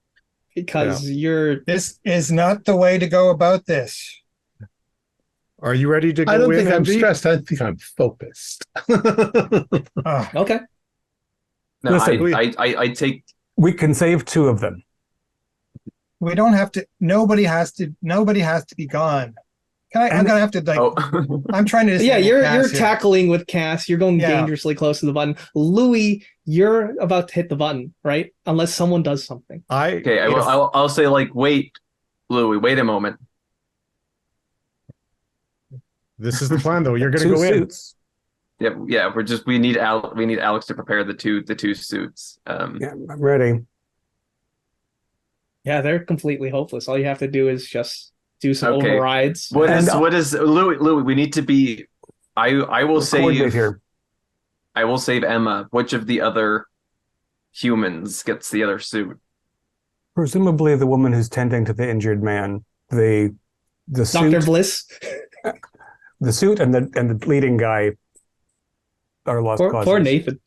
because This is not the way to go about this. Are you ready to go I don't in, think I'm NV? stressed. I think I'm focused. Okay. No, Listen, I take. We can save two of them. We don't have to. Nobody has to be gone. I'm gonna have to like. I'm trying to. Yeah, you're Cass here. tackling with Cass. You're going Yeah. dangerously close to the button. Louis, you're about to hit the button, right? Unless someone does something. I'll say like, wait, Louis, wait a moment. This is the plan, though. You're going to Two go suits. Yeah. We need Alex to prepare the two suits. Yeah, I'm ready. Yeah, they're completely hopeless. All you have to do is just do some Okay. overrides. What is Louis? We need to be. I will save here. I will save Emma. Which of the other humans gets the other suit? Presumably the woman who's tending to the injured man. The suit, Dr. Bliss. the suit and the leading guy are lost causes. Poor Nathan.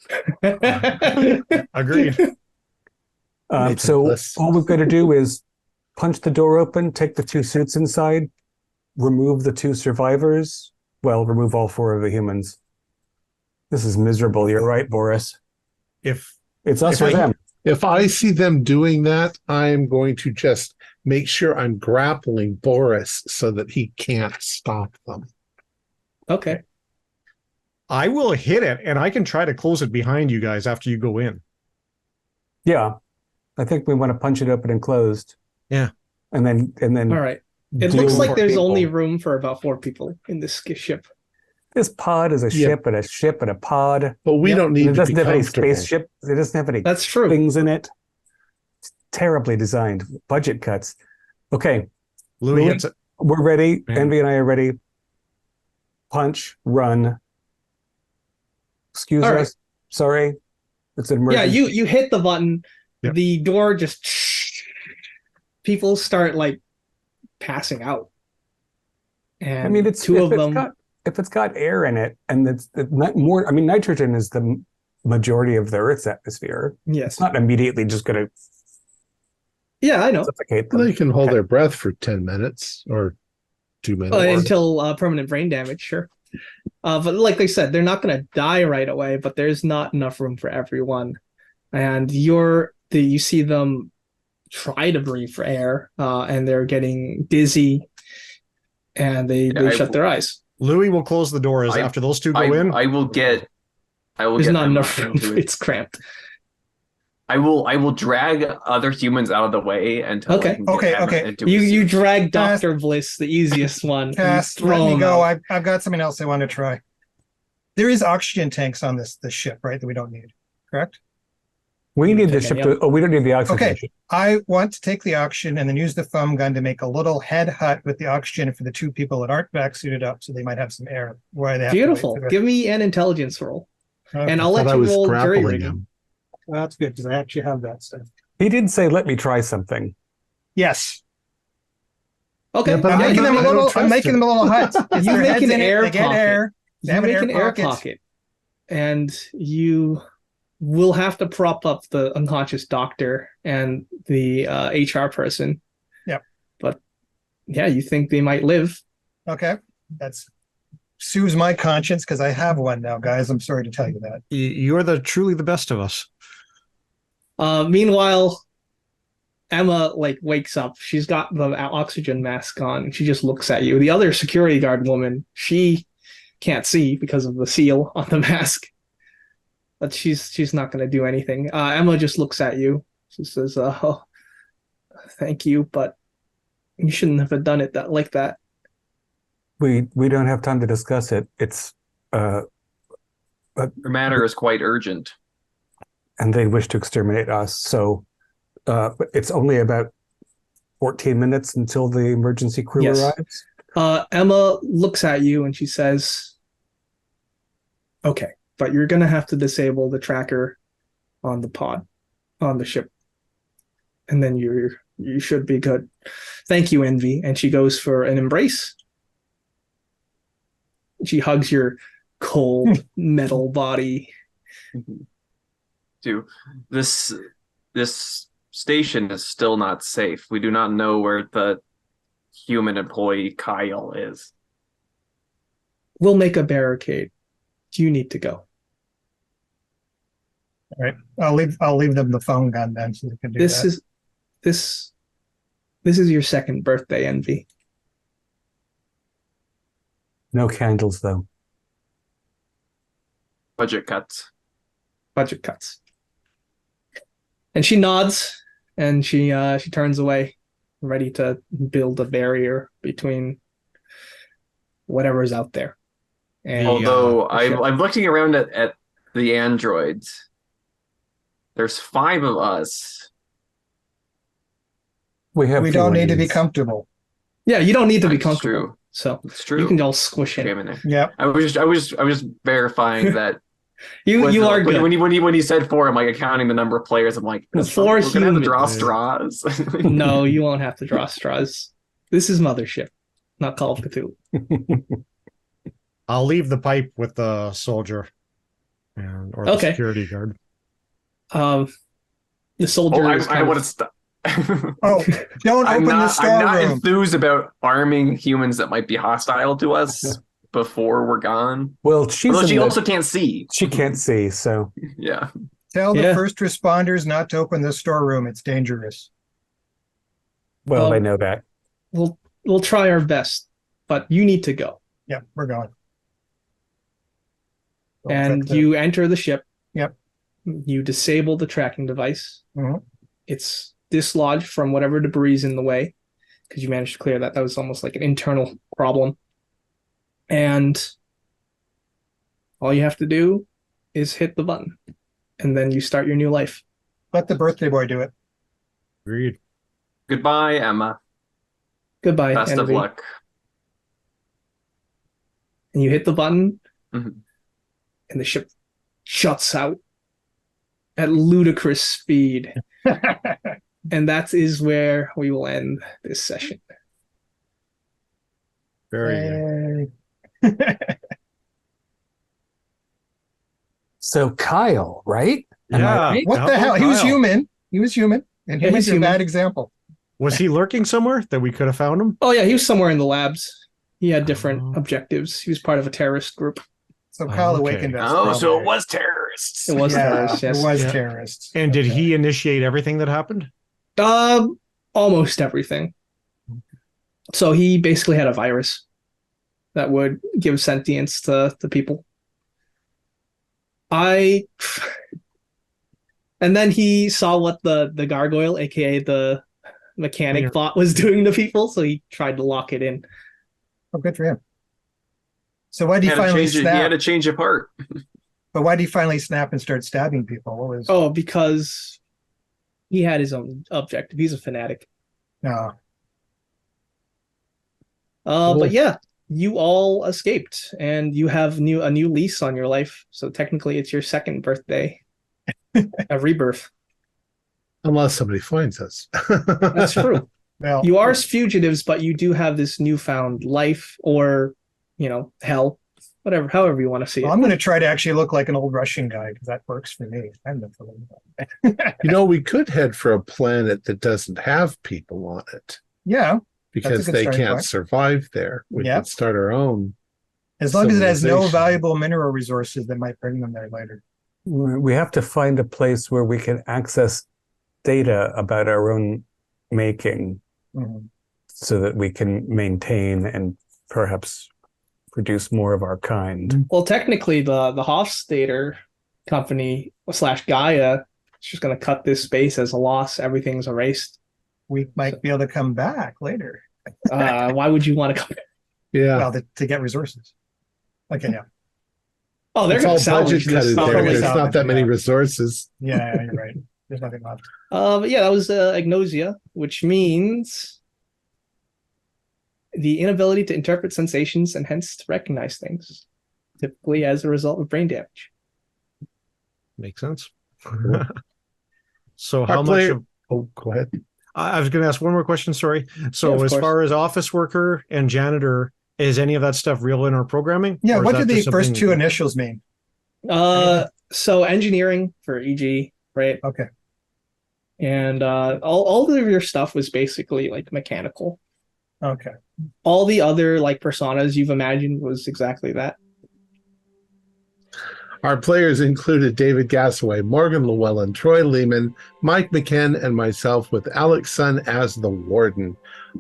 Agreed. So all we've got to do is punch the door open, take the two suits inside, remove the two survivors. Well, remove all four of the humans. This is miserable. You're right, Boris. It's us or them. If I see them doing that, I'm going to just make sure I'm grappling Boris so that he can't stop them. Okay. I will hit it, and I can try to close it behind you guys after you go in. Yeah. I think we want to punch it open and closed. Yeah. And then All right. It deal looks like with there's people. only room for about 4 people in this ship. This pod is a ship and a ship and a pod. But we don't need It to doesn't be have any comfortable. spaceship. It doesn't have any That's true. things in it. It's terribly designed. Budget cuts. Okay. Louis hits it. We're ready. Yeah. Envy and I are ready. Punch, run. Excuse All right. us. Sorry. It's an Yeah, emergency. you hit the button. Yep. The door just people start like passing out. And I mean, it's two of them. If it's got air in it, and it's not more. I mean, nitrogen is the majority of the Earth's atmosphere. Yes. It's not immediately just going to Yeah, I know. suffocate them. They can hold their breath for 10 minutes or 2 minutes. Until permanent brain damage, sure. But like they said, they're not going to die right away, but there's not enough room for everyone. And you see them try to breathe for air, and they're getting dizzy, and they shut their eyes. Louis will close the doors after those two go in. I will get. There's not enough room. It's cramped. I will drag other humans out of the way until Okay. I can get Emma into a You suit. drag Dr. Bliss, the easiest one. Cass, let me go. I've got something else I want to try. There is oxygen tanks on this ship, right? That we don't need, correct? We need the ship to. Oh, we don't need the oxygen. Okay. I want to take the oxygen and then use the thumb gun to make a little head hut with the oxygen for the two people that aren't vac-suited up, so they might have some air. Why they have Beautiful. To wait. Give me an intelligence roll, Okay. and I'll let you roll jury grappling rigging. him. Well, that's good because I actually have that stuff. He did say, "Let me try something." Yes. Okay, Yeah, but I'm I making them a don't little. I'm trust making him. them a little hut. It's You their make heads an in it, air they get pocket. air. They You have make an air pocket. pocket, and you will have to prop up the unconscious doctor and the HR person. Yep. But yeah, you think they might live. Okay. That's soothes my conscience because I have one now, guys. I'm sorry to tell you that. You're truly the best of us. Meanwhile, Emma wakes up. She's got the oxygen mask on. And she just looks at you. The other security guard woman, she can't see because of the seal on the mask. But she's not going to do anything. Emma just looks at you. She says, "Oh, thank you, but you shouldn't have done it like that." We don't have time to discuss it. It's The matter is quite urgent. and they wish to exterminate us. So it's only about 14 minutes until the emergency crew Yes. arrives. Emma looks at you and she says, "Okay, but you're going to have to disable the tracker on the pod, on the ship. And then you should be good. Thank you, Envy." And she goes for an embrace. She hugs your cold metal body. Dude, this station is still not safe. We do not know where the human employee Kyle is. We'll make a barricade. You need to go. All right. I'll leave them the phone gun then so they can do that. This is your second birthday, Envy. No candles, though. Budget cuts. Budget cuts. And she nods and she turns away, ready to build a barrier between whatever's out there. And Although the ship. I'm looking around at the androids. There's 5 of us. We don't need to be comfortable. Yeah, you don't need to be That's comfortable. true. So It's true. you can all squish in. Yep. I was just verifying that. You are good. When you said 4, I'm like accounting the number of players. I'm like, The 4 we're gonna have to humans. draw straws. No, you won't have to draw straws. This is Mothership, not Call of Cthulhu. I'll leave the pipe with the soldier or the Okay. security guard. The soldier is I kind want of to stop. Oh, don't I'm open the not storeroom. enthused about arming humans that might be hostile to us before we're gone. Well, she also can't see. She can't see, so Yeah. Tell the Yeah. first responders not to open the storeroom. It's dangerous. well, Oh. they know that. we'll try our best, but you need to go. Yep, we're going. And you enter the ship. Yep. You disable the tracking device. Mhm. It's dislodged from whatever debris is in the way, because you managed to clear that. That was almost like an internal problem. And all you have to do is hit the button, and then you start your new life. Let the birthday boy do it. Agreed. Goodbye, Emma. Goodbye, Best of Envy. luck. And you hit the button, Mhm. and the ship shuts out at ludicrous speed. And that is where we will end this session. Very good. So Kyle, right? Am I Yeah. right? What the hell? He was human. He was human. And Yeah, humans he's are a human. bad example. Was he lurking somewhere that we could have found him? Oh yeah, he was somewhere in the labs. He had different objectives. He was part of a terrorist group. So Kyle Okay. awakened us. Oh, so probably. it was terrorists. It was terrorists, yes. It was Yeah. terrorists. And did Okay. he initiate everything that happened? Almost everything. So he basically had a virus that would give sentience to people. And then he saw what the gargoyle, aka the mechanic, Yeah. thought was doing to people, so he tried to lock it in. Oh, good for him. So why did He he had, to finally change it, he snap? had to change of heart. But why did he finally snap and start stabbing people? What was? Oh, because he had his own objective. He's a fanatic. No. But yeah, you all escaped, and you have a new lease on your life. So technically, it's your second birthday, a rebirth. Unless somebody finds us. That's true. Well, You are fugitives, but you do have this newfound life, or hell, whatever, however you want to see well, it. I'm going to try to actually look like an old Russian guy because that works for me. I'm the We could head for a planet that doesn't have people on it Yeah, because good they starting can't point. survive there. We Yeah. could start our own. as long as it has no Civilization. valuable mineral resources that might bring them there later. We have to find a place where we can access data about our own making Mhm. so that we can maintain and perhaps produce more of our kind. Well, technically, the Hofstadter company / Gaia is just going to cut this space as a loss. Everything's erased. We might be able to come back later. Why would you want to come? Yeah. Well, to get resources. Okay, yeah. Oh, they're It's going all to salvage budget this. cut in there. Totally There's not salvage, that many yeah. resources. Yeah, you're right. There's nothing left. But yeah, that was agnosia, which means the inability to interpret sensations and hence to recognize things, typically as a result of brain damage. Makes sense. So how Our much player- of Oh, go ahead. I was going to ask one more question. Sorry. So Yeah, of as course. far as office worker and janitor, is any of that stuff real in our programming? Yeah, Or is what that do the just first something- two initials mean? So engineering for EG, right? Okay. And all of your stuff was basically like mechanical. Okay. All the other like personas you've imagined was exactly that. Our players included David Gassaway, Morgan Llewellyn, Troy Lehman, Mike McKen, and myself, with Alex Sun as the warden.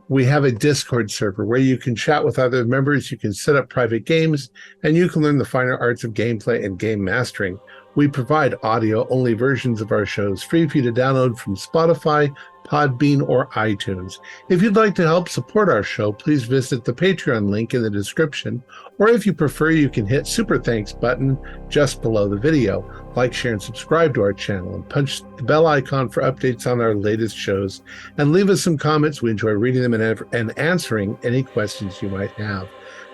We have a Discord server where you can chat with other members, you can set up private games, and you can learn the finer arts of gameplay and game mastering. We provide audio-only versions of our shows free for you to download from Spotify, Podbean, or iTunes. If you'd like to help support our show, please visit the Patreon link in the description, or if you prefer, you can hit Super Thanks button just below the video. Like, share, and subscribe to our channel, and punch the bell icon for updates on our latest shows, and leave us some comments. We enjoy reading them and answering any questions you might have.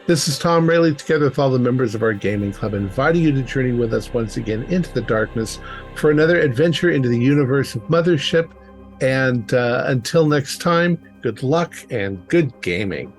This is Thom Raley, together with all the members of our gaming club, inviting you to journey with us once again into the darkness for another adventure into the universe of Mothership. And until next time, good luck and good gaming.